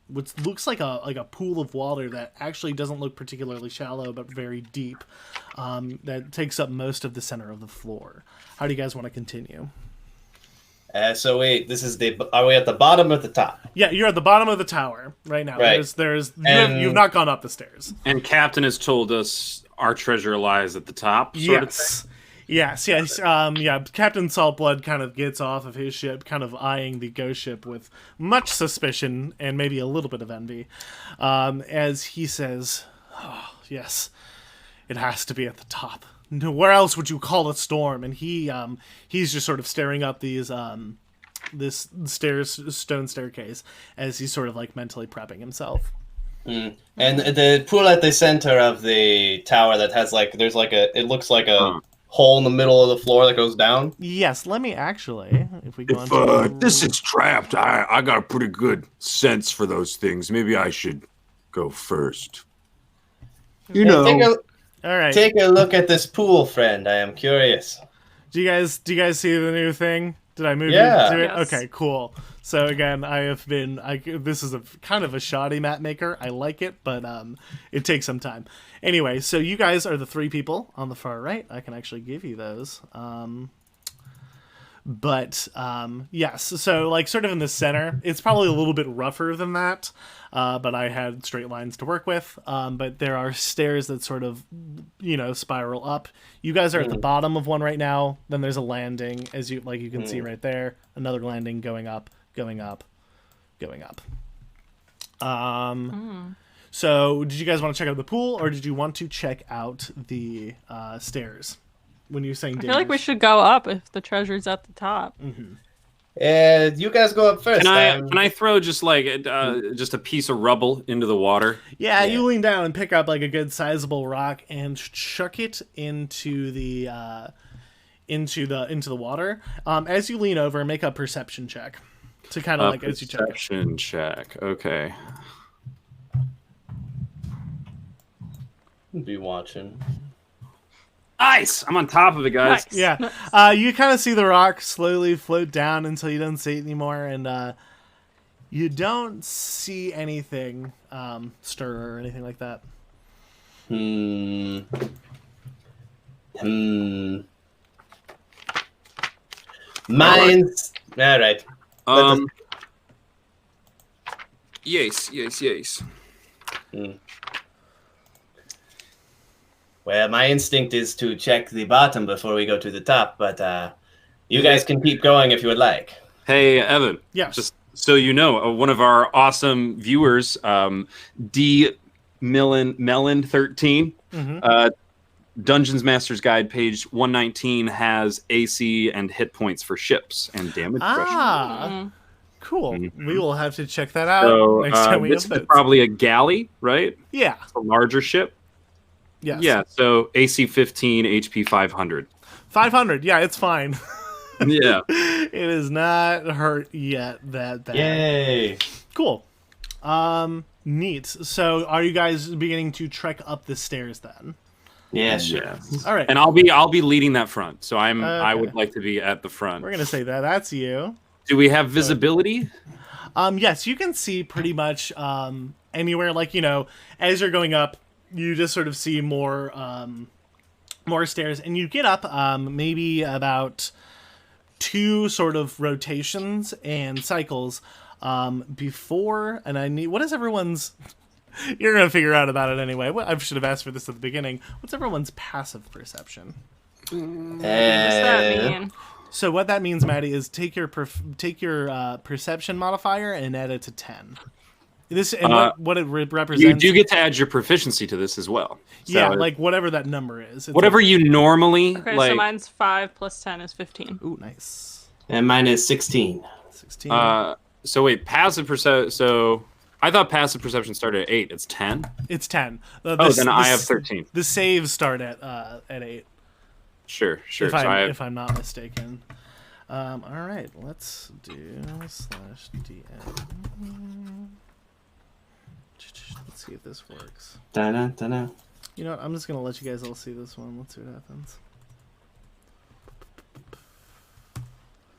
what looks like a pool of water that actually doesn't look particularly shallow but very deep, that takes up most of the center of the floor. How do you guys want to continue? So wait, are we at the bottom or the top? Yeah, you're at the bottom of the tower right now. Right. You've not gone up the stairs. And Captain has told us our treasure lies at the top. Sort of thing? Yes. Yeah. Captain Saltblood kind of gets off of his ship, kind of eyeing the ghost ship with much suspicion and maybe a little bit of envy, as he says, "Oh, yes, it has to be at the top. No, where else would you call a storm?" And he's just sort of staring up this stone staircase as he's sort of like mentally prepping himself. And the pool at the center of the tower that has it looks like a hole in the middle of the floor that goes down. Yes, let me actually, if we go If this is trapped, I got a pretty good sense for those things. Maybe I should go first. You know. All right. Take a look at this pool, friend. I am curious. Do you guys see the new thing? Did I move you Yeah. to it? Yes. Okay, cool. So again, this is a kind of a shoddy map maker. I like it, but it takes some time. Anyway, so you guys are the three people on the far right. I can actually give you those. Yes, so like sort of in the center, it's probably a little bit rougher than that, but I had straight lines to work with. But there are stairs that sort of, spiral up. You guys are at the bottom of one right now. Then there's a landing, as you can see right there. Another landing going up, going up, going up. So did you guys want to check out the pool, or did you want to check out the stairs? When you're saying I feel like we should go up if the treasure's at the top. You guys go up first. Can I throw just a piece of rubble into the water? Yeah, you lean down and pick up like a good sizable rock and chuck it into the water. As you lean over, make a perception check to kind of as you check it. Perception check. Okay. Be watching. Nice! I'm on top of it, guys. Nice. Yeah. You kind of see the rock slowly float down until you don't see it anymore, and you don't see anything stir or anything like that. Mine's all right. Yes. Well, my instinct is to check the bottom before we go to the top, but you guys can keep going if you would like. Hey, Evan. Yeah. Just so you know, one of our awesome viewers, D Melon 13, Dungeons Master's Guide, page 119, has AC and hit points for ships and damage. Cool. We will have to check that out So next time we this have is votes. probably a galley, right? Yeah. It's a larger ship. Yes. Yeah. So AC 15, HP 500. 500. Yeah, it's fine. Yeah. It is not hurt yet that bad. Yay! Cool. Neat. So, are you guys beginning to trek up the stairs then? Yeah, sure. Yes. All right. And I'll be leading that front. So I Okay. would like to be at the front. We're gonna say that. That's you. Do we have visibility? Yes, you can see pretty much anywhere. As you're going up, you just sort of see more stairs, and you get up maybe about 2 sort of rotations and cycles before. And what is everyone's? You're gonna figure out about it anyway. I should have asked for this at the beginning. What's everyone's passive perception? What does that mean? So what that means, Maddie, is take your perception modifier and add it to 10. This and what it represents. You do get to add your proficiency to this as well. So Yeah, whatever that number is. It's whatever you normally Okay, like. so mine's 5 plus 10 is 15. Ooh, nice. And mine is 16. 16. So wait, passive perception. So I thought passive perception started at 8. It's 10. It's 10. Then I have 13. The saves start at 8. Sure. If I'm not mistaken. All right, let's do /DM. Let's see if this works. Da-na. You know what? I'm just gonna let you guys all see this one. Let's see what happens.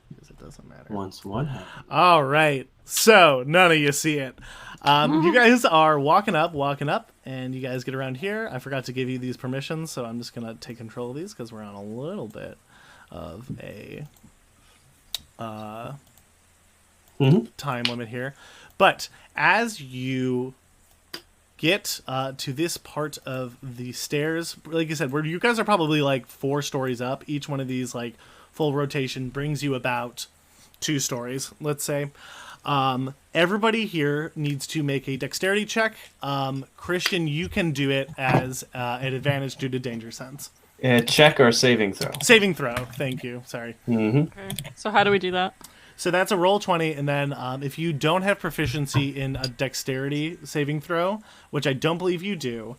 Because it doesn't matter. Once what happened? All right. So none of you see it. You guys are walking up, and you guys get around here. I forgot to give you these permissions, so I'm just gonna take control of these because we're on a little bit of a time limit here. But as you get to this part of the stairs, like I said, where you guys are probably like 4 stories up. Each one of these like full rotation brings you about 2 stories, let's say. Everybody here needs to make a dexterity check. Christian, you can do it as an advantage due to danger sense. Check or saving throw? Saving throw. Thank you. Sorry. Okay. So how do we do that? So that's a roll 20, and then if you don't have proficiency in a dexterity saving throw, which I don't believe you do,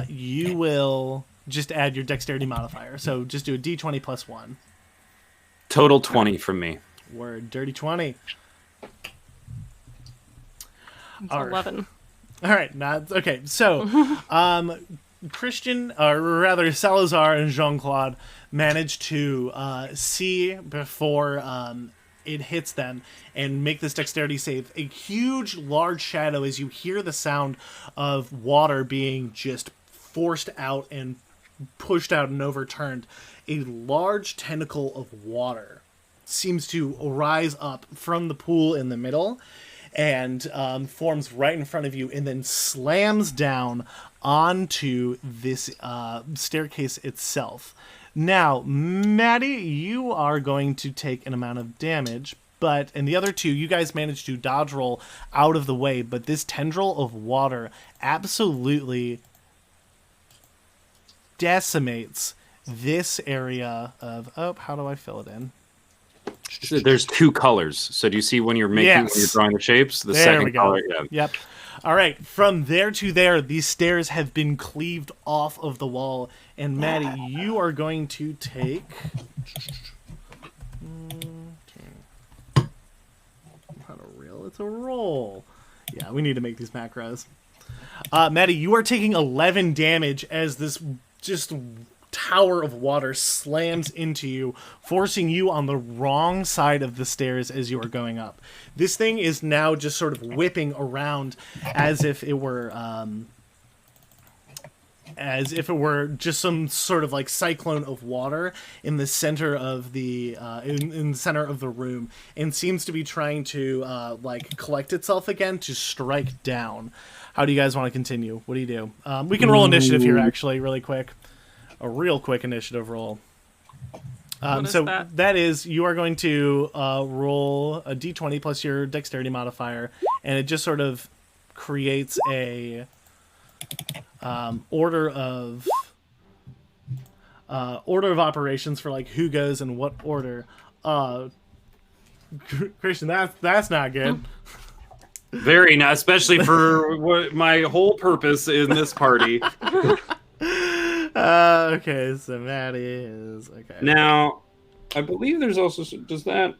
you will just add your dexterity modifier. So just do a d20 plus 1. Total 20 from me. Word. Dirty 20. It's All right. 11. All right. Okay. So Christian, or rather Salazar and Jean-Claude managed to see before it hits them and make this dexterity save. A huge, large shadow as you hear the sound of water being just forced out and pushed out and overturned. A large tentacle of water seems to rise up from the pool in the middle and forms right in front of you and then slams down onto this staircase itself. Now, Maddie, you are going to take an amount of damage, and the other 2, you guys managed to dodge roll out of the way, but this tendril of water absolutely decimates this area of... Oh, how do I fill it in? There's 2 colors. So do you see when you're making, when you're drawing the shapes? The second color, yeah. Yep. All right. From there to there, these stairs have been cleaved off of the wall. And Maddie, you are going to take... It's a roll. Yeah, we need to make these macros. Maddie, you are taking 11 damage as this just tower of water slams into you, forcing you on the wrong side of the stairs as you are going up. This thing is now just sort of whipping around as if it were just some sort of like cyclone of water in the center of the in the center of the room, and seems to be trying to like collect itself again to strike down. How do you guys want to continue? What do you do? We can roll initiative here, actually, really quick. A real quick initiative roll. So that is, you are going to roll a d20 plus your dexterity modifier, and it just sort of creates a order of operations for like who goes in what order. Christian, that's not good. Very not, especially for what my whole purpose in this party. Okay, so Maddie is okay. Now, I believe there's also, does that,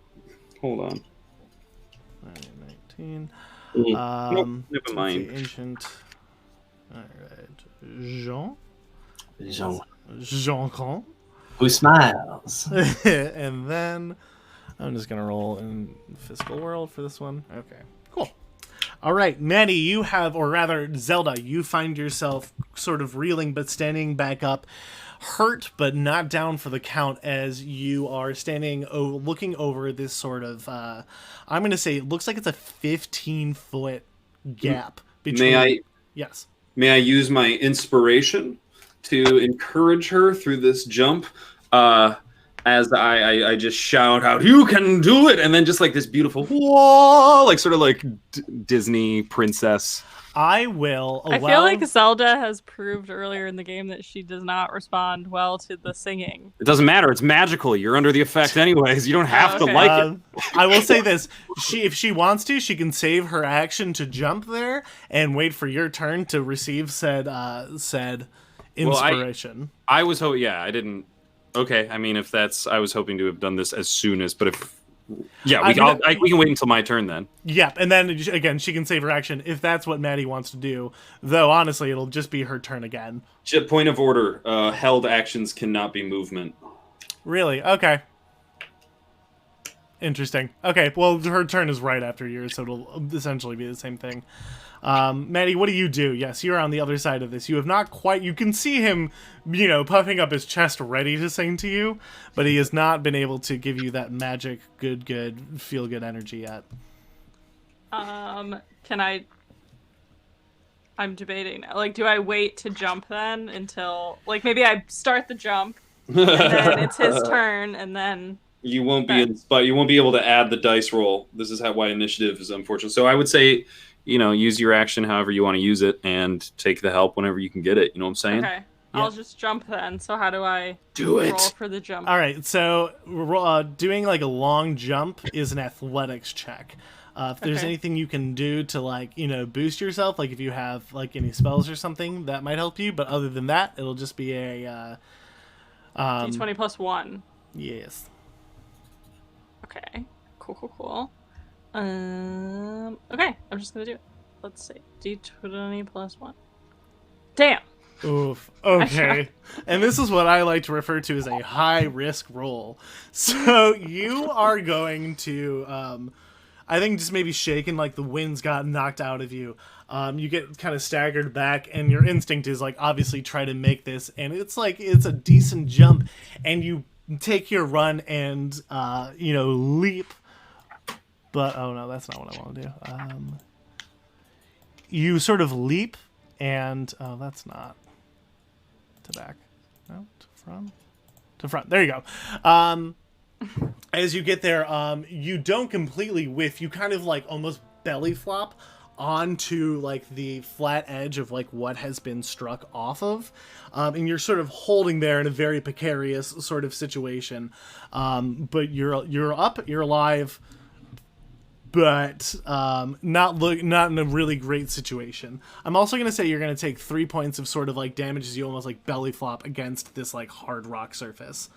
hold on. 19. Nope, never mind. Ancient. All right, Jean. Jean. Who smiles? And then I'm just gonna roll in Fiscal World for this one. Okay, cool. All right, Maddie, you have, or rather Zelda, you find yourself sort of reeling but standing back up, hurt but not down for the count, as you are standing looking over this sort of I'm gonna say it looks like it's a 15-foot gap between. Yes. May I use my inspiration to encourage her through this jump? As I just shout out, "You can do it!" And then just like this beautiful whoa, like sort of like Disney princess. I will allow... I feel like Zelda has proved earlier in the game that she does not respond well to the singing. It doesn't matter. It's magical. You're under the effect anyways. You don't have to like it. I will say this. If she wants to, she can save her action to jump there and wait for your turn to receive said inspiration. Well, I was hoping... Yeah, I didn't... Okay, I mean, if that's... I was hoping to have done this as soon as... But if Yeah, we can wait until my turn then. Yep, and then again, she can save her action if that's what Maddie wants to do. Though honestly, it'll just be her turn again. Point of order: held actions cannot be movement. Really? Okay. Interesting. Okay, well, her turn is right after yours, so it'll essentially be the same thing. Maddie, what do you do? Yes, you're on the other side of this. You have not quite... You can see him, puffing up his chest ready to sing to you, but he has not been able to give you that magic, good, feel-good energy yet. Can I... I'm debating now. Like, do I wait to jump then until... Like, maybe I start the jump, and then it's his turn, and then... You won't be you won't be able to add the dice roll. This is why initiative is unfortunate. So I would say, use your action however you want to use it, and take the help whenever you can get it. You know what I'm saying? Okay, yeah. I'll just jump then. So how do I do it? Roll for the jump? All right. So doing like a long jump is an athletics check. If there's anything you can do to boost yourself, like if you have like any spells or something, that might help you. But other than that, it'll just be a D20 plus 1. Yes. Okay. Cool. Okay, I'm just gonna do it. Let's see. D20 plus 1. Damn. Oof. Okay. And this is what I like to refer to as a high risk roll. So you are going to, I think just maybe shaken, like the winds got knocked out of you. You get kind of staggered back, and your instinct is like obviously try to make this, and it's a decent jump, and you take your run and leap, but oh no, that's not what I want to do. You sort of leap, and that's not to back, no, to front. There you go. As you get there, you don't completely whiff. You kind of like almost belly flop onto like the flat edge of like what has been struck off of, and you're sort of holding there in a very precarious sort of situation, but you're up, you're alive, but not in a really great situation. I'm also going to say you're going to take 3 points of sort of like damage as you almost like belly flop against this like hard rock surface.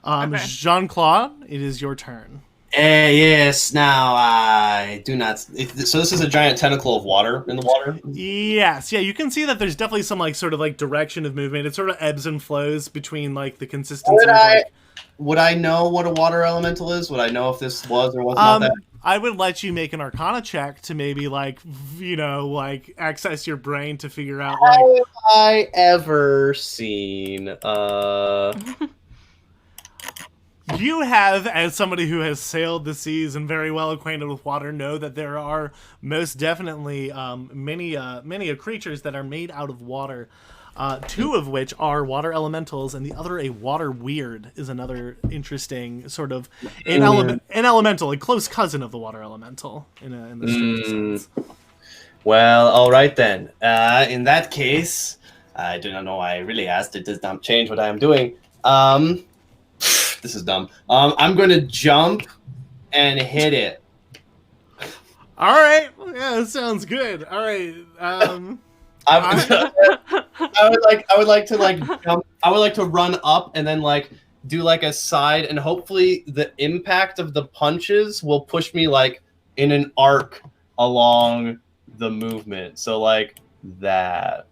Okay. Jean-Claude, it is your turn. Yes, now I do not... So this is a giant tentacle of water in the water? Yes, yeah, you can see that there's definitely some like sort of like direction of movement. It sort of ebbs and flows between like the consistency Would I know what a water elemental is? Would I know if this was or was not that? I would let you make an Arcana check to maybe like access your brain to figure out like... How have I ever seen You have, as somebody who has sailed the seas and very well acquainted with water, know that there are most definitely many creatures that are made out of water. 2 of which are water elementals, and the other a water weird is another interesting sort of an elemental, a close cousin of the water elemental in the strict sense. Well, all right then. In that case, I do not know why I really asked. It does not change what I am doing. This is dumb. I'm going to jump and hit it. All right. Yeah, that sounds good. All right. I would like to like jump. I would like to run up and then like do like a side, and hopefully the impact of the punches will push me like in an arc along the movement. So like that.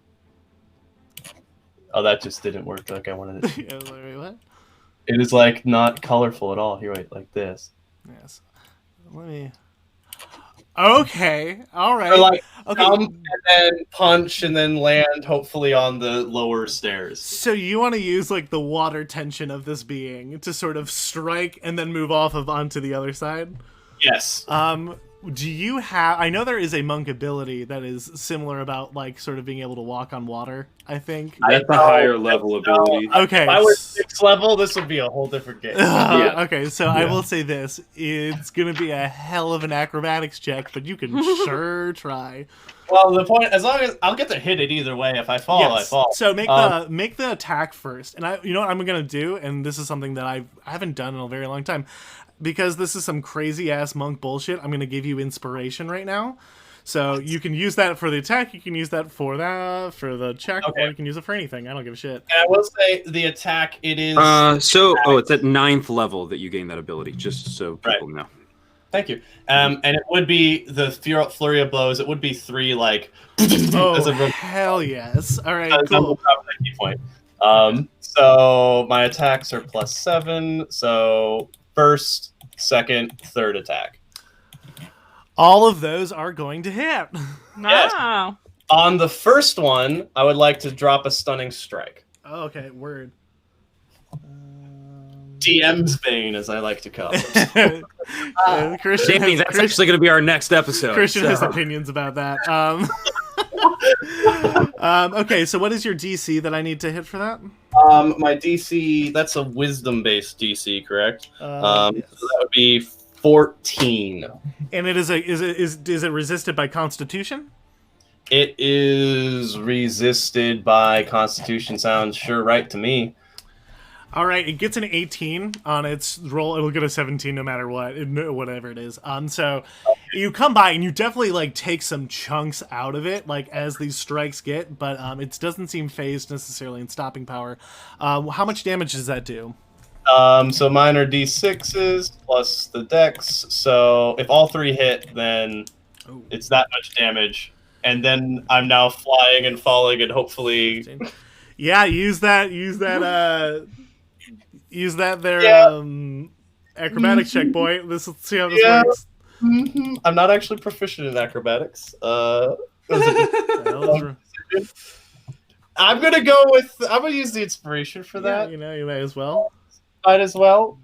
Oh, that just didn't work like I wanted it. Yeah, wait, what? It is like not colorful at all. Here, wait, like this. Yes. Let me. Okay. All right. Or like okay. Jump and then punch and then land, hopefully on the lower stairs. So you want to use like the water tension of this being to sort of strike and then move off of onto the other side? Yes. Do you have... I know there is a monk ability that is similar about like sort of being able to walk on water, I think. That's a higher level ability. Okay. If I was 6th level, this would be a whole different game. Yeah. Okay, so I will say this. It's going to be a hell of an acrobatics check, but you can sure try. Well, the point, as long as I'll get to hit it either way. If I fall, I fall. So make the attack first. And you know what I'm going to do? And this is something that I haven't done in a very long time. Because this is some crazy ass monk bullshit, I'm going to give you inspiration right now. So you can use that for the attack, you can use that for the check, or you can use it for anything. I don't give a shit. And I will say the attack, it is... it's at 9th level that you gain that ability, just so people know. Thank you. And it would be the flurry of blows. It would be 3 like. Oh hell yes! All right, cool. Key point. So my attacks are +7. So first, second, third attack. All of those are going to hit. Yes. Wow. On the first one, I would like to drop a stunning strike. Oh, okay, word. DM's Bane, as I like to call it. Christian Jamie, that's actually going to be our next episode. Christian has opinions about that. Okay, so what is your DC that I need to hit for that? My DC, that's a wisdom-based DC, correct? Yes. So that would be 14. And is it resisted by Constitution? It is resisted by Constitution. Sounds sure right to me. All right, it gets an 18 on its roll. It'll get a 17 no matter what, whatever it is. So you come by and you definitely like take some chunks out of it, like as these strikes get, but it doesn't seem phased necessarily in stopping power. How much damage does that do? So mine are D6s plus the dex. So if all 3 hit, then it's that much damage. And then I'm now flying and falling and hopefully. Yeah, use that there acrobatics check, boy. Let's see how this works. Mm-hmm. I'm not actually proficient in acrobatics. I'm gonna use the inspiration for that. You may as well. Might as well.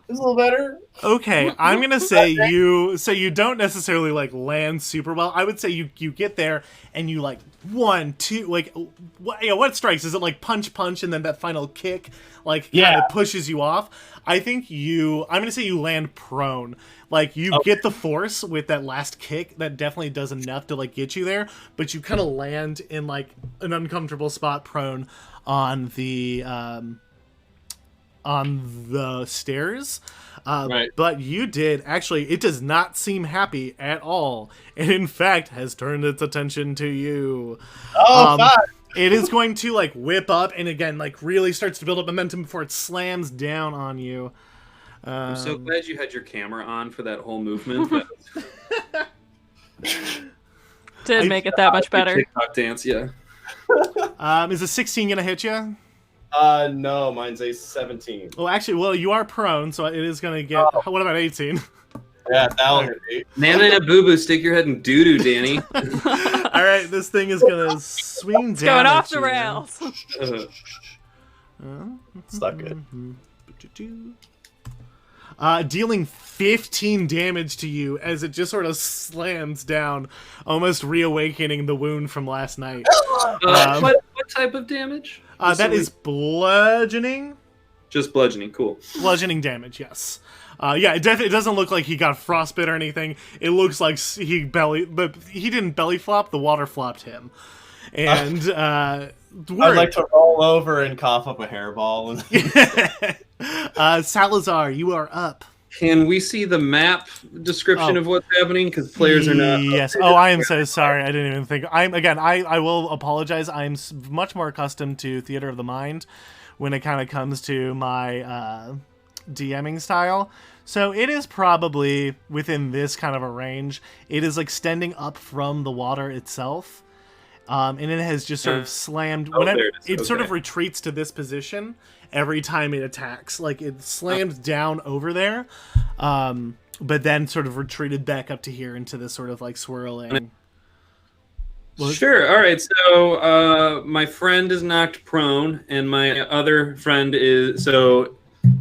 It's a little better. Okay, I'm gonna say you don't necessarily like land super well. I would say you get there and you like 1, 2, like what strikes? Is it like punch and then that final kick like kind of pushes you off? I'm gonna say you land prone. Like you get the force with that last kick that definitely does enough to like get you there, but you kind of land in like an uncomfortable spot prone on the stairs. Right. But you did actually, it does not seem happy at all, and in fact has turned its attention to you. It is going to like whip up and again like really starts to build up momentum before it slams down on you. I'm so glad you had your camera on for that whole movement. Did make it that much better. TikTok dance, yeah. Is a 16 gonna hit you? No, mine's a 17. Well, actually, you are prone, so it is gonna get. What about 18? Yeah, that'll hit me. Nana and a boo-boo, stick your head in doo-doo, Danny. All right, this thing is gonna swing It's down. going off at the you. rails. It's not good. Dealing 15 damage to you as it just sort of slams down, almost reawakening the wound from last night. What type of damage? That is bludgeoning. Just bludgeoning, cool. Bludgeoning damage, yes. It doesn't look like he got frostbite or anything. It looks like but he didn't belly flop. The water flopped him, and I'd like to roll over and cough up a hairball. Salazar, you are up. Can we see the map description of what's happening? Because players are not. Yes. Oh, I am so sorry. I didn't even think. I will apologize. I'm much more accustomed to Theater of the Mind when it kind of comes to my DMing style. So it is probably within this kind of a range. It is extending up from the water itself. And it has just sort of slammed. Whenever it sort of retreats to this position every time it attacks. Like it slammed down over there, but then sort of retreated back up to here into this sort of like swirling. Sure. All right. So my friend is knocked prone, and my other friend is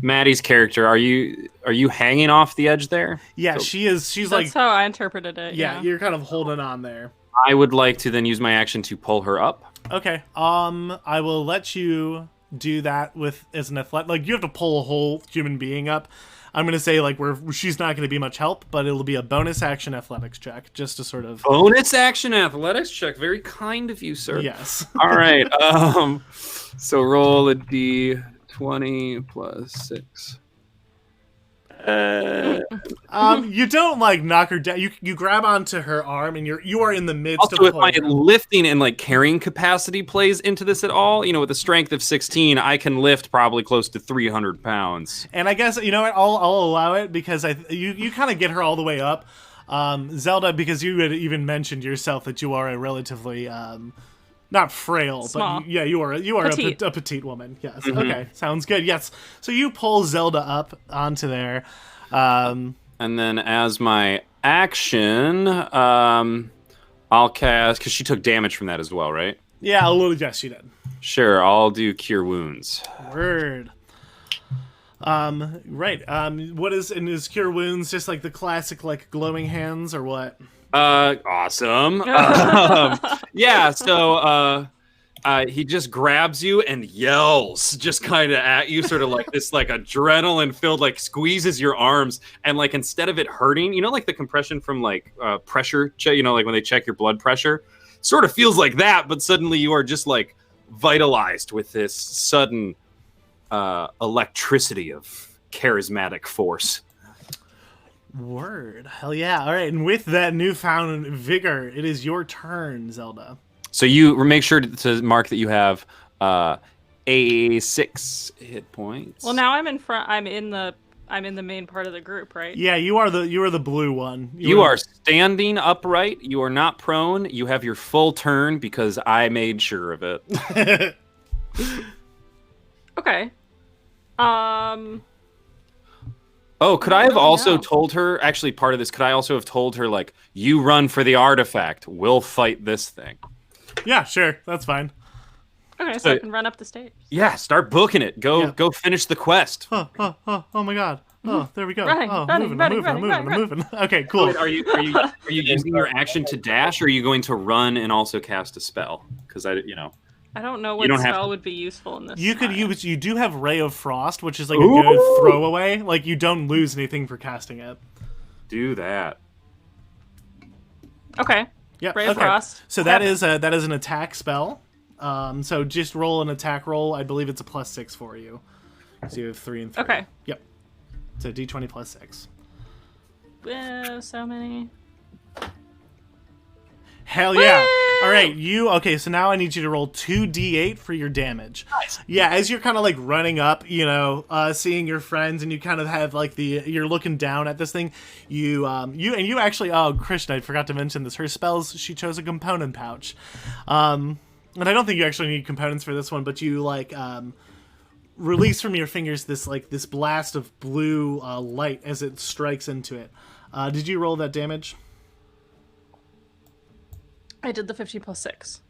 Maddie's character. Are you hanging off the edge there? Yeah, she is. She's That's like. how I interpreted it. Yeah, you're kind of holding on there. I would like to then use my action to pull her up. Okay. I will let you do that as an athletic. Like you have to pull a whole human being up. I'm gonna say like she's not gonna be much help, but it'll be a bonus action athletics check just to sort of. Bonus action athletics check. Very kind of you, sir. Yes. All right. So roll a d20 plus 6. You don't like knock her down. You grab onto her arm, and you are in the midst Also, of if my pulling her. lifting and like carrying capacity plays into this at all, with a strength of 16, I can lift probably close to 300 pounds. And I guess, you know what, I'll allow it because you kind of get her all the way up. Zelda, because you had even mentioned yourself that you are a relatively not frail, Small. but you are Petite. a petite woman. Yes. Okay. Sounds good. Yes. So you pull Zelda up onto there. And then as my action, I'll cast, because she took damage from that as well, right? Yeah, a little. Yes, you did. Sure, I'll do Cure Wounds. Word. Right. What is Cure Wounds just like the classic like glowing hands or what? Awesome. Yeah, so he just grabs you and yells just kind of at you, sort of like this like adrenaline filled, like squeezes your arms, and like instead of it hurting, like the compression from like pressure check, like when they check your blood pressure, sort of feels like that, but suddenly you are just like vitalized with this sudden electricity of charismatic force. Word. Hell yeah. All right. And with that newfound vigor, it is your turn, Zelda. So you make sure to mark that you have a 6 hit points. Well, now I'm in front. I'm in the main part of the group, right? Yeah, you are the blue one. You are standing upright. You are not prone. You have your full turn because I made sure of it. Okay. Oh, could I have also told her, actually part of this, could I also have told her, like, you run for the artifact, we'll fight this thing? Yeah, sure. That's fine. Okay, so I can run up the stage. Yeah, start booking it. Go finish the quest. Oh my god. Oh, there we go. Running, oh, running, I'm moving. Okay, cool. Wait, are you using your action to dash, or are you going to run and also cast a spell? Because I don't know what spell would be useful in this. You do have Ray of Frost, which is like a good throwaway. Like you don't lose anything for casting it. Do that. Okay. Yeah. Ray of Frost. So that is an attack spell. So just roll an attack roll. I believe it's a +6 for you. So you have 3 and 3. Okay. Yep. So D20 +6. So many. Hell yeah. All right, so now I need you to roll 2d8 for your damage. Nice. Yeah, as you're kind of like running up, seeing your friends, and you kind of have like you're looking down at this thing, you actually, Christian, I forgot to mention this, her spells, she chose a component pouch. And I don't think you actually need components for this one, but you release from your fingers this blast of blue light as it strikes into it. Did you roll that damage? I did the 15 + 6.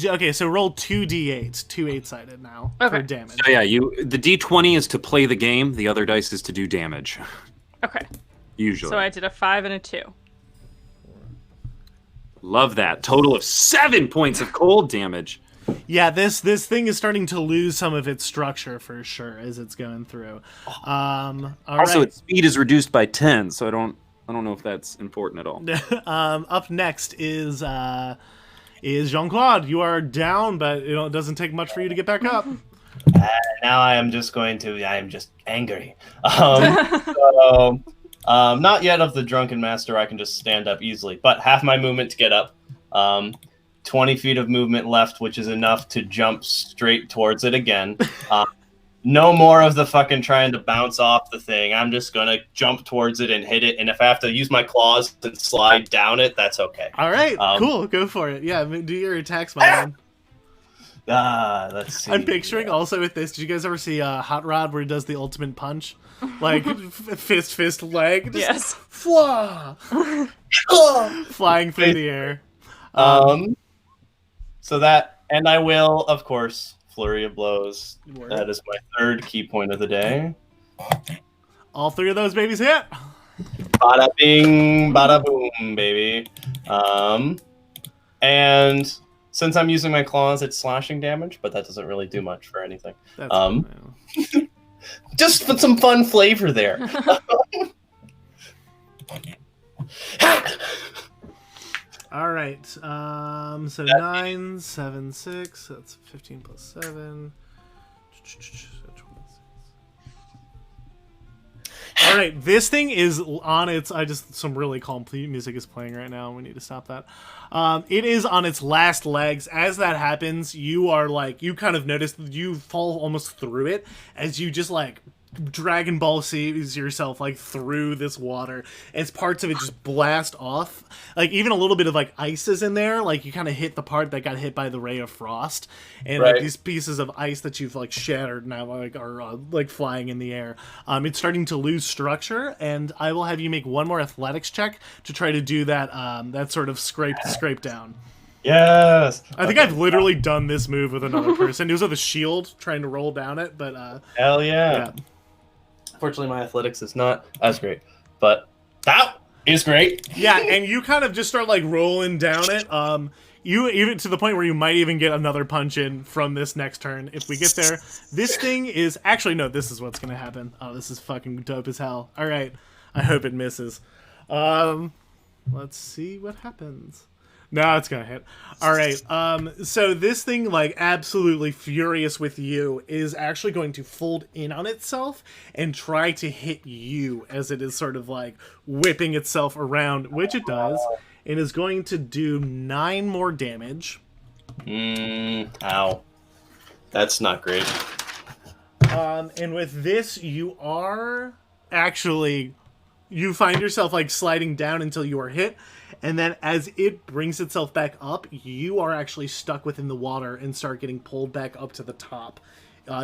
Okay, so roll 2d8s, 2 8-sided now for damage. So yeah, the d20 is to play the game. The other dice is to do damage. Okay. Usually. So I did a 5 and a 2. Love that. Total of 7 points of cold damage. Yeah, this thing is starting to lose some of its structure for sure as it's going through. Also, its speed is reduced by 10, so I don't know if that's important at all. Up next is Jean-Claude. You are down, but it doesn't take much for you to get back up. Now I am just angry. Not yet of the drunken master. I can just stand up easily, but half my movement to get up. 20 feet of movement left, which is enough to jump straight towards it again. No more of the fucking trying to bounce off the thing. I'm just going to jump towards it and hit it. And if I have to use my claws and slide down it, that's okay. All right, cool. Go for it. Yeah, do your attacks, my man. Let's see. I'm picturing also with this. Did you guys ever see Hot Rod where he does the ultimate punch? Like fist, leg. Just yes. Flying through the air. So that, and I will, of course, Flurry of Blows. Word. That is my third key point of the day. All 3 of those babies hit. Bada bing, bada boom, baby. And since I'm using my claws, it's slashing damage, but that doesn't really do much for anything. Just put some fun flavor there. All right. So 9, 7, 6. That's 15 + 7. All right, this thing is on its. Some really calm music is playing right now. We need to stop that. It is on its last legs. As that happens, you are like, you kind of notice you fall almost through it as you just like Dragon Ball sees yourself like through this water as parts of it just blast off. Like even a little bit of like ice is in there. Like you kind of hit the part that got hit by the ray of frost, and like these pieces of ice that you've like shattered now like are like flying in the air. It's starting to lose structure, and I will have you make one more athletics check to try to do that that sort of scrape down. Yes. I think I've literally done this move with another person. It was with a shield trying to roll down it, but hell yeah. Fortunately, my athletics is not as great, but that is great. Yeah, and you kind of just start like rolling down it. You even to the point where you might even get another punch in from this next turn if we get there. This thing is actually no. This is what's gonna happen. Oh, this is fucking dope as hell. All right, I hope it misses. Let's see what happens. No, it's gonna hit. All right. So this thing, like, absolutely furious with you, is actually going to fold in on itself and try to hit you as it is sort of like whipping itself around, which it does. It is going to do 9 more damage. Ow. That's not great. And with this, you are actually, you find yourself like sliding down until you are hit. And then as it brings itself back up, you are actually stuck within the water and start getting pulled back up to the top.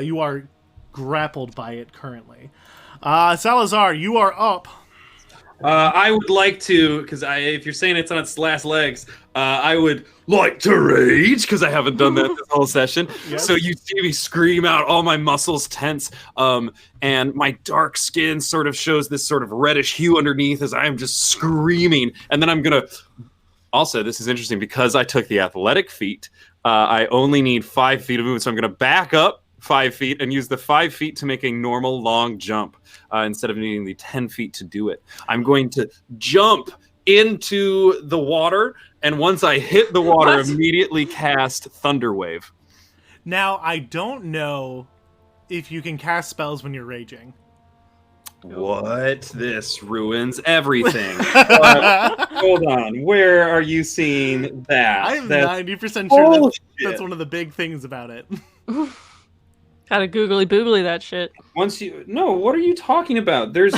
You are grappled by it currently. Salazar, you are up. I would like to, because if you're saying it's on its last legs, I would like to rage, because I haven't done that this whole session. Yes. So you see me scream out, all my muscles tense, and my dark skin sort of shows this sort of reddish hue underneath as I am just screaming. And then I'm going to... Also, this is interesting, because I took the athletic feat, I only need 5 feet of movement, so I'm going to back up 5 feet and use the 5 feet to make a normal long jump instead of needing the 10 feet to do it. I'm going to jump into the water, and once I hit the water, immediately cast Thunder Wave. Now, I don't know if you can cast spells when you're raging. What? This ruins everything. Hold on. Where are you seeing that? I'm 90% sure that's one of the big things about it. Gotta googly boogly that shit. No, what are you talking about? There's,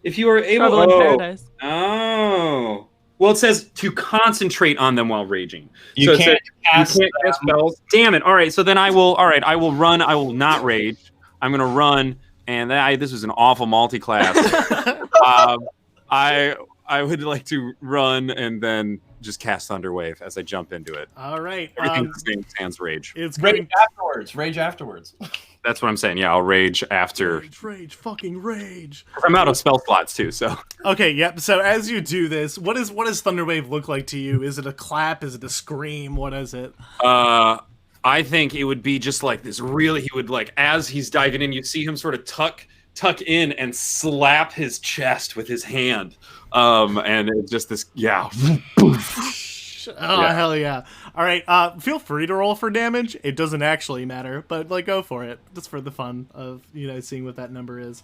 if you are able Trouble in Paradise. Oh. Well, it says to concentrate on them while raging. You can't cast spells. Damn it. All right, so then I will run. I will not rage. I'm going to run, and this was an awful multi-class. I would like to run and then just cast Thunder Wave as I jump into it. All right. Everything sans rage. It's rage afterwards. Rage afterwards. That's what I'm saying. Yeah, I'll rage after. Rage, fucking rage. I'm out of spell slots too, so. Okay, yep. So as you do this, what does Thunder Wave look like to you? Is it a clap? Is it a scream? What is it? I think it would be just like this. Really, he would like as he's diving in, you see him sort of tuck in and slap his chest with his hand. And it's just this, yeah. Hell yeah. All right, feel free to roll for damage. It doesn't actually matter, but like go for it. Just for the fun of, seeing what that number is.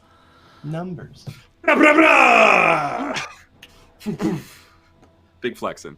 Numbers. Blah, blah, blah! Big flexing.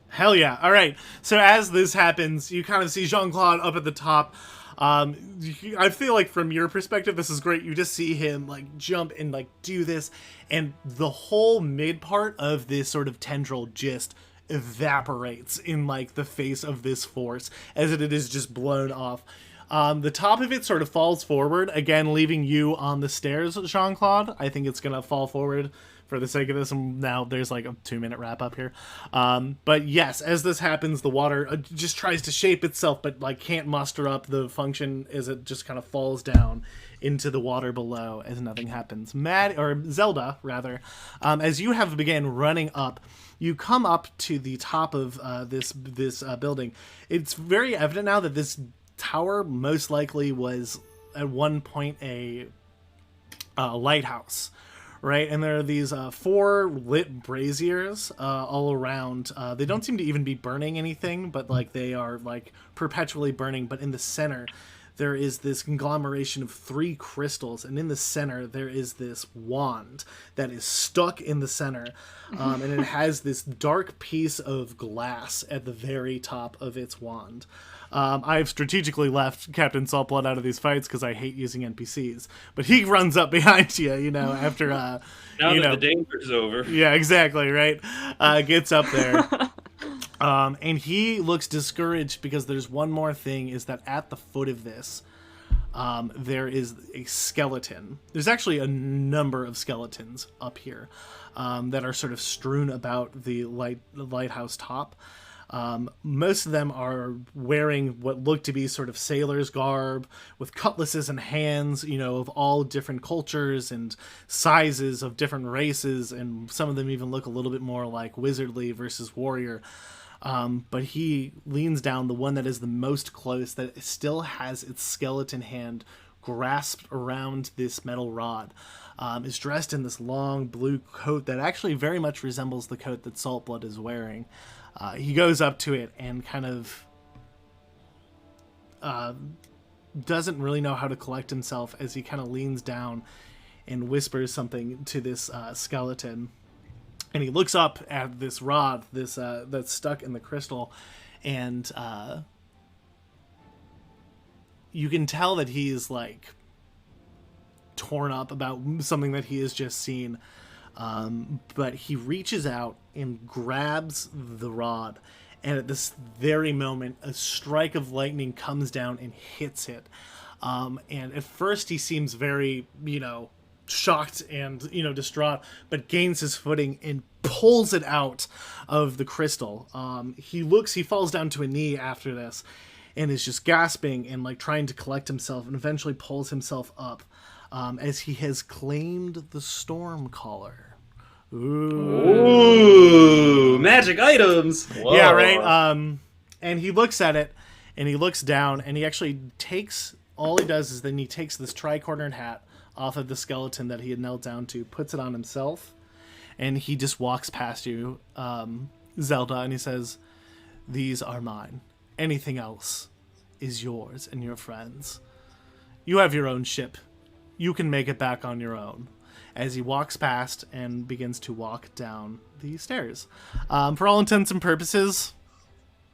Hell yeah. All right. So as this happens, you kind of see Jean-Claude up at the top. I feel like from your perspective, this is great. You just see him like jump and like do this, and the whole mid part of this sort of tendril just evaporates in like the face of this force as it is just blown off. The top of it sort of falls forward, again, leaving you on the stairs, Jean-Claude. I think it's going to fall forward for the sake of this, and now there's like a 2-minute wrap up here. But yes, as this happens, the water just tries to shape itself, but like can't muster up the function as it just kind of falls down into the water below as nothing happens. Zelda, rather, as you have began running up, you come up to the top of this building. It's very evident now that this tower most likely was at one point a lighthouse. Right, and there are these 4 lit braziers all around. They don't seem to even be burning anything, but like they are like perpetually burning. But in the center, there is this conglomeration of 3 crystals, and in the center there is this wand that is stuck in the center, and it has this dark piece of glass at the very top of its wand. I've strategically left Captain Saltblood out of these fights because I hate using NPCs, but he runs up behind you, after now that the danger is over. Yeah, exactly, right? Gets up there. And he looks discouraged because there's one more thing, is that at the foot of this, there is a skeleton. There's actually a number of skeletons up here that are sort of strewn about the lighthouse top. Most of them are wearing what look to be sort of sailor's garb with cutlasses in hands, of all different cultures and sizes of different races, and some of them even look a little bit more like wizardly versus warrior. But he leans down, the one that is the most close, that still has its skeleton hand grasped around this metal rod, is dressed in this long blue coat that actually very much resembles the coat that Saltblood is wearing. He goes up to it and kind of doesn't really know how to collect himself as he kind of leans down and whispers something to this skeleton. And he looks up at this rod, that's stuck in the crystal, and you can tell that he's like torn up about something that he has just seen. But he reaches out and grabs the rod, and at this very moment, a strike of lightning comes down and hits it. And at first, he seems very, shocked and distraught, but gains his footing and pulls it out of the crystal. He falls down to a knee after this and is just gasping and like trying to collect himself, and eventually pulls himself up as he has claimed the storm collar. Ooh, magic items. Whoa. Yeah, right. And he looks at it and he looks down, and he actually takes, all he does is then he takes this tri-cornered hat off of the skeleton that he had knelt down to, puts it on himself, and he just walks past you, Zelda, and he says, "These are mine. Anything else is yours and your friends. You have your own ship. You can make it back on your own." As he walks past and begins to walk down the stairs. For all intents and purposes,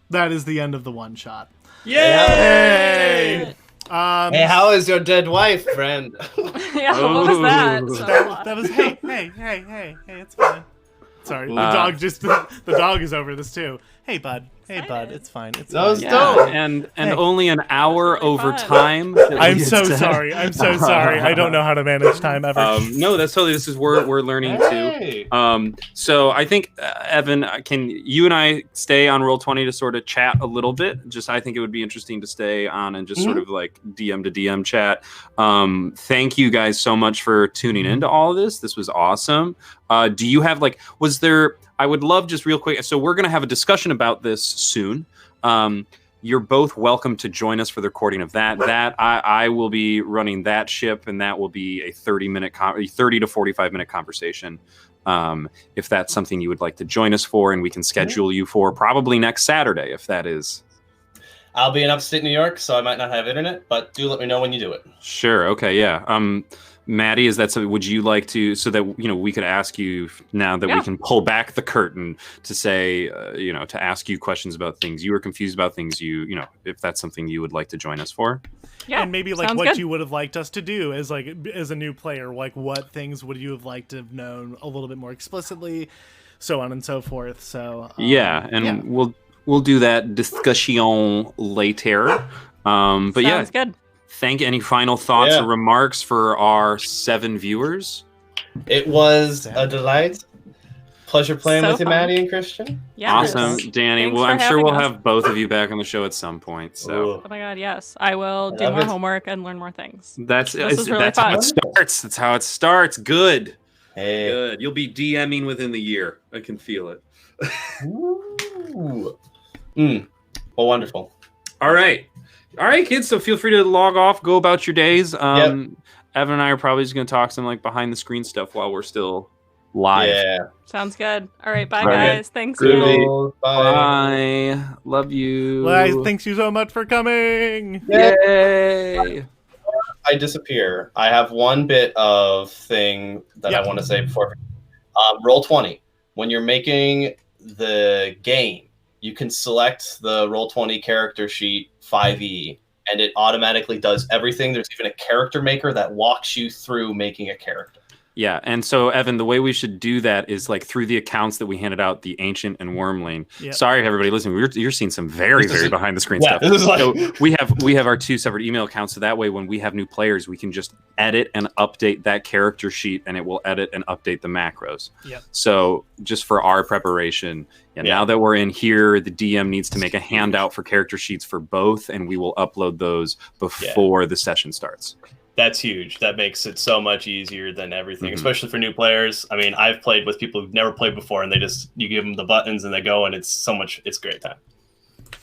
that is the end of the one shot. Yay! Hey, how is your dead wife, friend? Yeah, what was that? That was hey, it's fine. Sorry, the dog is over this too. Hey, bud. Hey, bud. It's fine. It's fine. Yeah, and only an hour over time. I'm so sorry. I don't know how to manage time ever. No, that's totally. This is we're learning too. So I think Evan, can you and I stay on Roll20 to sort of chat a little bit? I think it would be interesting to stay on and just sort of like DM to DM chat. Thank you guys so much for tuning into all of this. This was awesome. Do you have was there? I would love just real quick. So we're going to have a discussion about this soon. You're both welcome to join us for the recording of that. I will be running that ship, and that will be a 30 to 45 minute conversation. If that's something you would like to join us for, and we can schedule you for probably next Saturday, if that is. I'll be in upstate New York, so I might not have internet, but do let me know when you do it. Sure. Okay. Yeah. Maddie, is that something? Would you like to, so that we could ask you now that we can pull back the curtain to say, to ask you questions about things you were confused about, things if that's something you would like to join us for? Yeah, and maybe what good. You would have liked us to do as a new player, what things would you have liked to have known a little bit more explicitly, so on and so forth. So we'll do that discussion later. But Sounds good. Thank any final thoughts or remarks for our 7 viewers. It was a delight. Pleasure playing with you, Maddie and Christian. Yeah. Awesome, Danny. Thanks well, I'm sure we'll us. have both of you back on the show at some point. So. Oh my God, yes. I will do more homework and learn more things. That's really that's fun. how it starts. That's how it starts. Good. Hey. Good. You'll be DMing within the year. I can feel it. Well, wonderful. All right, kids. So feel free to log off, go about your days. Evan and I are probably just going to talk some behind the screen stuff while we're still live. Yeah. Sounds good. All right, bye Okay. guys. Thanks Groovy. again. Cool. Bye. Bye. Love you. Well, thanks you so much for coming. Yay. I disappear. I have one bit of thing that I want to say before. Roll 20. When you're making the game, you can select the Roll 20 character sheet 5e, and it automatically does everything. There's even a character maker that walks you through making a character. Yeah, and so Evan, the way we should do that is like through the accounts that we handed out, the Ancient and Wormling. Yep. Sorry, everybody listening, you're seeing some very behind the screen stuff. This is like... So we have our 2 separate email accounts, so that way when we have new players, we can just edit and update that character sheet, and it will edit and update the macros. Yep. So just for our preparation, now that we're in here, the DM needs to make a handout for character sheets for both, and we will upload those before the session starts. That's huge. That makes it so much easier than everything, especially for new players. I mean, I've played with people who've never played before, and you give them the buttons and they go, and it's a great time.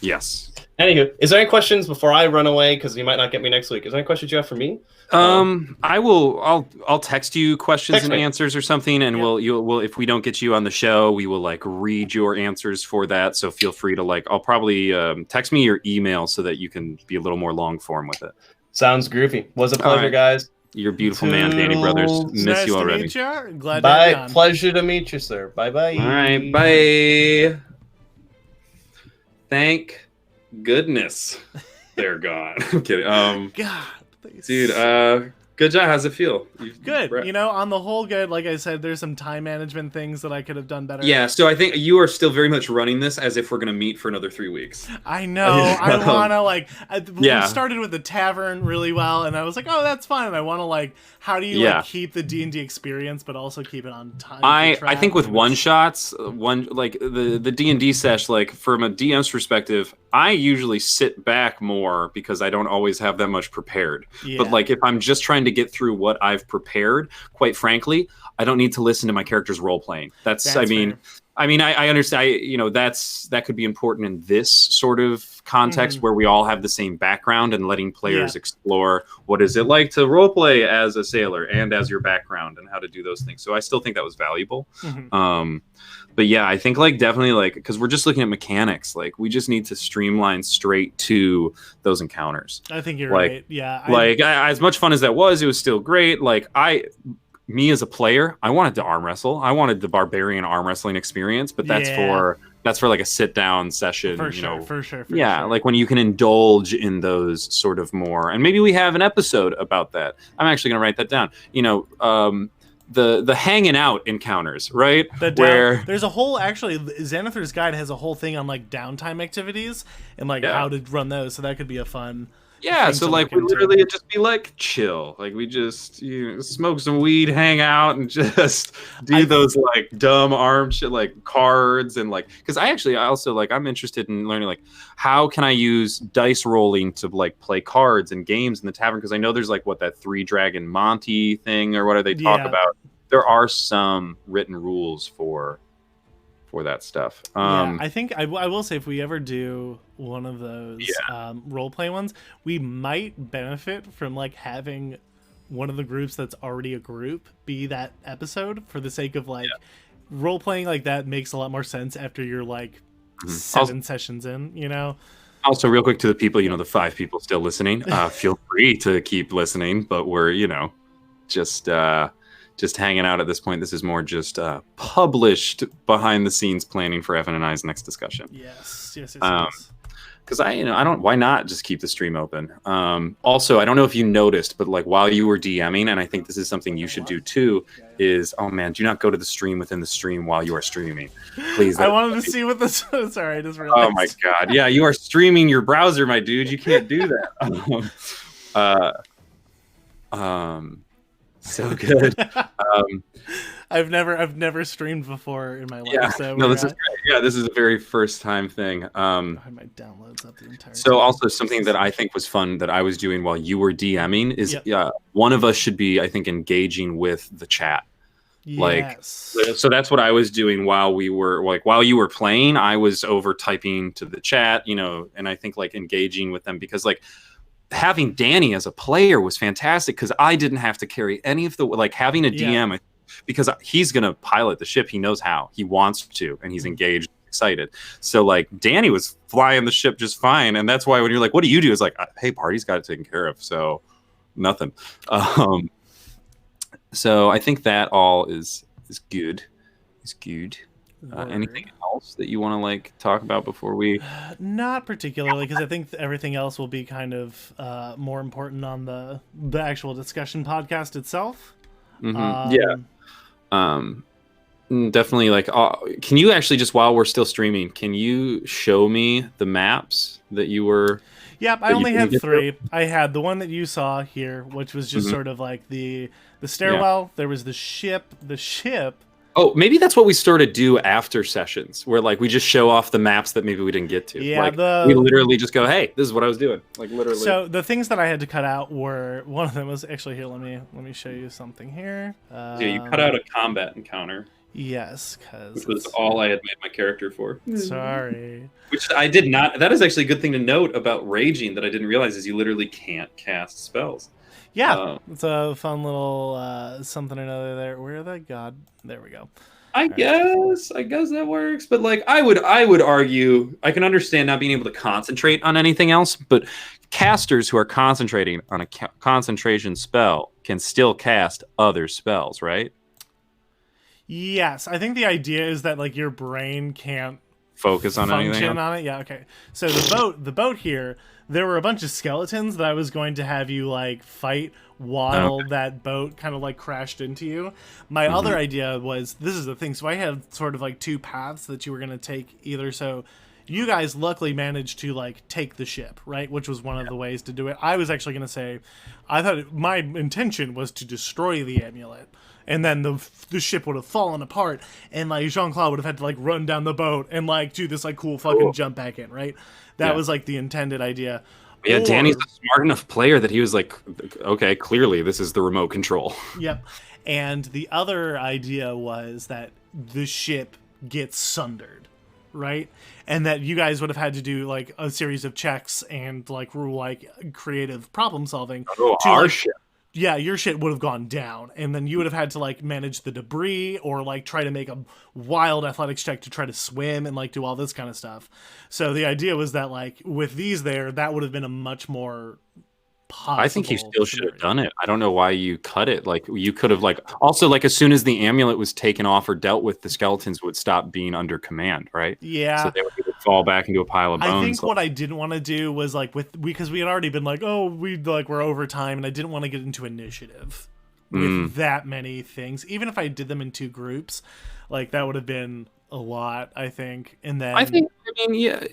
Yes. Anywho, is there any questions before I run away? Because you might not get me next week. Is there any questions you have for me? I'll text you questions and answers or something, and we'll if we don't get you on the show, we will like read your answers for that. So feel free to I'll probably text me your email so that you can be a little more long form with it. Sounds groovy. Was a pleasure, guys. You're a beautiful man, Danny Brothers. Miss nice you already. To meet you. Glad bye. to have you on. Pleasure to meet you, sir. Bye-bye. All right. Bye. Thank goodness they're gone. I'm kidding. God, dude, good job. How's it feel? Good. You know, on the whole, good. Like I said, there's some time management things that I could have done better. Yeah, so I think you are still very much running this as if we're going to meet for another 3 weeks. I know. I want to, we started with the tavern really well, and I was like, oh, that's fine. And I want to, how do you keep the D&D experience, but also keep it on time? I think with one-shots, the D&D sesh, from a DM's perspective, I usually sit back more because I don't always have that much prepared. Yeah. But if I'm just trying to get through what I've prepared, quite frankly, I don't need to listen to my character's role playing. I understand. That could be important in this sort of context where we all have the same background and letting players explore what is it like to role play as a sailor and as your background and how to do those things. So I still think that was valuable. But yeah, I think definitely because we're just looking at mechanics, we just need to streamline straight to those encounters. I think you're right. Yeah. As much fun as that was, it was still great. Me as a player, I wanted to arm wrestle. I wanted the barbarian arm wrestling experience, but that's for a sit down session. For sure. When you can indulge in those sort of more, and maybe we have an episode about that. I'm actually going to write that down. The hanging out encounters, right? Where there's a whole Xanathar's Guide has a whole thing on downtime activities and how to run those. So that could be a fun. Yeah, so we literally it'd just be chill. We just smoke some weed, hang out, and just do those dumb arm shit cards and because I also I'm interested in learning how can I use dice rolling to play cards and games in the tavern, because I know there's that 3 Dragon Monty thing or whatever they talk about. There are some written rules for that stuff. I think I will say if we ever do one of those role play ones, we might benefit from having one of the groups that's already a group be that episode, for the sake of role playing that makes a lot more sense after you're 7 sessions in, Also, real quick to the people, the 5 people still listening, feel free to keep listening, but we're just hanging out at this point. This is more just published behind the scenes planning for Evan and I's next discussion. Yes. Because I don't. Why not just keep the stream open? Also, I don't know if you noticed, but while you were DMing, and I think this is something you should do too, is do not go to the stream within the stream while you are streaming, please. I wanted to see what this. Sorry, I just realized. Oh my god! Yeah, you are streaming your browser, my dude. You can't do that. So good. I've never streamed before in my life. Yeah, so no, this is great. Yeah, this is a very first time thing. I had my downloads up the entire so time. Also something that I think was fun that I was doing while you were DMing is one of us should be, I think, engaging with the chat. Yes. So that's what I was doing while we were while you were playing. I was over typing to the chat, and I think engaging with them, because having Danny as a player was fantastic, because I didn't have to carry any of the having a DM because he's gonna pilot the ship. He knows how. He wants to, and he's engaged, excited. So like Danny was flying the ship just fine, and that's why when you're like, "What do you do?" It's like, "Hey, party's got it taken care of." So nothing. So I think that all is good. Is good. Anything else that you want to like talk about before we? Not particularly, because I think everything else will be kind of more important on the actual discussion podcast itself. Definitely. Like, can you actually just while we're still streaming, can you show me the maps that you were? Yep, I only had 3. I had the one that you saw here, which was just sort of like the stairwell. There was the ship. Oh, maybe that's what we sort of do after sessions, where like we just show off the maps that maybe we didn't get to. Yeah, like, we literally just go, "Hey, this is what I was doing." Like literally. So the things that I had to cut out were, one of them was actually here. Let me show you something here. Yeah, you cut out a combat encounter. Yes, which was all I had made my character for. Sorry. Which I did not. That is actually a good thing to note about raging that I didn't realize is you literally can't cast spells. Yeah, it's a fun little something or another there. Where the god? There we go. I guess that works. But like, I would argue, I can understand not being able to concentrate on anything else, but casters who are concentrating on a concentration spell can still cast other spells, right? Yes, I think the idea is that like your brain can't focus on anything on it. Yeah, okay. So the boat here, there were a bunch of skeletons that I was going to have you like fight while that boat kind of like crashed into you. My other idea was, this is the thing, so I had sort of like 2 paths that you were going to take either. So you guys luckily managed to like take the ship, right? Which was one of the ways to do it. I was actually going to say, I thought my intention was to destroy the amulet. And then the ship would have fallen apart, and like Jean-Claude would have had to like run down the boat and like do this like cool fucking jump back in, right? That was like the intended idea. Yeah, Danny's a smart enough player that he was like, okay, clearly this is the remote control. Yep. And the other idea was that the ship gets sundered, right? And that you guys would have had to do like a series of checks and like creative problem solving to our ship. Yeah, your shit would have gone down, and then you would have had to like manage the debris or like try to make a wild athletics check to try to swim and like do all this kind of stuff. So the idea was that like with these there, that would have been a much more possible. I think you still should have done it. I don't know why you cut it. Like you could have like also like as soon as the amulet was taken off or dealt with, the skeletons would stop being under command, right? Yeah. So they would fall back into a pile of bones. I think what I didn't want to do was like because we had already been like, oh, we're over time, and I didn't want to get into initiative with that many things. Even if I did them in 2 groups, like that would have been a lot, I think. And then yeah,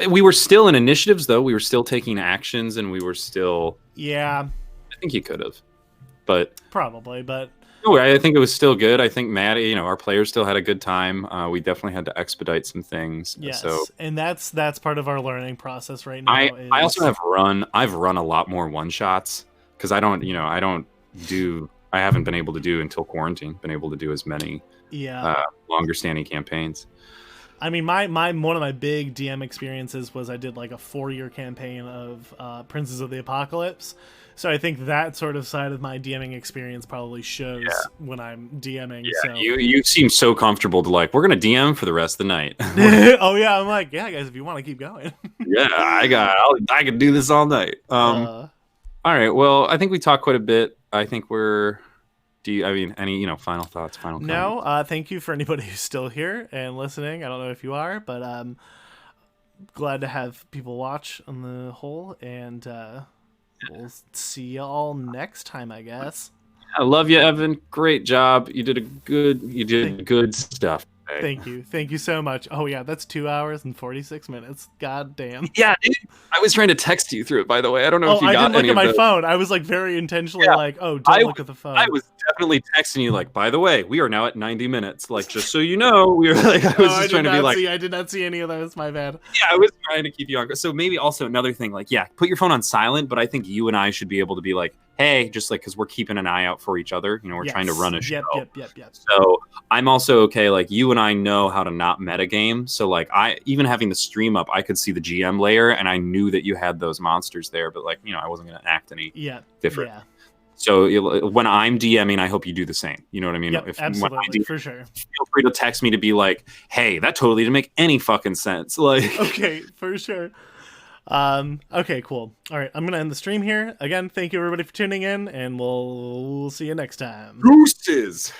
we were still in initiatives though. We were still taking actions, and we were still. Yeah. I think you could have, but probably, but. No, I think it was still good. I think Maddie, our players still had a good time. We definitely had to expedite some things. Yes, so, and that's part of our learning process right now. I also I've run a lot more one shots because I haven't been able to do until quarantine. Been able to do as many longer standing campaigns. I mean, one of my big DM experiences was I did like a 4-year campaign of Princes of the Apocalypse. So I think that sort of side of my DMing experience probably shows when I'm DMing. Yeah, so. you seem so comfortable to like, we're gonna DM for the rest of the night. Oh yeah, I'm like, yeah, guys, if you want to keep going. Yeah, I can do this all night. All right, well, I think we talked quite a bit. I think any final thoughts, final comments? No, thank you for anybody who's still here and listening. I don't know if you are, but glad to have people watch on the whole, and we'll see you all next time, I guess. I love you, Evan. Great job. You did good stuff. Thank you so much. Oh yeah, that's 2 hours and 46 minutes. God damn. Yeah, dude. I was trying to text you through it, by the way. I don't know if you got any. I didn't look at my phone. I was like very intentionally like, oh, don't look at the phone. I was definitely texting you like, by the way, we are now at 90 minutes. Like, just so you know, we were like, I was just trying to be like, I did not see any of those. My bad. Yeah, I was trying to keep you on. So maybe also another thing, like, yeah, put your phone on silent. But I think you and I should be able to be like, hey, just like, because we're keeping an eye out for each other. We're trying to run a show. Yep. So I'm also okay. Like, you and I know how to not metagame. So like, even having the stream up, I could see the GM layer, and I knew that you had those monsters there. But like, I wasn't going to act any different. So when I'm DMing, I hope you do the same. You know what I mean? Yep, absolutely, for sure. Feel free to text me to be like, "Hey, that totally didn't make any fucking sense." Like, okay, for sure. Okay, cool. All right, I'm gonna end the stream here. Again, thank you everybody for tuning in, and we'll see you next time. Gooses.